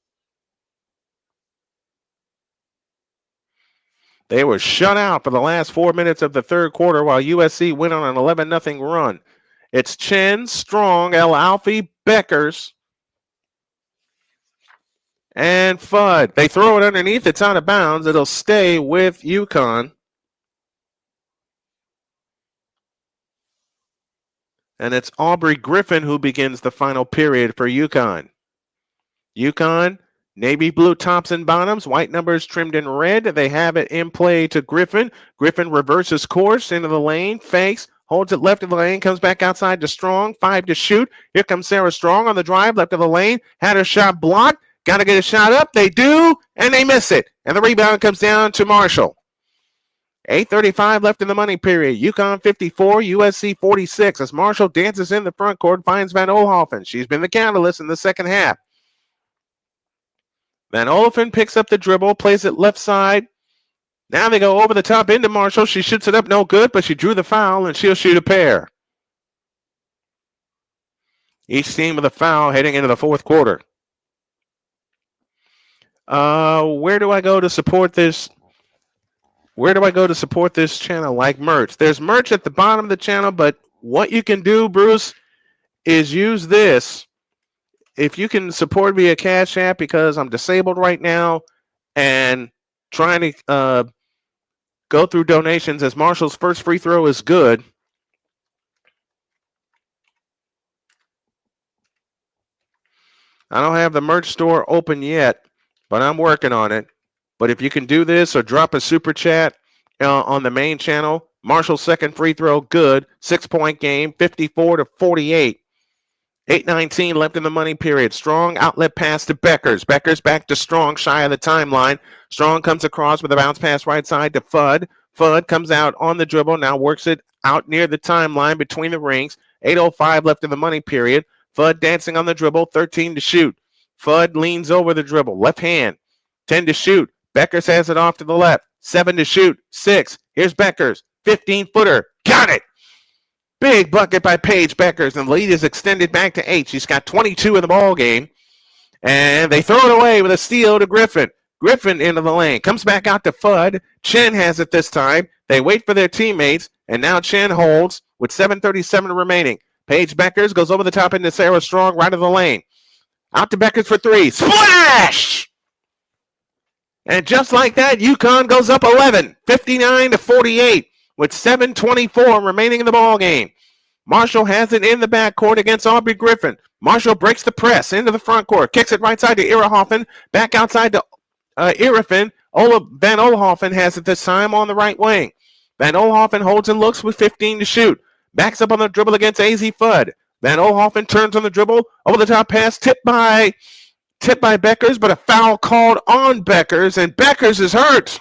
They were shut out for the last 4 minutes of the third quarter while USC went on an 11-0 run. It's Chen, Strong, El Alfie, Beckers, and Fudd. They throw it underneath. It's out of bounds. It'll stay with UConn. And it's Aubrey Griffin who begins the final period for UConn. UConn, navy blue tops and bottoms, white numbers trimmed in red. They have it in play to Griffin. Griffin reverses course into the lane, fakes, holds it left of the lane, comes back outside to Strong, 5 to shoot. Here comes Sarah Strong on the drive, left of the lane, had her shot blocked, got to get a shot up. They do, and they miss it. And the rebound comes down to Marshall. 8:35 left in the money period. UConn 54, USC 46. As Marshall dances in the front court, finds Van Olhoffen. She's been the catalyst in the second half. Van Olhoffen picks up the dribble, plays it left side. Now they go over the top into Marshall. She shoots it up, no good, but she drew the foul, and she'll shoot a pair. Each team with a foul heading into the fourth quarter. Where do I go to support this? Where do I go to support this channel? Like merch. There's merch at the bottom of the channel, but what you can do, Bruce, is use this. If you can support via Cash App, because I'm disabled right now and trying to go through donations, as Marshall's first free throw is good. I don't have the merch store open yet, but I'm working on it. But if you can do this or drop a super chat on the main channel, Marshall's second free throw, good. 6-point game, 54-48. 8:19 left in the money period. Strong outlet pass to Beckers. Beckers back to Strong, shy of the timeline. Strong comes across with a bounce pass right side to Fudd. Fudd comes out on the dribble, now works it out near the timeline between the rings. 8:05 left in the money period. Fudd dancing on the dribble, 13 to shoot. Fudd leans over the dribble, left hand, 10 to shoot. Beckers has it off to the left. 7 to shoot. 6. Here's Beckers. 15-footer. Got it. Big bucket by Paige Beckers, and the lead is extended back to 8. She's got 22 in the ball game. And they throw it away with a steal to Griffin. Griffin into the lane. Comes back out to Fudd. Chen has it this time. They wait for their teammates, and now Chen holds with 7:37 remaining. Paige Beckers goes over the top into Sarah Strong, right of the lane. Out to Beckers for 3. Splash! And just like that, UConn goes up 11, 59-48, with 7:24 remaining in the ball game. Marshall has it in the backcourt against Aubrey Griffin. Marshall breaks the press into the front court, kicks it right side to Irahoffen, back outside to Irifin. Van Olhoffen has it this time on the right wing. Van Olhoffen holds and looks with 15 to shoot. Backs up on the dribble against AZ Fudd. Van Olhoffen turns on the dribble, over the top pass, tipped by Beckers, but a foul called on Beckers, and Beckers is hurt.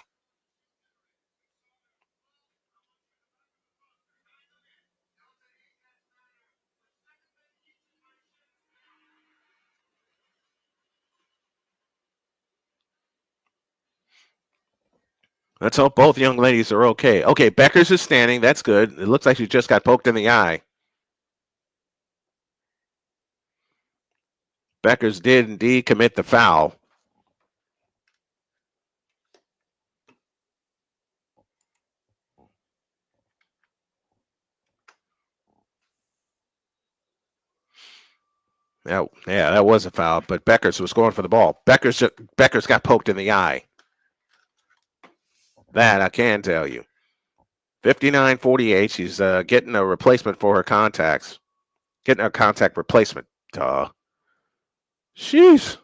Let's hope both young ladies are okay. Okay, Beckers is standing. That's good. It looks like she just got poked in the eye. Beckers did indeed commit the foul. Yeah, that was a foul, but Beckers was going for the ball. Beckers got poked in the eye. That I can tell you. 59-48. She's getting a replacement for her contacts. Getting a contact replacement. Duh. Jeez.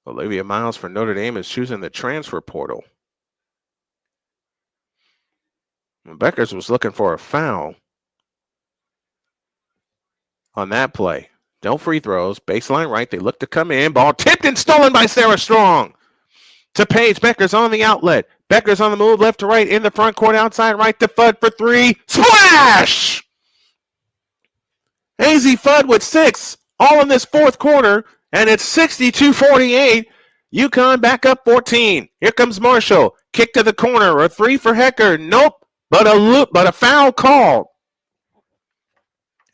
Olivia Miles for Notre Dame is choosing the transfer portal. Beckers was looking for a foul on that play. No free throws. Baseline right. They look to come in. Ball tipped and stolen by Sarah Strong. To Paige. Beckers on the outlet. Beckers on the move left to right in the front court outside right to Fudd for 3. Splash! AZ Fudd with 6 all in this fourth quarter, and it's 62-48. UConn back up 14. Here comes Marshall. Kick to the corner. A 3 for Hecker. Nope. But a foul called.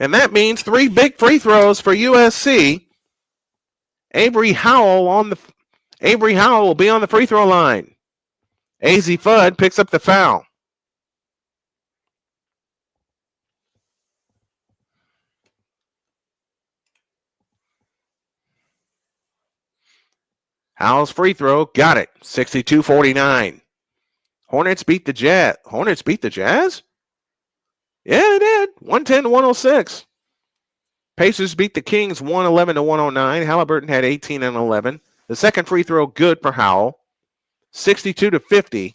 And that means 3 big free throws for USC. Avery Howell will be on the free throw line. AZ Fudd picks up the foul. Howell's free throw, got it. 62-49. Hornets beat the Jazz. Hornets beat the Jazz? Yeah, they did. 110-106. Pacers beat the Kings 111-109. Halliburton had 18 and 11. The second free throw good for Howell. 62-50.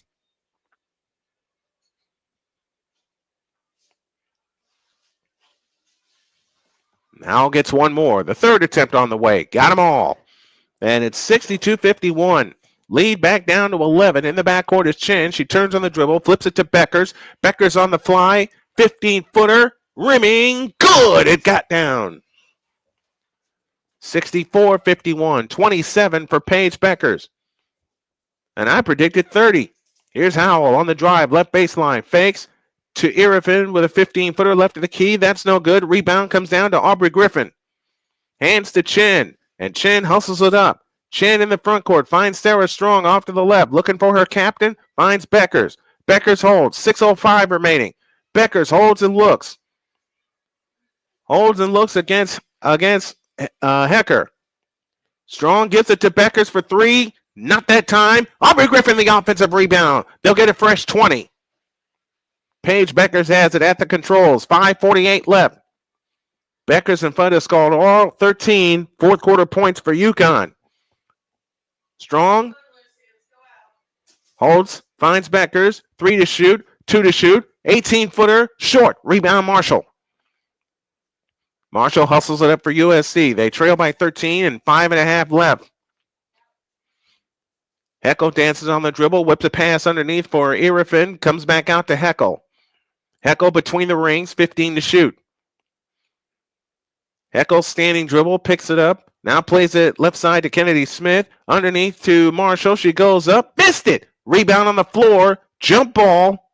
Howell gets one more. The third attempt on the way. Got them all. And it's 62-51. Lead back down to 11. In the backcourt is Chen. She turns on the dribble, flips it to Beckers. Beckers on the fly. 15-footer. Rimming. Good. It got down. 64-51. 27 for Paige Beckers. And I predicted 30. Here's Howell on the drive. Left baseline. Fakes to Irvin with a 15-footer left of the key. That's no good. Rebound comes down to Aubrey Griffin. Hands to Chen. And Chen hustles it up. Chen in the front court finds Sarah Strong off to the left. Looking for her captain. Finds Beckers. Beckers holds. 6:05 remaining. Beckers holds and looks. Holds and looks against Hecker. Strong gives it to Beckers for 3. Not that time. Aubrey Griffin the offensive rebound. They'll get a fresh 20. Paige Beckers has it at the controls. 5:48 left. Beckers and Fudd have scored all 13 fourth quarter points for UConn. Strong holds, finds Beckers. 3 to shoot, 2 to shoot. 18-footer, short. Rebound Marshall. Marshall hustles it up for USC. They trail by 13 and 5.5 left. Heckel dances on the dribble, whips a pass underneath for Irvin. Comes back out to Heckel. Heckel between the rings, 15 to shoot. Heckel standing dribble, picks it up. Now plays it left side to Kennedy Smith. Underneath to Marshall. She goes up. Missed it. Rebound on the floor. Jump ball.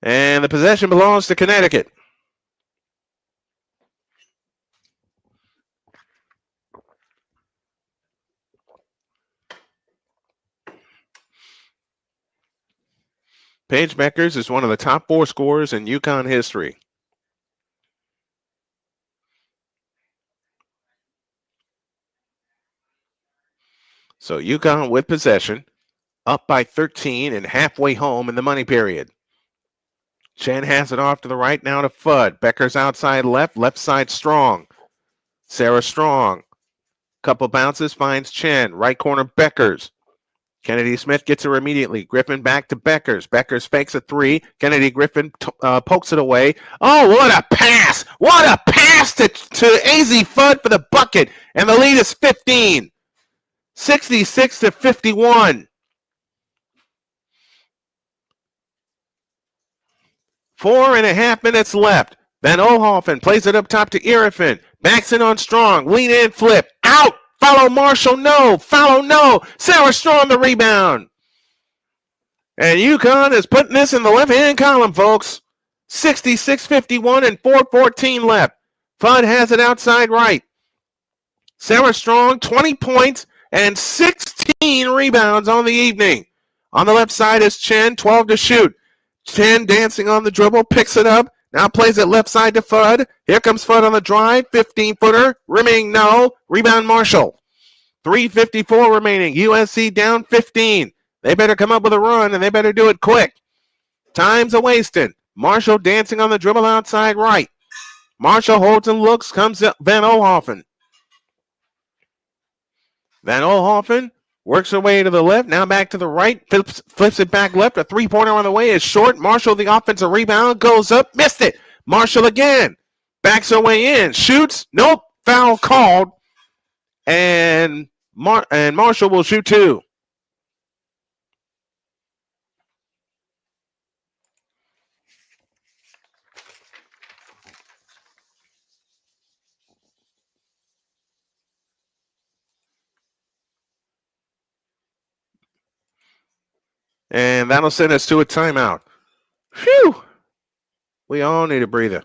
And the possession belongs to Connecticut. Paige Beckers is one of the top 4 scorers in UConn history. So UConn with possession, up by 13 and halfway home in the money period. Chen has it off to the right now to Fudd. Beckers outside left, left side Strong. Sarah Strong. Couple bounces, finds Chen. Right corner Beckers. Kennedy Smith gets her immediately. Griffin back to Beckers. Beckers fakes a 3. Kennedy Griffin pokes it away. Oh, what a pass! What a pass to AZ Fudd for the bucket. And the lead is 15. 66-51. 4.5 minutes left. Van Oelhoffen plays it up top to Irvin. Backs it on Strong. Lean in, flip. Out! Follow Marshall. No. Follow no. Sarah Strong the rebound. And UConn is putting this in the left-hand column, folks. 66-51 and 4:14 left. Fudd has it outside right. Sarah Strong, 20 points and 16 rebounds on the evening. On the left side is Chen, 12 to shoot. Chen dancing on the dribble, picks it up. Now plays it left side to Fudd. Here comes Fudd on the drive. 15-footer. Rimming, no. Rebound Marshall. 3:54 remaining. USC down 15. They better come up with a run, and they better do it quick. Time's a-wasting. Marshall dancing on the dribble outside right. Marshall holds and looks. Comes Van Oelhoffen. Van Oelhoffen works her way to the left. Now back to the right. Flips it back left. A 3-pointer on the way is short. Marshall, the offensive rebound, goes up. Missed it. Marshall again. Backs her way in. Shoots. Nope. Foul called. And Marshall will shoot 2. And that'll send us to a timeout. Phew! We all need a breather.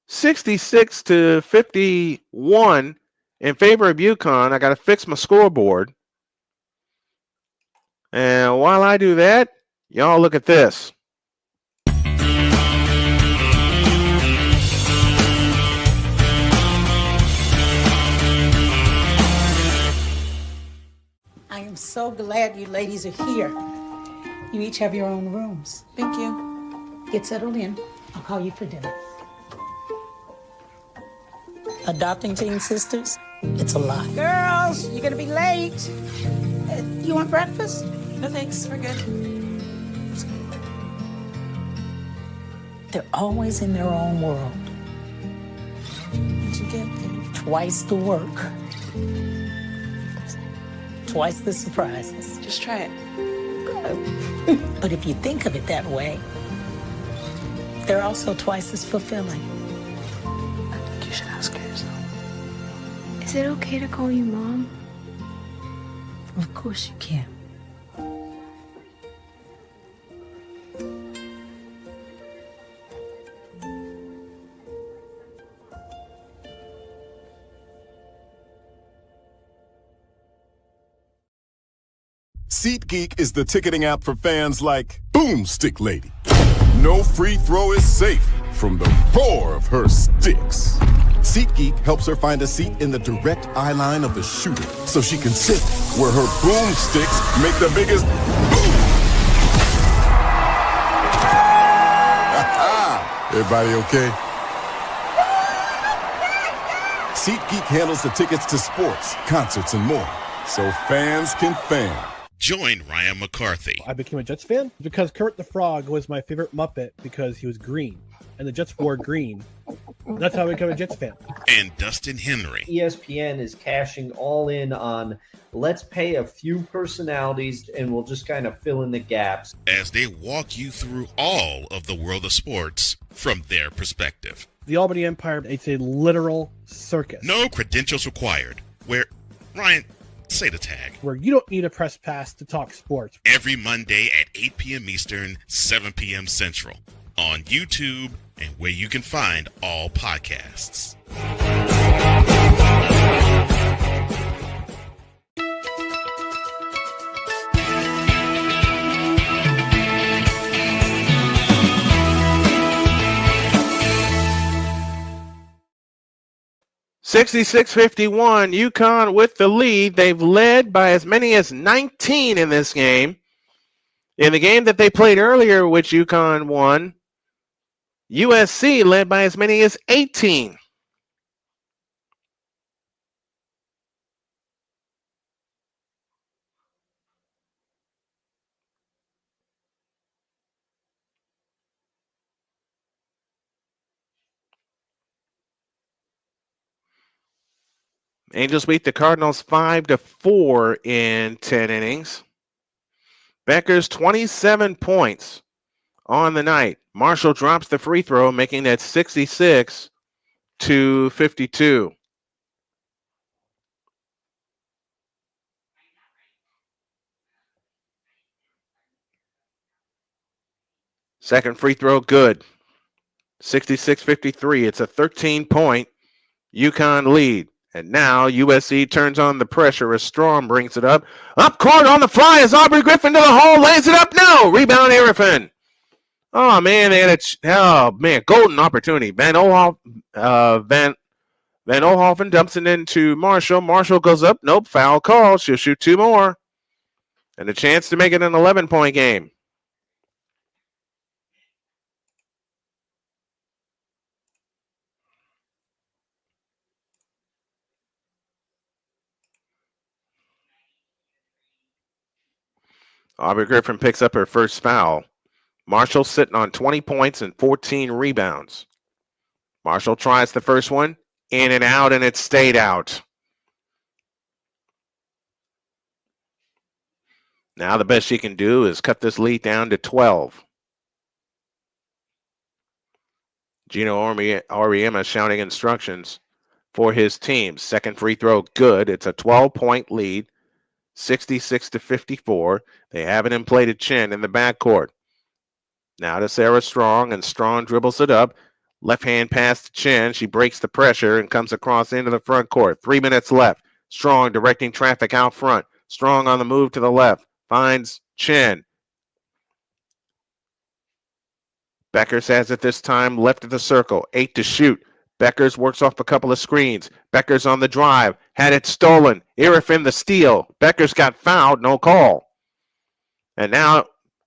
66-51 in favor of UConn. I got to fix my scoreboard. And while I do that, y'all look at this. I am so glad you ladies are here. You each have your own rooms. Thank you. Get settled in. I'll call you for dinner. Adopting teen sisters, it's a lot. Girls, you're gonna be late. You want breakfast? No thanks, we're good. They're always in their own world. What'd you get, babe? Twice the work. Twice the surprises. Just try it. But if you think of it that way, they're also twice as fulfilling. I think you should ask her yourself. Is it okay to call you Mom? Of course you can. SeatGeek is the ticketing app for fans like Boomstick Lady. No free throw is safe from the roar of her sticks. SeatGeek helps her find a seat in the direct eye line of the shooter so she can sit where her boomsticks make the biggest boom. Everybody okay? SeatGeek handles the tickets to sports, concerts, and more, so fans can fan. Join Ryan McCarthy. I became a Jets fan because Kurt the Frog was my favorite Muppet because he was green, and the Jets wore green. That's how I became a Jets fan. And Dustin Henry. ESPN is cashing all in on let's pay a few personalities and we'll just kind of fill in the gaps. As they walk you through all of the world of sports from their perspective. The Albany Empire, it's a literal circus. No credentials required. Where, Ryan, say the tag. Where you don't need a press pass to talk sports. Every Monday at 8 p.m. Eastern, 7 p.m. Central. On YouTube and where you can find all podcasts. $66-51, UConn with the lead. They've led by as many as 19 in this game. In the game that they played earlier, which UConn won, USC led by as many as 18. Angels beat the Cardinals 5-4 in 10 innings. Becker's 27 points on the night. Marshall drops the free throw, making that 66-52. Second free throw, good. 66-53. It's a 13-point UConn lead. And now USC turns on the pressure as Strom brings it up. Up court on the fly as Aubrey Griffin to the hole. Lays it up. No. Rebound, Arifin. Oh, man. They had golden opportunity. Van Oelhoffen dumps it into Marshall. Marshall goes up. Nope. Foul call. She'll shoot two more. And a chance to make it an 11-point game. Aubrey Griffin picks up her first foul. Marshall sitting on 20 points and 14 rebounds. Marshall tries the first one. In and out, and it stayed out. Now the best she can do is cut this lead down to 12. Gino Auriemma shouting instructions for his team. Second free throw, good. It's a 12-point lead 66-54. They have an inflated chin in the backcourt. Now to Sarah Strong, and Strong dribbles it up. Left hand pass to Chin. She breaks the pressure and comes across into the front court. 3 minutes left. Strong directing traffic out front. Strong on the move to the left. Finds Chin. Beckers has it this time left of the circle. 8 to shoot. Beckers works off a couple of screens. Beckers on the drive. Had it stolen. Irifin the steal. Beckers got fouled. No call. And now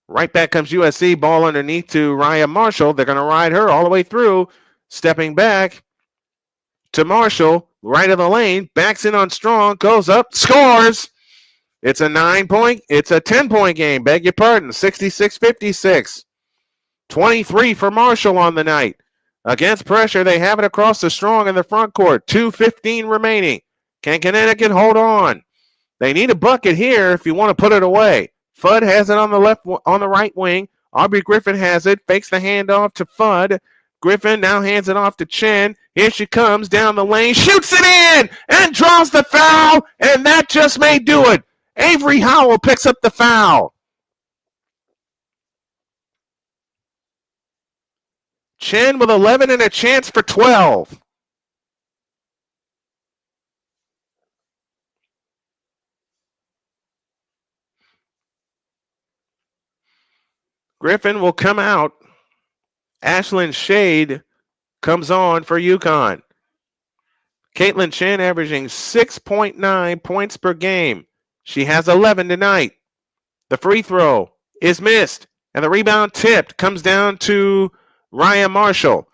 right back comes USC. Ball underneath to Raya Marshall. They're going to ride her all the way through. Stepping back to Marshall. Right of the lane. Backs in on Strong. Goes up. Scores. It's a 10-point game. Beg your pardon. 66-56. 23 for Marshall on the night. Against pressure, they have it across the Strong in the front court. 2:15 remaining. Can Connecticut hold on? They need a bucket here if you want to put it away. Fudd has it on the right wing. Aubrey Griffin has it. Fakes the handoff to Fudd. Griffin now hands it off to Chen. Here she comes down the lane. Shoots it in and draws the foul. And that just may do it. Avery Howell picks up the foul. Chen with 11 and a chance for 12. Griffin will come out. Ashlyn Shade comes on for UConn. Caitlin Chen averaging 6.9 points per game. She has 11 tonight. The free throw is missed, and the rebound tipped comes down to Raya Marshall.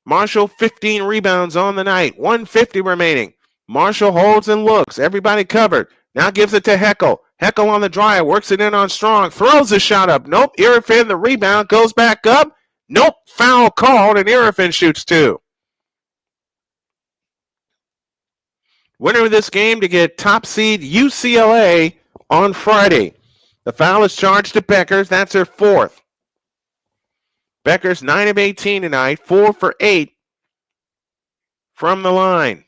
Marshall, 15 rebounds on the night. 1:50 remaining. Marshall holds and looks. Everybody covered. Now gives it to Heckel. Heckel on the drive. Works it in on Strong. Throws the shot up. Nope. Irifin, the rebound, goes back up. Nope. Foul called, and Irifin shoots two. Winner of this game to get top seed UCLA on Friday. The foul is charged to Beckers. That's her fourth. Beckers 9 of 18 tonight, 4 for 8 from the line.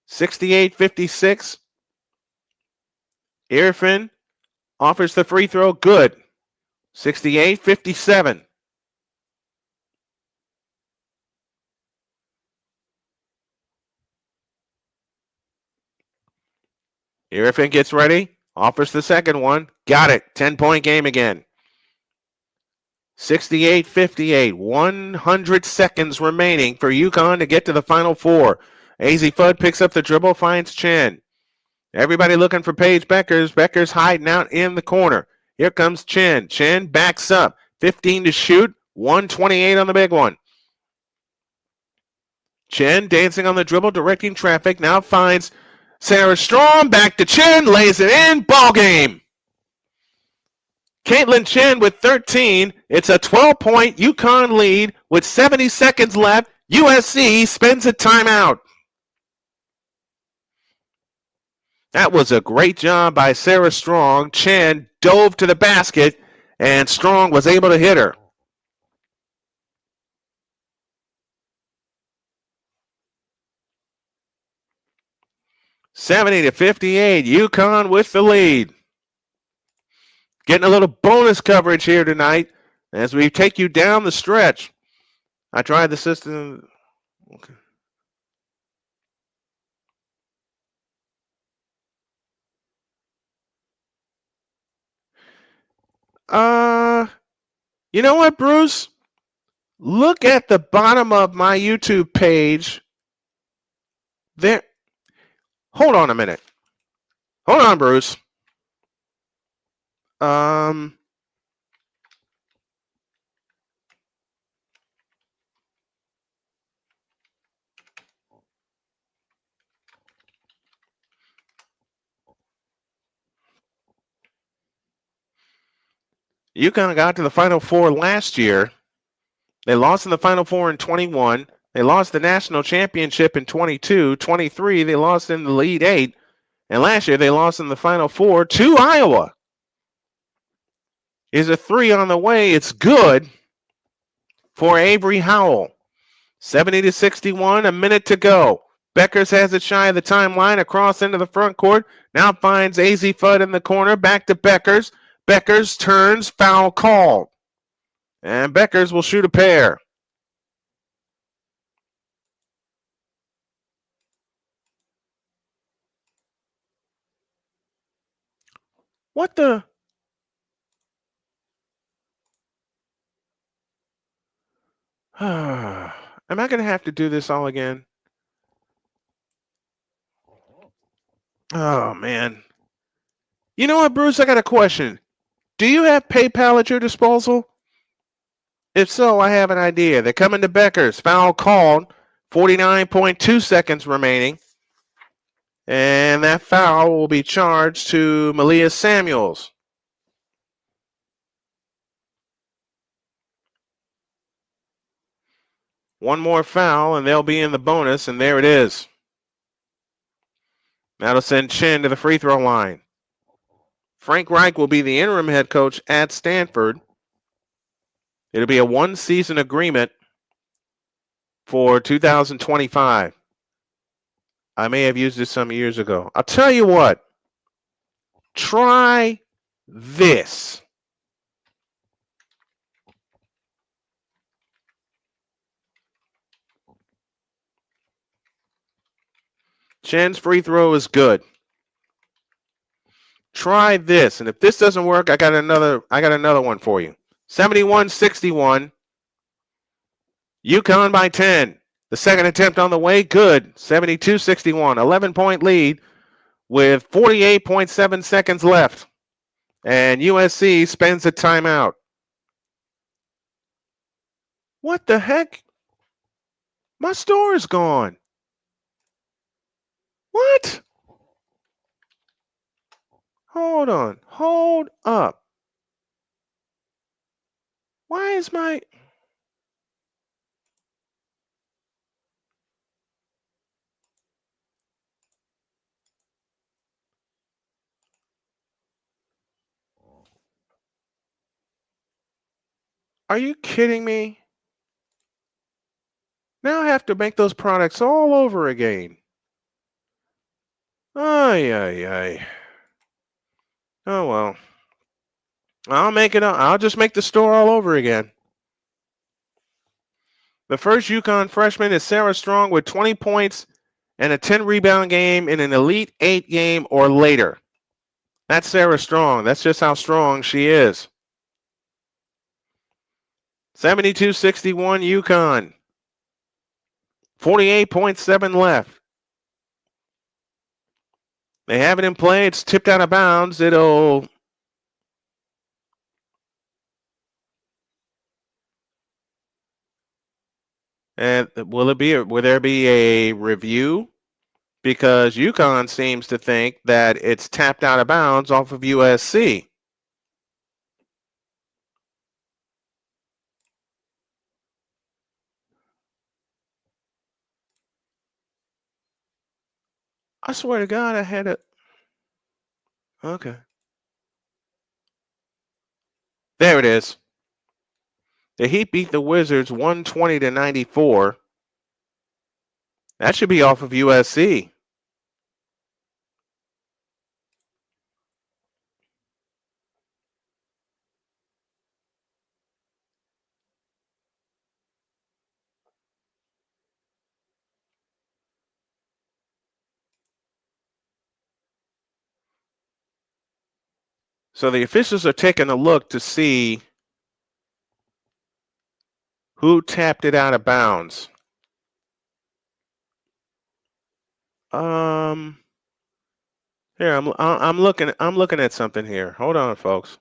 68-56. Irifin offers the free throw. Good. 68-57. Irifin gets ready. Offers the second one. Got it. 10-point game again. 68-58. 100 seconds remaining for UConn to get to the Final Four. AZ Fudd picks up the dribble, finds Chen. Everybody looking for Paige Beckers. Beckers hiding out in the corner. Here comes Chen. Chen backs up. 15 to shoot. 128 on the big one. Chen dancing on the dribble, directing traffic. Now finds Sarah Strong. Back to Chen. Lays it in. Ball game. Caitlin Chen with 13. It's a 12-point UConn lead with 70 seconds left. USC spends a timeout. That was a great job by Sarah Strong. Chen dove to the basket, and Strong was able to hit her. (70-58). UConn with the lead. Getting a little bonus coverage here tonight as we take you down the stretch. I tried the system. Okay. You know what, Bruce? Look at the bottom of my YouTube page. There. Hold on a minute. Hold on, Bruce. UConn got to the Final Four last year. They lost in the Final Four in 21. They lost the national championship in 22. 23, they lost in the Elite Eight. And last year, they lost in the Final Four to Iowa. Is a 3 on the way. It's good for Avery Howell. 70-61, a minute to go. Beckers has it shy of the timeline, across into the front court. Now finds AZ Fudd in the corner. Back to Beckers. Beckers turns, foul called. And Beckers will shoot a pair. What the? Am I going to have to do this all again? Oh, man. You know what, Bruce? I got a question. Do you have PayPal at your disposal? If so, I have an idea. They're coming to Beckers. Foul called. 49.2 seconds remaining. And that foul will be charged to Malia Samuels. One more foul, and they'll be in the bonus, and there it is. That'll send Chin to the free throw line. Frank Reich will be the interim head coach at Stanford. It'll be a one-season agreement for 2025. I may have used this some years ago. I'll tell you what. Try this. Chen's free throw is good. Try this, and if this doesn't work, I got another one for you. 71-61. UConn by 10. The second attempt on the way, good. 72-61. 11-point lead with 48.7 seconds left. And USC spends a timeout. What the heck? My store is gone. What? Hold on. Hold up. Why is my... Are you kidding me? Now I have to make those products all over again. Ay, ay, ay. Oh, well. I'll just make the store all over again. The first UConn freshman is Sarah Strong with 20 points and a 10-rebound game in an Elite 8 game or later. That's Sarah Strong. That's just how strong she is. 72-61 UConn. 48.7 left. They have it in play. It's tipped out of bounds. It'll... And will there be a review? Because UConn seems to think that it's tapped out of bounds off of USC. I swear to God, I had it. Okay. There it is. The Heat beat the Wizards 120-94. That should be off of USC. So the officials are taking a look to see who tapped it out of bounds. Here, I'm looking at something here. Hold on, folks.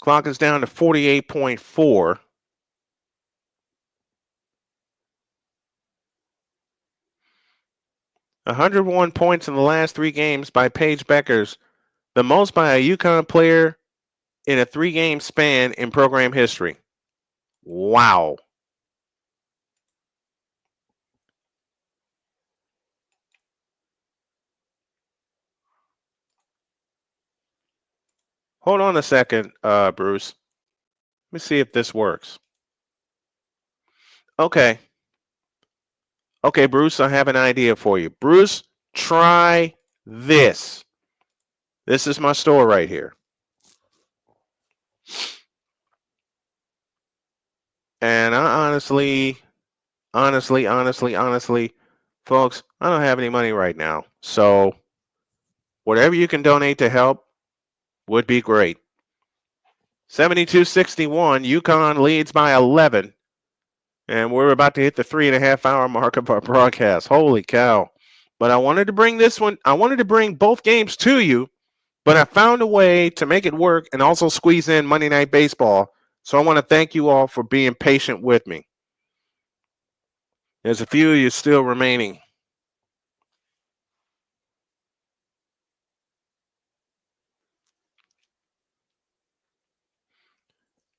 Clock is down to 48.4. $101 points in the last 3 games by Paige Beckers, the most by a UConn player in a 3-game span in program history. Wow. Hold on a second, Bruce. Let me see if this works. Okay. Okay, Bruce, I have an idea for you. Bruce, try this. This is my store right here. And I honestly, folks, I don't have any money right now. So whatever you can donate to help would be great. 72-61, UConn leads by 11. And we're about to hit the 3.5 hour mark of our broadcast. Holy cow. But I wanted to bring both games to you, but I found a way to make it work and also squeeze in Monday Night Baseball. So I want to thank you all for being patient with me. There's a few of you still remaining.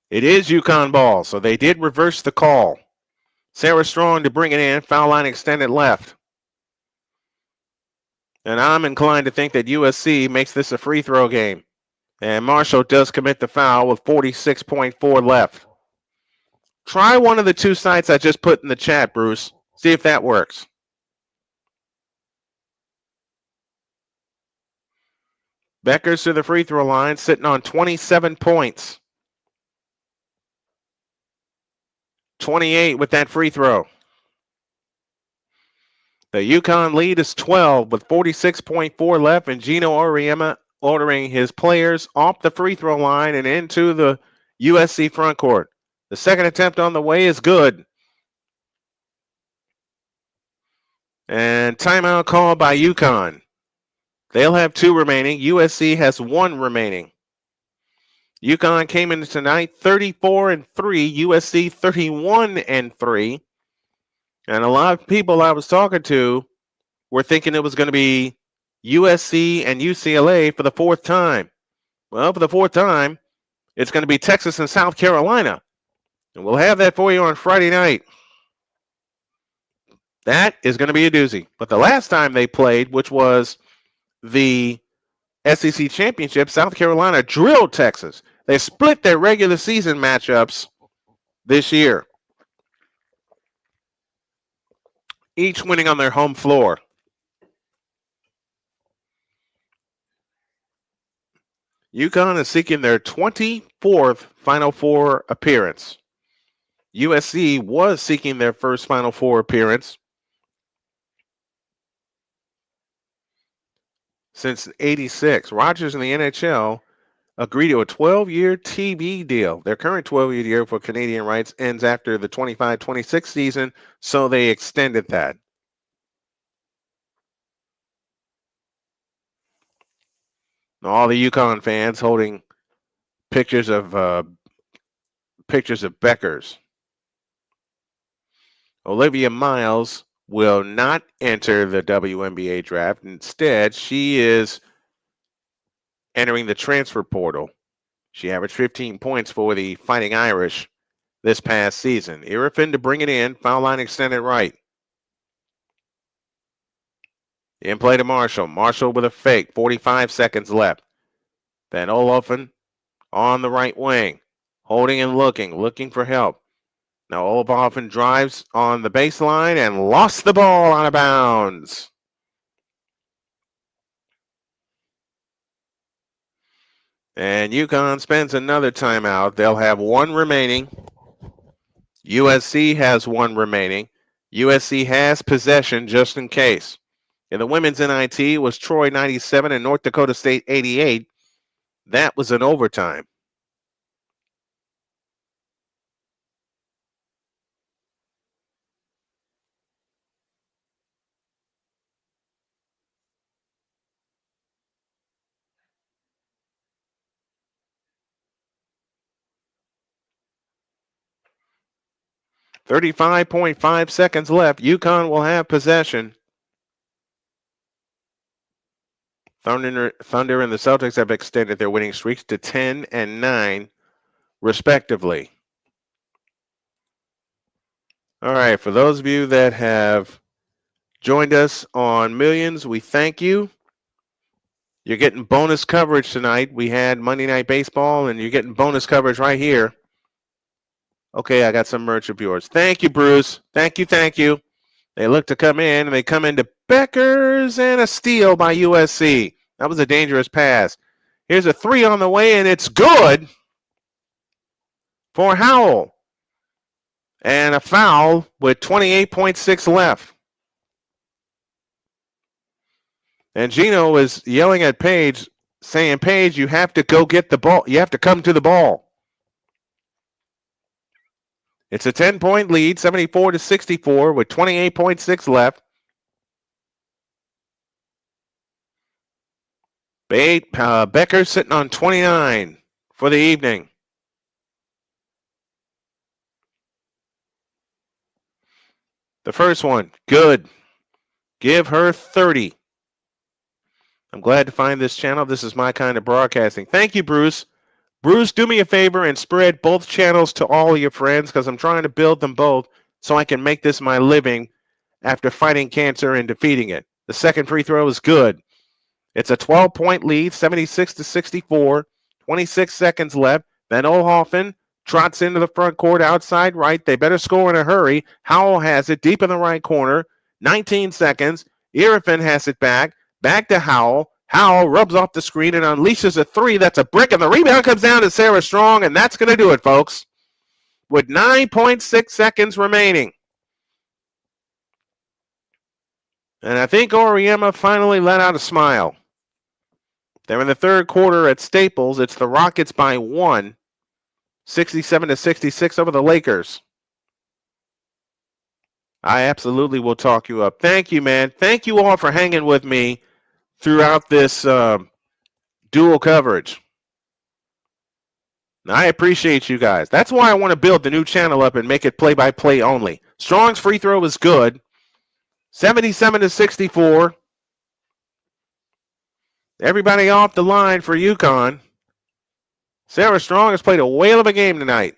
It is UConn ball, so they did reverse the call. Sarah Strong to bring it in, foul line extended left. And I'm inclined to think that USC makes this a free throw game. And Marshall does commit the foul with 46.4 left. Try one of the two sites I just put in the chat, Bruce. See if that works. Becker's to the free throw line, sitting on 27 points. 28 with that free throw. The UConn lead is 12 with 46.4 left, and Gino Auriemma ordering his players off the free throw line and into the USC front court. The second attempt on the way is good. And timeout called by UConn. They'll have 2 remaining. USC has 1 remaining. UConn came into tonight 34-3, USC 31-3. And a lot of people I was talking to were thinking it was going to be USC and UCLA for the 4th time. Well, for the 4th time, it's going to be Texas and South Carolina. And we'll have that for you on Friday night. That is going to be a doozy. But the last time they played, which was the SEC Championship, South Carolina drilled Texas. They split their regular season matchups this year, each winning on their home floor. UConn is seeking their 24th Final Four appearance. USC was seeking their first Final Four appearance since '86. Rogers and the NHL agreed to a 12-year TV deal. Their current 12-year deal for Canadian rights ends after the 25-26 season, so they extended that. All the UConn fans holding pictures of Beckers. Olivia Miles will not enter the WNBA draft. Instead, she is entering the transfer portal. She averaged 15 points for the Fighting Irish this past season. Irifin to bring it in. Foul line extended right. In play to Marshall. Marshall with a fake. 45 seconds left. Van Olofsen on the right wing. Holding and looking for help. Now Olofsen drives on the baseline and lost the ball out of bounds. And UConn spends another timeout. They'll have 1 remaining. USC has 1 remaining. USC has possession just in case. In the women's NIT was Troy 97 and North Dakota State 88. That was an overtime. .5 seconds left. UConn will have possession. Thunder and the Celtics have extended their winning streaks to 10 and 9, respectively. All right, for those of you that have joined us on Millions, we thank you. You're getting bonus coverage tonight. We had Monday Night Baseball, and you're getting bonus coverage right here. Okay, I got some merch of yours. Thank you, Bruce. Thank you, thank you. They look to come in, and they come into Beckers and a steal by USC. That was a dangerous pass. Here's a 3 on the way, and it's good for Howell. And a foul with 28.6 left. And Gino was yelling at Paige, saying, Paige, you have to go get the ball. You have to come to the ball. It's a 10-point lead, 74-64 with 28.6 left. Becker sitting on 29 for the evening. The first one, good. Give her 30. I'm glad to find this channel. This is my kind of broadcasting. Thank you, Bruce. Bruce, do me a favor and spread both channels to all of your friends because I'm trying to build them both so I can make this my living after fighting cancer and defeating it. The second free throw is good. It's a 12-point lead, 76-64, 26 seconds left. Van Oelhoffen trots into the front court outside right. They better score in a hurry. Howell has it deep in the right corner. 19 seconds. Irfin has it back. Back to Howell. Howell rubs off the screen and unleashes a 3. That's a brick, and the rebound comes down to Sarah Strong, and that's going to do it, folks. With 9.6 seconds remaining. And I think Oriema finally let out a smile. They're in the third quarter at Staples. It's the Rockets by 1. 67-66 over the Lakers. I absolutely will talk you up. Thank you, man. Thank you all for hanging with me throughout this dual coverage. I appreciate you guys. That's why I want to build the new channel up and make it play-by-play only. Strong's free throw is good. 77-64. Everybody off the line for UConn. Sarah Strong has played a whale of a game tonight.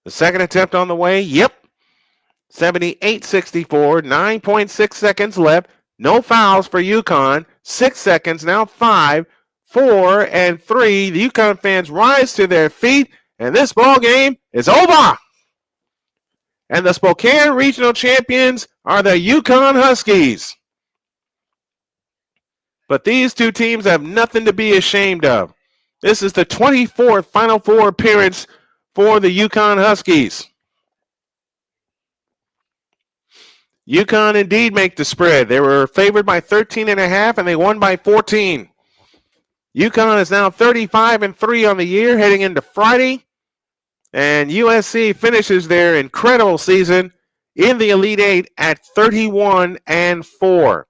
The second attempt on the way. Yep. 78-64. 9.6 seconds left. No fouls for UConn. 6 seconds. Now 5, 4, and 3. The UConn fans rise to their feet, and this ball game is over. And the Spokane Regional Champions are the UConn Huskies. But these two teams have nothing to be ashamed of. This is the 24th Final Four appearance for the UConn Huskies. UConn indeed make the spread. They were favored by 13.5, and they won by 14. UConn is now 35-3 on the year heading into Friday. And USC finishes their incredible season in the Elite Eight at 31-4.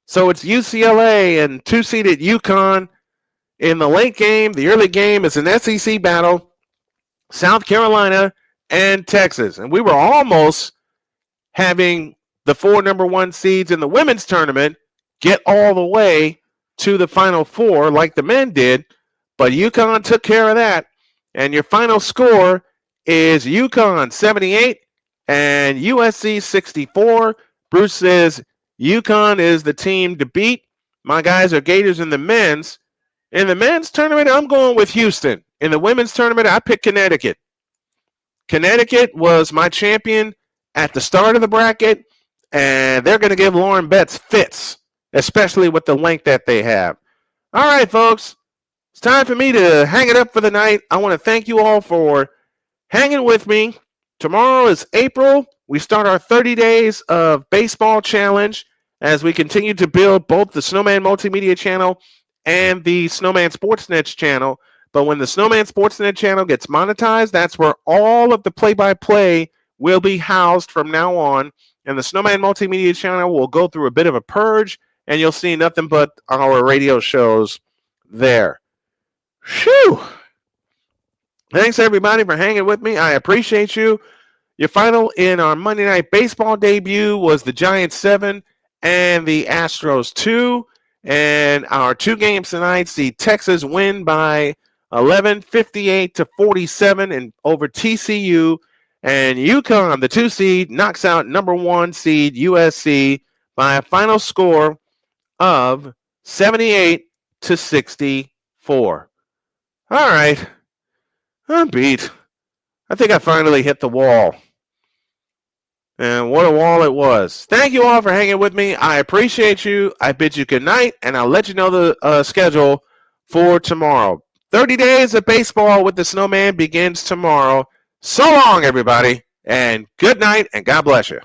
So it's UCLA and two-seeded UConn in the late game. The early game is an SEC battle, South Carolina and Texas. And we were almost having the 4 number 1 seeds in the women's tournament get all the way to the Final Four like the men did. But UConn took care of that. And your final score is UConn 78 and USC 64. Bruce says UConn is the team to beat. My guys are Gators in the men's. In the men's tournament, I'm going with Houston. In the women's tournament, I picked Connecticut. Connecticut was my champion at the start of the bracket, and they're going to give Lauren Betts fits, especially with the length that they have. All right, folks. It's time for me to hang it up for the night. I want to thank you all for hanging with me. Tomorrow is April. We start our 30 days of baseball challenge as we continue to build both the Snowman Multimedia channel and the Snowman Sportsnet channel. But when the Snowman Sportsnet channel gets monetized, that's where all of the play-by-play will be housed from now on. And the Snowman Multimedia channel will go through a bit of a purge, and you'll see nothing but our radio shows there. Whew. Thanks, everybody, for hanging with me. I appreciate you. Your final in our Monday Night Baseball debut was the Giants 7 and the Astros 2. And our 2 games tonight see Texas win by 11, 58-47 and over TCU. And UConn, the 2 seed, knocks out number 1 seed USC by a final score of 78-64. All right. I'm beat. I think I finally hit the wall. And what a wall it was. Thank you all for hanging with me. I appreciate you. I bid you good night, and I'll let you know the schedule for tomorrow. 30 days of baseball with the Snowman begins tomorrow. So long, everybody, and good night, and God bless you.